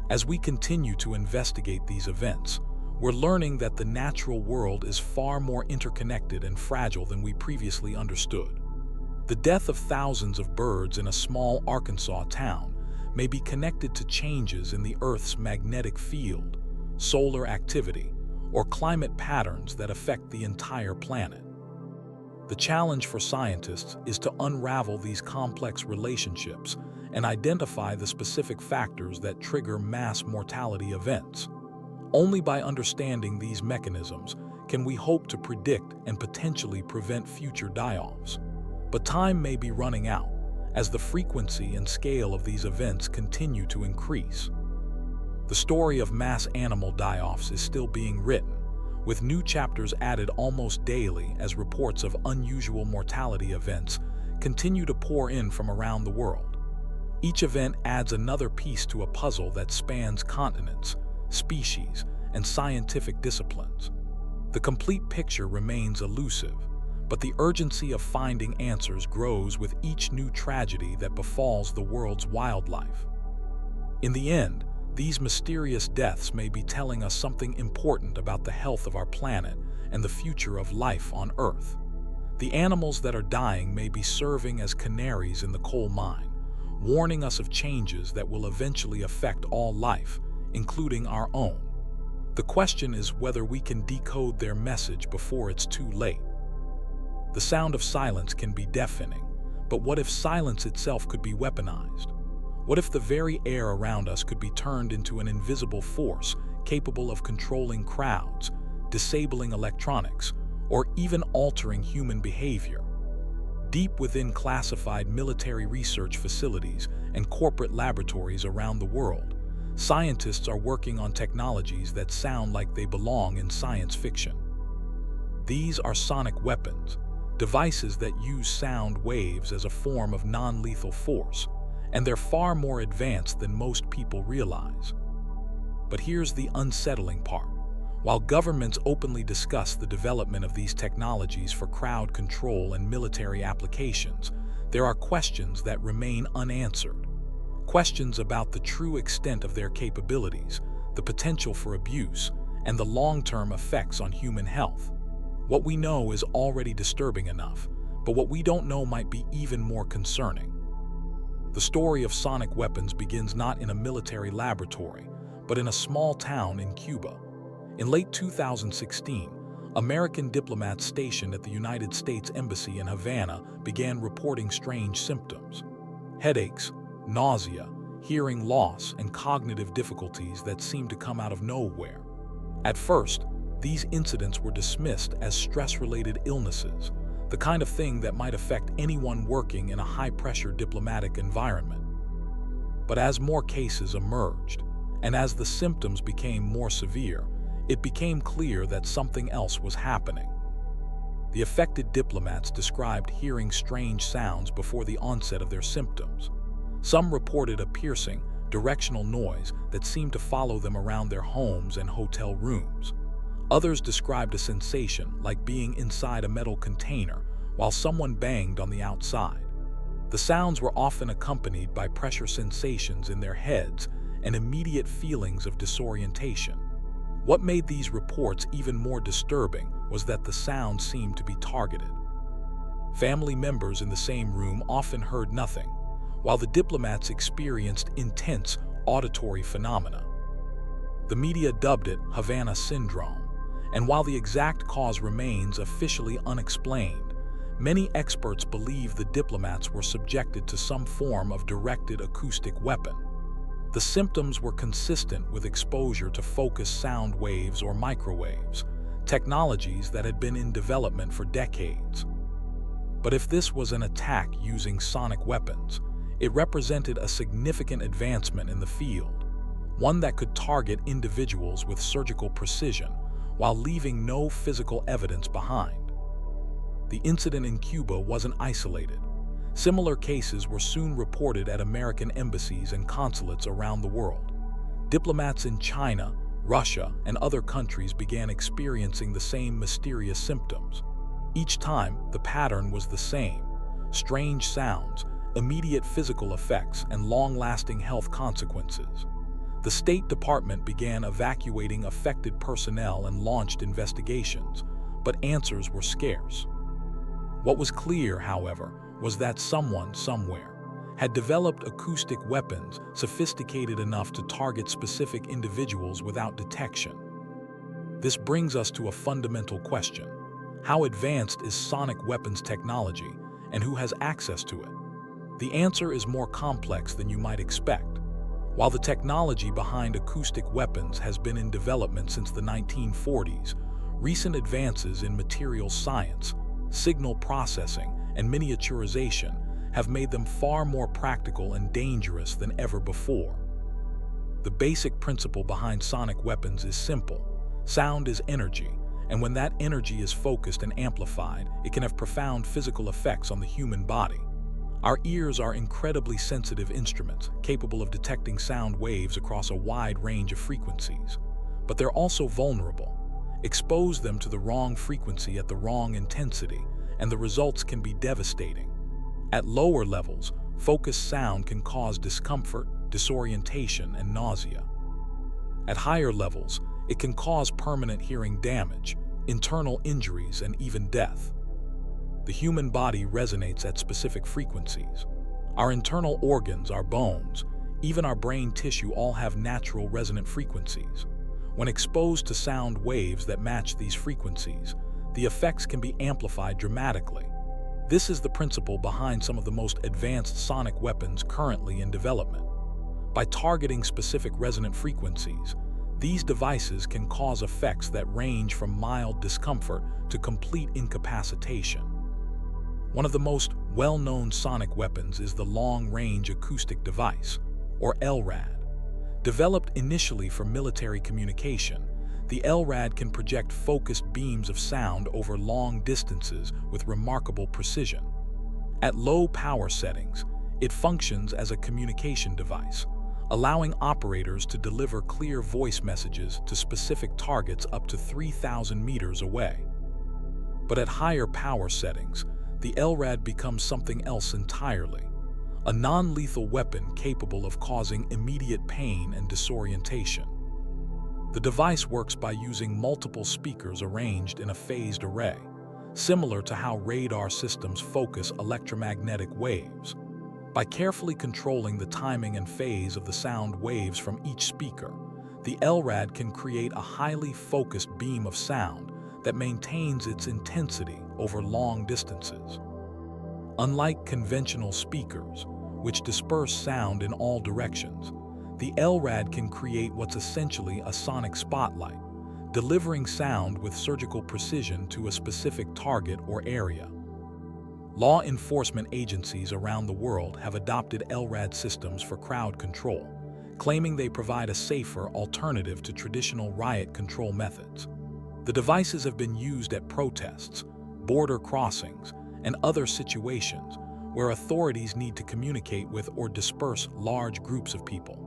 As we continue to investigate these events, we're learning that the natural world is far more interconnected and fragile than we previously understood. The death of thousands of birds in a small Arkansas town may be connected to changes in the Earth's magnetic field, solar activity, or climate patterns that affect the entire planet. The challenge for scientists is to unravel these complex relationships and identify the specific factors that trigger mass mortality events. Only by understanding these mechanisms can we hope to predict and potentially prevent future die-offs. But time may be running out as the frequency and scale of these events continue to increase. The story of mass animal die-offs is still being written, with new chapters added almost daily as reports of unusual mortality events continue to pour in from around the world. Each event adds another piece to a puzzle that spans continents, species, and scientific disciplines. The complete picture remains elusive, but the urgency of finding answers grows with each new tragedy that befalls the world's wildlife. In the end, These mysterious deaths may be telling us something important about the health of our planet and the future of life on Earth. The animals that are dying may be serving as canaries in the coal mine, warning us of changes that will eventually affect all life, including our own. The question is whether we can decode their message before it's too late. The sound of silence can be deafening, but what if silence itself could be weaponized? What if the very air around us could be turned into an invisible force capable of controlling crowds, disabling electronics, or even altering human behavior? Deep within classified military research facilities and corporate laboratories around the world, scientists are working on technologies that sound like they belong in science fiction. These are sonic weapons, devices that use sound waves as a form of non-lethal force, and they're far more advanced than most people realize. But here's the unsettling part. While governments openly discuss the development of these technologies for crowd control and military applications, there are questions that remain unanswered. Questions about the true extent of their capabilities, the potential for abuse, and the long-term effects on human health. What we know is already disturbing enough, but what we don't know might be even more concerning. The story of sonic weapons begins not in a military laboratory, but in a small town in Cuba. In late 2016, American diplomats stationed at the United States Embassy in Havana began reporting strange symptoms: headaches, nausea, hearing loss, and cognitive difficulties that seemed to come out of nowhere. At first, these incidents were dismissed as stress-related illnesses, the kind of thing that might affect anyone working in a high-pressure diplomatic environment. But as more cases emerged, and as the symptoms became more severe, it became clear that something else was happening. The affected diplomats described hearing strange sounds before the onset of their symptoms. Some reported a piercing, directional noise that seemed to follow them around their homes and hotel rooms. Others described a sensation like being inside a metal container while someone banged on the outside. The sounds were often accompanied by pressure sensations in their heads and immediate feelings of disorientation. What made these reports even more disturbing was that the sounds seemed to be targeted. Family members in the same room often heard nothing, while the diplomats experienced intense auditory phenomena. The media dubbed it Havana Syndrome, and while the exact cause remains officially unexplained, many experts believe the diplomats were subjected to some form of directed acoustic weapon. The symptoms were consistent with exposure to focused sound waves or microwaves, technologies that had been in development for decades. But if this was an attack using sonic weapons, it represented a significant advancement in the field, one that could target individuals with surgical precision while leaving no physical evidence behind. The incident in Cuba wasn't isolated. Similar cases were soon reported at American embassies and consulates around the world. Diplomats in China, Russia, and other countries began experiencing the same mysterious symptoms. Each time, the pattern was the same: strange sounds, immediate physical effects, and long-lasting health consequences. The State Department began evacuating affected personnel and launched investigations, but answers were scarce. What was clear, however, was that someone, somewhere, had developed acoustic weapons sophisticated enough to target specific individuals without detection. This brings us to a fundamental question: how advanced is sonic weapons technology, and who has access to it? The answer is more complex than you might expect. While the technology behind acoustic weapons has been in development since the 1940s, recent advances in materials science, signal processing, and miniaturization have made them far more practical and dangerous than ever before. The basic principle behind sonic weapons is simple: sound is energy, and when that energy is focused and amplified, it can have profound physical effects on the human body. Our ears are incredibly sensitive instruments, capable of detecting sound waves across a wide range of frequencies. But they're also vulnerable. Expose them to the wrong frequency at the wrong intensity, and the results can be devastating. At lower levels, focused sound can cause discomfort, disorientation, and nausea. At higher levels, it can cause permanent hearing damage, internal injuries, and even death. The human body resonates at specific frequencies. Our internal organs, our bones, even our brain tissue all have natural resonant frequencies. When exposed to sound waves that match these frequencies, the effects can be amplified dramatically. This is the principle behind some of the most advanced sonic weapons currently in development. By targeting specific resonant frequencies, these devices can cause effects that range from mild discomfort to complete incapacitation. One of the most well-known sonic weapons is the Long-Range Acoustic Device, or LRAD. Developed initially for military communication, the LRAD can project focused beams of sound over long distances with remarkable precision. At low power settings, it functions as a communication device, allowing operators to deliver clear voice messages to specific targets up to 3,000 meters away. But at higher power settings, the LRAD becomes something else entirely, a non-lethal weapon capable of causing immediate pain and disorientation. The device works by using multiple speakers arranged in a phased array, similar to how radar systems focus electromagnetic waves. By carefully controlling the timing and phase of the sound waves from each speaker, the LRAD can create a highly focused beam of sound that maintains its intensity over long distances. Unlike conventional speakers, which disperse sound in all directions, the LRAD can create what's essentially a sonic spotlight, delivering sound with surgical precision to a specific target or area. Law enforcement agencies around the world have adopted LRAD systems for crowd control, claiming they provide a safer alternative to traditional riot control methods. The devices have been used at protests, border crossings, and other situations where authorities need to communicate with or disperse large groups of people.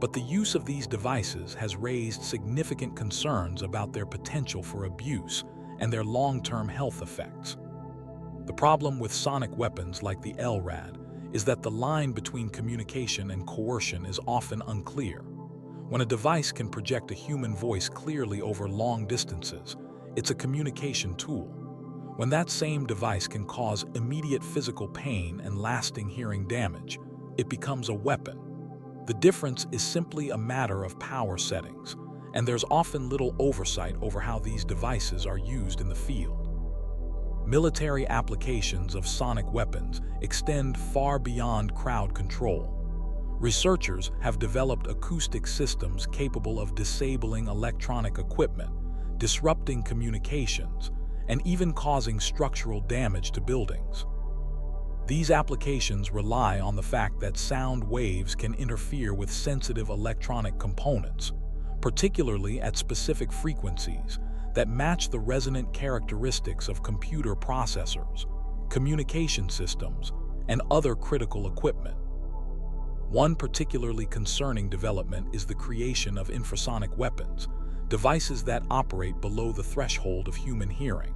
But the use of these devices has raised significant concerns about their potential for abuse and their long-term health effects. The problem with sonic weapons like the LRAD is that the line between communication and coercion is often unclear. When a device can project a human voice clearly over long distances, it's a communication tool. When that same device can cause immediate physical pain and lasting hearing damage, it becomes a weapon. The difference is simply a matter of power settings, and there's often little oversight over how these devices are used in the field. Military applications of sonic weapons extend far beyond crowd control. Researchers have developed acoustic systems capable of disabling electronic equipment, disrupting communications, and even causing structural damage to buildings. These applications rely on the fact that sound waves can interfere with sensitive electronic components, particularly at specific frequencies that match the resonant characteristics of computer processors, communication systems, and other critical equipment. One particularly concerning development is the creation of infrasonic weapons, devices that operate below the threshold of human hearing.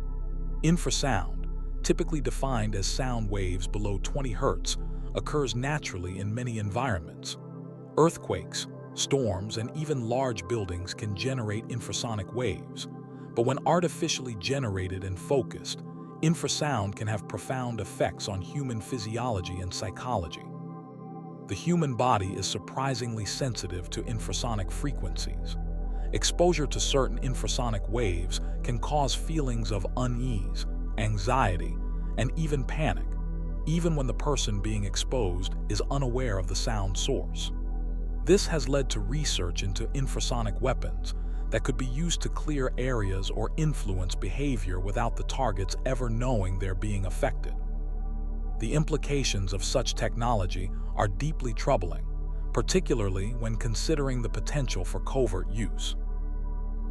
Infrasound, typically defined as sound waves below 20 Hz, occurs naturally in many environments. Earthquakes, storms, and even large buildings can generate infrasonic waves. But when artificially generated and focused, infrasound can have profound effects on human physiology and psychology. The human body is surprisingly sensitive to infrasonic frequencies. Exposure to certain infrasonic waves can cause feelings of unease, anxiety, and even panic, even when the person being exposed is unaware of the sound source. This has led to research into infrasonic weapons that could be used to clear areas or influence behavior without the targets ever knowing they're being affected. The implications of such technology are deeply troubling, particularly when considering the potential for covert use.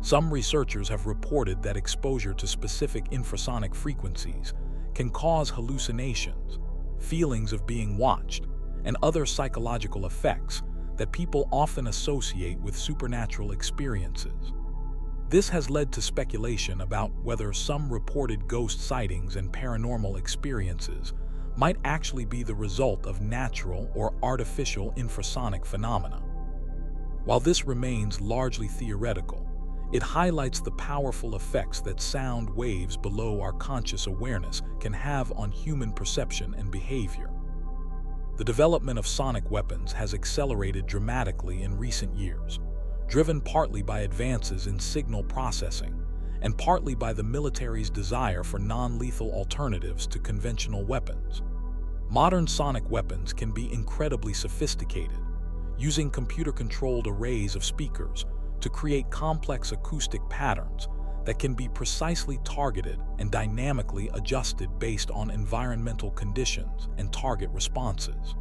Some researchers have reported that exposure to specific infrasonic frequencies can cause hallucinations, feelings of being watched, and other psychological effects that people often associate with supernatural experiences. This has led to speculation about whether some reported ghost sightings and paranormal experiences might actually be the result of natural or artificial infrasonic phenomena. While this remains largely theoretical, it highlights the powerful effects that sound waves below our conscious awareness can have on human perception and behavior. The development of sonic weapons has accelerated dramatically in recent years, driven partly by advances in signal processing and partly by the military's desire for non-lethal alternatives to conventional weapons. Modern sonic weapons can be incredibly sophisticated, using computer-controlled arrays of speakers to create complex acoustic patterns that can be precisely targeted and dynamically adjusted based on environmental conditions and target responses.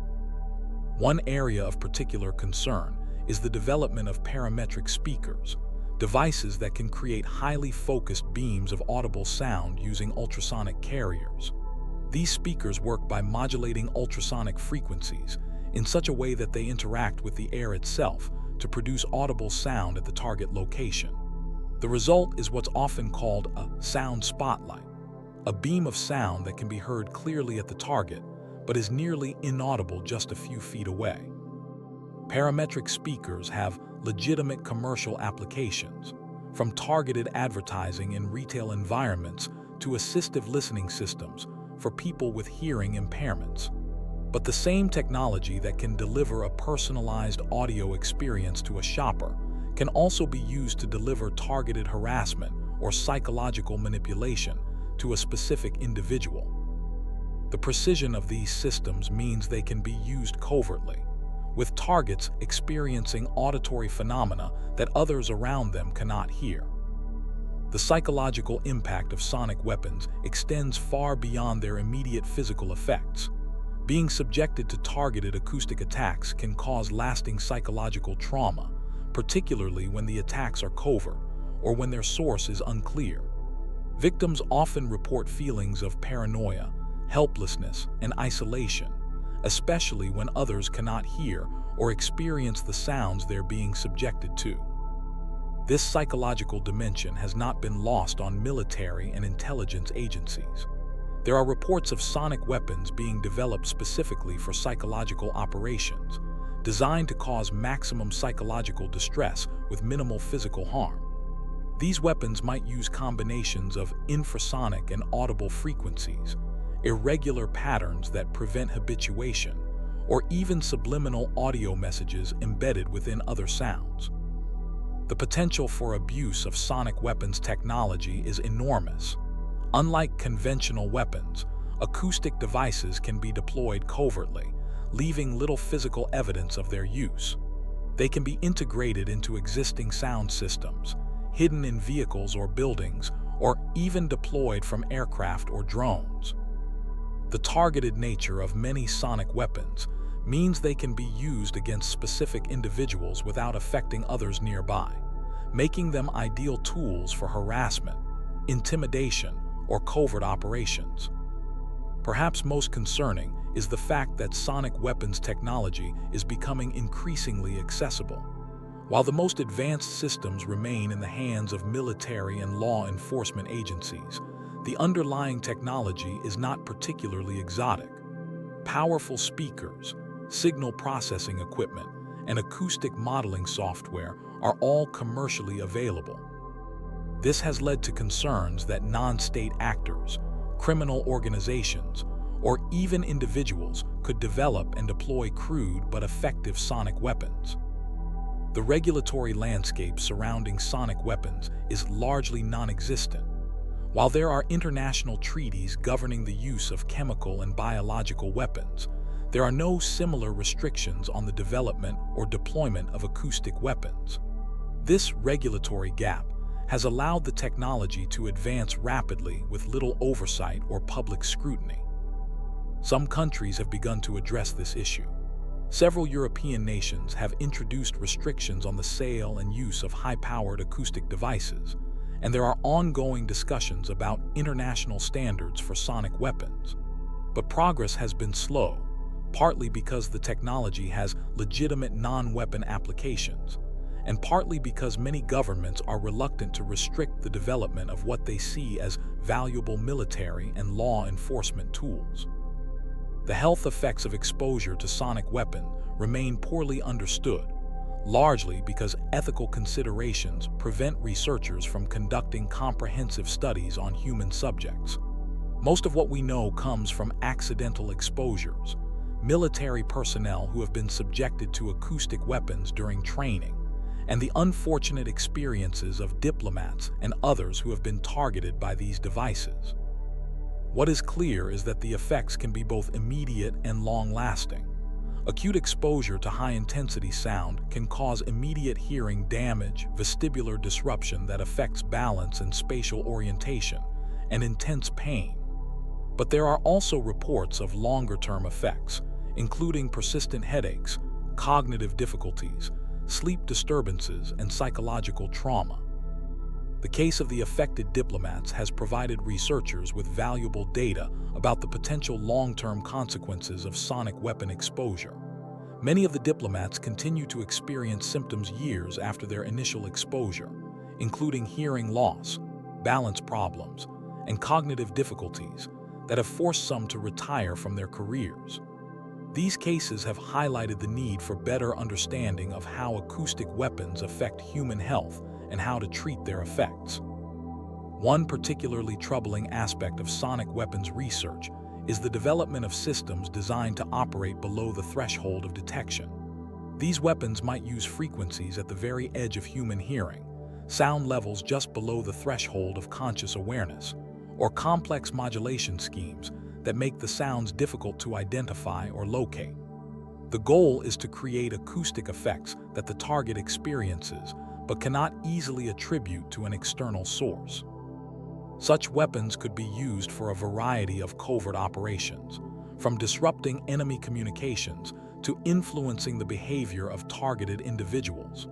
One area of particular concern is the development of parametric speakers, devices that can create highly focused beams of audible sound using ultrasonic carriers. These speakers work by modulating ultrasonic frequencies in such a way that they interact with the air itself to produce audible sound at the target location. The result is what's often called a sound spotlight, a beam of sound that can be heard clearly at the target, but is nearly inaudible just a few feet away. Parametric speakers have legitimate commercial applications, from targeted advertising in retail environments to assistive listening systems for people with hearing impairments. But the same technology that can deliver a personalized audio experience to a shopper can also be used to deliver targeted harassment or psychological manipulation to a specific individual. The precision of these systems means they can be used covertly, with targets experiencing auditory phenomena that others around them cannot hear. The psychological impact of sonic weapons extends far beyond their immediate physical effects. Being subjected to targeted acoustic attacks can cause lasting psychological trauma, particularly when the attacks are covert or when their source is unclear. Victims often report feelings of paranoia, helplessness, and isolation, especially when others cannot hear or experience the sounds they're being subjected to. This psychological dimension has not been lost on military and intelligence agencies. There are reports of sonic weapons being developed specifically for psychological operations, designed to cause maximum psychological distress with minimal physical harm. These weapons might use combinations of infrasonic and audible frequencies, irregular patterns that prevent habituation, or even subliminal audio messages embedded within other sounds. The potential for abuse of sonic weapons technology is enormous. Unlike conventional weapons, acoustic devices can be deployed covertly, leaving little physical evidence of their use. They can be integrated into existing sound systems, hidden in vehicles or buildings, or even deployed from aircraft or drones. The targeted nature of many sonic weapons means they can be used against specific individuals without affecting others nearby, making them ideal tools for harassment, intimidation, or covert operations. Perhaps most concerning is the fact that sonic weapons technology is becoming increasingly accessible. While the most advanced systems remain in the hands of military and law enforcement agencies, the underlying technology is not particularly exotic. Powerful speakers, signal processing equipment, and acoustic modeling software are all commercially available. This has led to concerns that non-state actors, criminal organizations, or even individuals could develop and deploy crude but effective sonic weapons. The regulatory landscape surrounding sonic weapons is largely non-existent. While there are international treaties governing the use of chemical and biological weapons, there are no similar restrictions on the development or deployment of acoustic weapons. This regulatory gap has allowed the technology to advance rapidly with little oversight or public scrutiny. Some countries have begun to address this issue. Several European nations have introduced restrictions on the sale and use of high-powered acoustic devices, and there are ongoing discussions about international standards for sonic weapons. But progress has been slow, partly because the technology has legitimate non-weapon applications, and partly because many governments are reluctant to restrict the development of what they see as valuable military and law enforcement tools. The health effects of exposure to sonic weapons remain poorly understood, largely because ethical considerations prevent researchers from conducting comprehensive studies on human subjects. Most of what we know comes from accidental exposures, military personnel who have been subjected to acoustic weapons during training, and the unfortunate experiences of diplomats and others who have been targeted by these devices. What is clear is that the effects can be both immediate and long-lasting. Acute exposure to high-intensity sound can cause immediate hearing damage, vestibular disruption that affects balance and spatial orientation, and intense pain. But there are also reports of longer-term effects, including persistent headaches, cognitive difficulties, sleep disturbances, and psychological trauma. The case of the affected diplomats has provided researchers with valuable data about the potential long-term consequences of sonic weapon exposure. Many of the diplomats continue to experience symptoms years after their initial exposure, including hearing loss, balance problems, and cognitive difficulties that have forced some to retire from their careers. These cases have highlighted the need for better understanding of how acoustic weapons affect human health and how to treat their effects. One particularly troubling aspect of sonic weapons research is the development of systems designed to operate below the threshold of detection. These weapons might use frequencies at the very edge of human hearing, sound levels just below the threshold of conscious awareness, or complex modulation schemes that make the sounds difficult to identify or locate. The goal is to create acoustic effects that the target experiences but cannot easily attribute to an external source. Such weapons could be used for a variety of covert operations, from disrupting enemy communications to influencing the behavior of targeted individuals.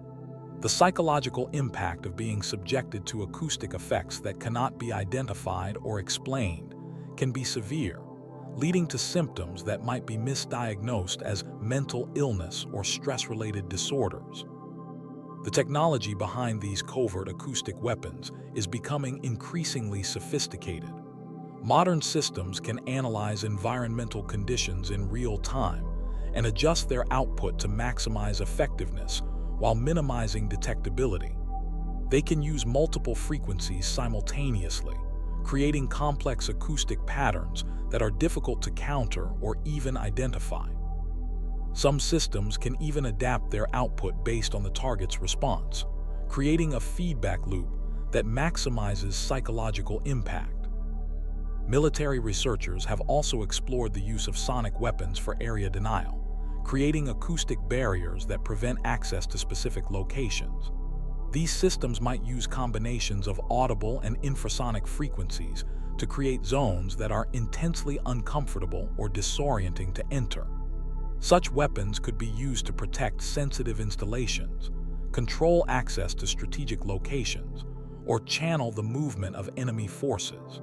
The psychological impact of being subjected to acoustic effects that cannot be identified or explained can be severe, leading to symptoms that might be misdiagnosed as mental illness or stress-related disorders. The technology behind these covert acoustic weapons is becoming increasingly sophisticated. Modern systems can analyze environmental conditions in real time and adjust their output to maximize effectiveness while minimizing detectability. They can use multiple frequencies simultaneously, creating complex acoustic patterns that are difficult to counter or even identify. Some systems can even adapt their output based on the target's response, creating a feedback loop that maximizes psychological impact. Military researchers have also explored the use of sonic weapons for area denial, creating acoustic barriers that prevent access to specific locations. These systems might use combinations of audible and infrasonic frequencies to create zones that are intensely uncomfortable or disorienting to enter. Such weapons could be used to protect sensitive installations, control access to strategic locations, or channel the movement of enemy forces.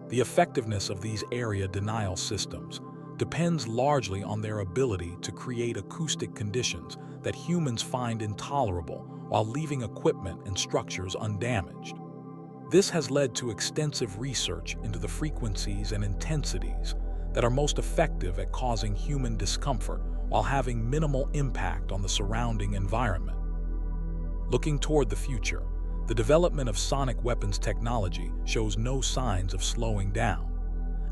The effectiveness of these area denial systems depends largely on their ability to create acoustic conditions that humans find intolerable while leaving equipment and structures undamaged. This has led to extensive research into the frequencies and intensities that are most effective at causing human discomfort while having minimal impact on the surrounding environment. Looking toward the future, the development of sonic weapons technology shows no signs of slowing down.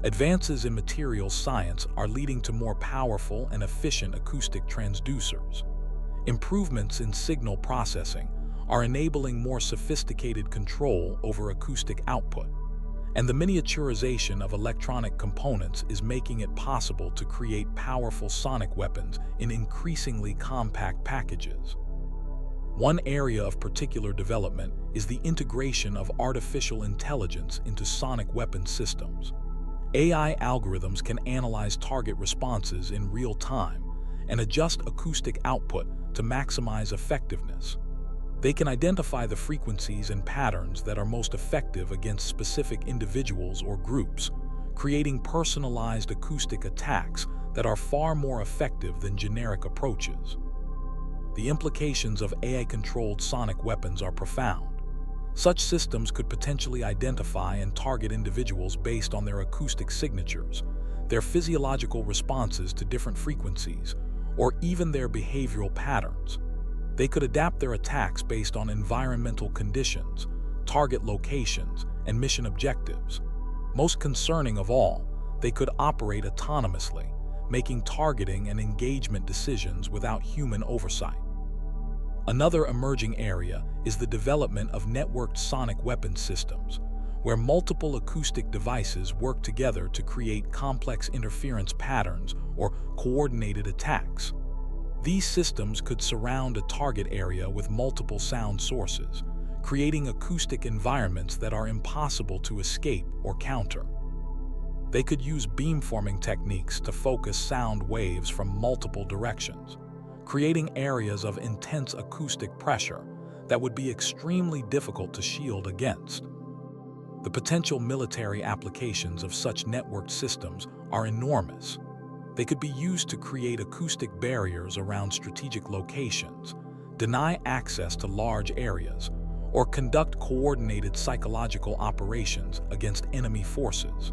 Advances in materials science are leading to more powerful and efficient acoustic transducers. Improvements in signal processing are enabling more sophisticated control over acoustic output, and the miniaturization of electronic components is making it possible to create powerful sonic weapons in increasingly compact packages. One area of particular development is the integration of artificial intelligence into sonic weapon systems. AI algorithms can analyze target responses in real time and adjust acoustic output to maximize effectiveness. They can identify the frequencies and patterns that are most effective against specific individuals or groups, creating personalized acoustic attacks that are far more effective than generic approaches. The implications of AI-controlled sonic weapons are profound. Such systems could potentially identify and target individuals based on their acoustic signatures, their physiological responses to different frequencies, or even their behavioral patterns. They could adapt their attacks based on environmental conditions, target locations, and mission objectives. Most concerning of all, they could operate autonomously, making targeting and engagement decisions without human oversight. Another emerging area is the development of networked sonic weapons systems, where multiple acoustic devices work together to create complex interference patterns or coordinated attacks. These systems could surround a target area with multiple sound sources, creating acoustic environments that are impossible to escape or counter. They could use beamforming techniques to focus sound waves from multiple directions, creating areas of intense acoustic pressure that would be extremely difficult to shield against. The potential military applications of such networked systems are enormous. They could be used to create acoustic barriers around strategic locations, deny access to large areas, or conduct coordinated psychological operations against enemy forces.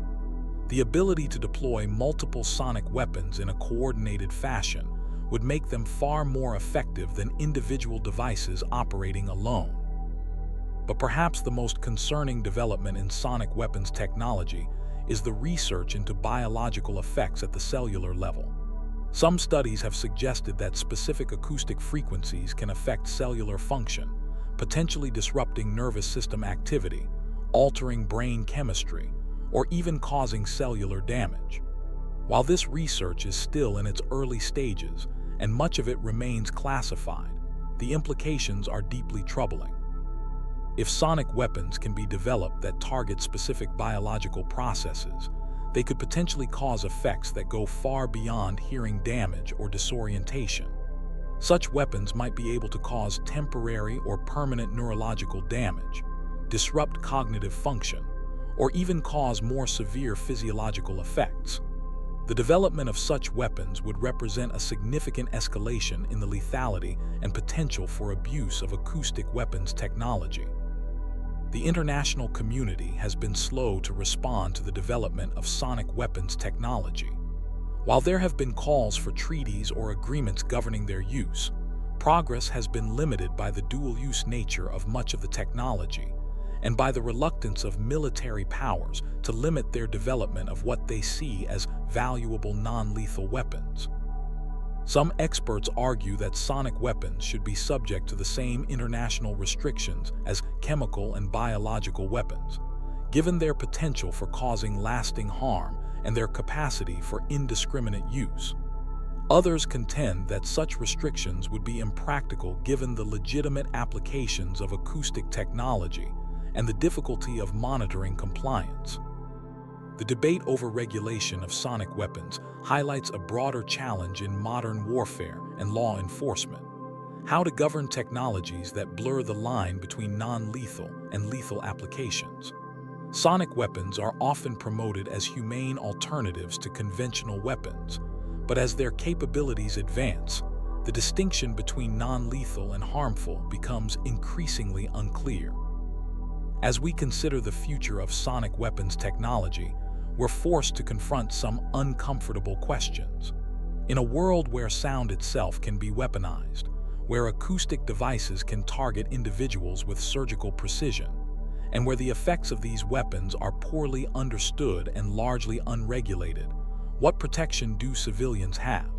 The ability to deploy multiple sonic weapons in a coordinated fashion would make them far more effective than individual devices operating alone. But perhaps the most concerning development in sonic weapons technology is the research into biological effects at the cellular level. Some studies have suggested that specific acoustic frequencies can affect cellular function, potentially disrupting nervous system activity, altering brain chemistry, or even causing cellular damage. While this research is still in its early stages and much of it remains classified, the implications are deeply troubling. If sonic weapons can be developed that target specific biological processes, they could potentially cause effects that go far beyond hearing damage or disorientation. Such weapons might be able to cause temporary or permanent neurological damage, disrupt cognitive function, or even cause more severe physiological effects. The development of such weapons would represent a significant escalation in the lethality and potential for abuse of acoustic weapons technology. The international community has been slow to respond to the development of sonic weapons technology. While there have been calls for treaties or agreements governing their use, progress has been limited by the dual-use nature of much of the technology and by the reluctance of military powers to limit their development of what they see as valuable non-lethal weapons. Some experts argue that sonic weapons should be subject to the same international restrictions as chemical and biological weapons, given their potential for causing lasting harm and their capacity for indiscriminate use. Others contend that such restrictions would be impractical given the legitimate applications of acoustic technology and the difficulty of monitoring compliance. The debate over regulation of sonic weapons highlights a broader challenge in modern warfare and law enforcement: how to govern technologies that blur the line between non-lethal and lethal applications. Sonic weapons are often promoted as humane alternatives to conventional weapons, but as their capabilities advance, the distinction between non-lethal and harmful becomes increasingly unclear. As we consider the future of sonic weapons technology, we're forced to confront some uncomfortable questions. In a world where sound itself can be weaponized, where acoustic devices can target individuals with surgical precision, and where the effects of these weapons are poorly understood and largely unregulated, what protection do civilians have?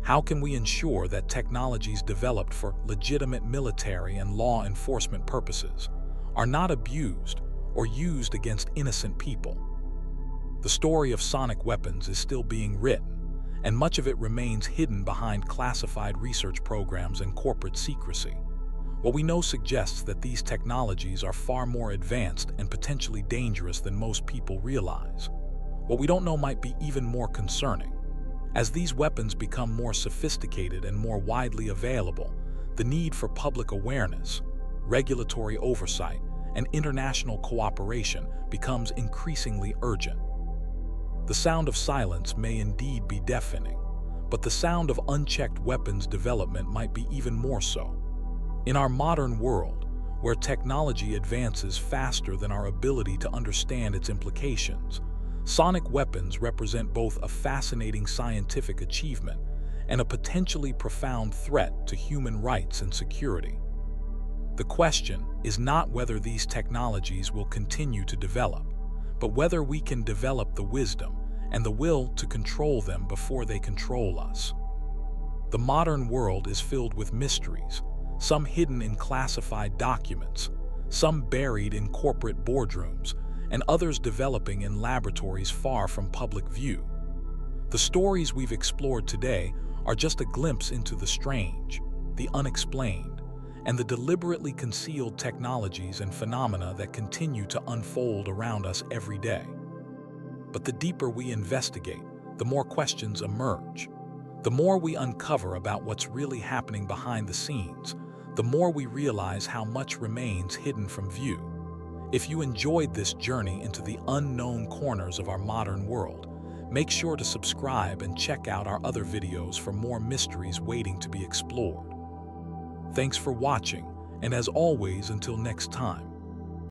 How can we ensure that technologies developed for legitimate military and law enforcement purposes are not abused or used against innocent people? The story of sonic weapons is still being written, and much of it remains hidden behind classified research programs and corporate secrecy. What we know suggests that these technologies are far more advanced and potentially dangerous than most people realize. What we don't know might be even more concerning. As these weapons become more sophisticated and more widely available, the need for public awareness, regulatory oversight, and international cooperation becomes increasingly urgent. The sound of silence may indeed be deafening, but the sound of unchecked weapons development might be even more so. In our modern world, where technology advances faster than our ability to understand its implications, sonic weapons represent both a fascinating scientific achievement and a potentially profound threat to human rights and security. The question is not whether these technologies will continue to develop, but whether we can develop the wisdom and the will to control them before they control us. The modern world is filled with mysteries, some hidden in classified documents, some buried in corporate boardrooms, and others developing in laboratories far from public view. The stories we've explored today are just a glimpse into the strange, the unexplained, and the deliberately concealed technologies and phenomena that continue to unfold around us every day. But the deeper we investigate, the more questions emerge. The more we uncover about what's really happening behind the scenes, the more we realize how much remains hidden from view. If you enjoyed this journey into the unknown corners of our modern world, make sure to subscribe and check out our other videos for more mysteries waiting to be explored. Thanks for watching, and as always, until next time.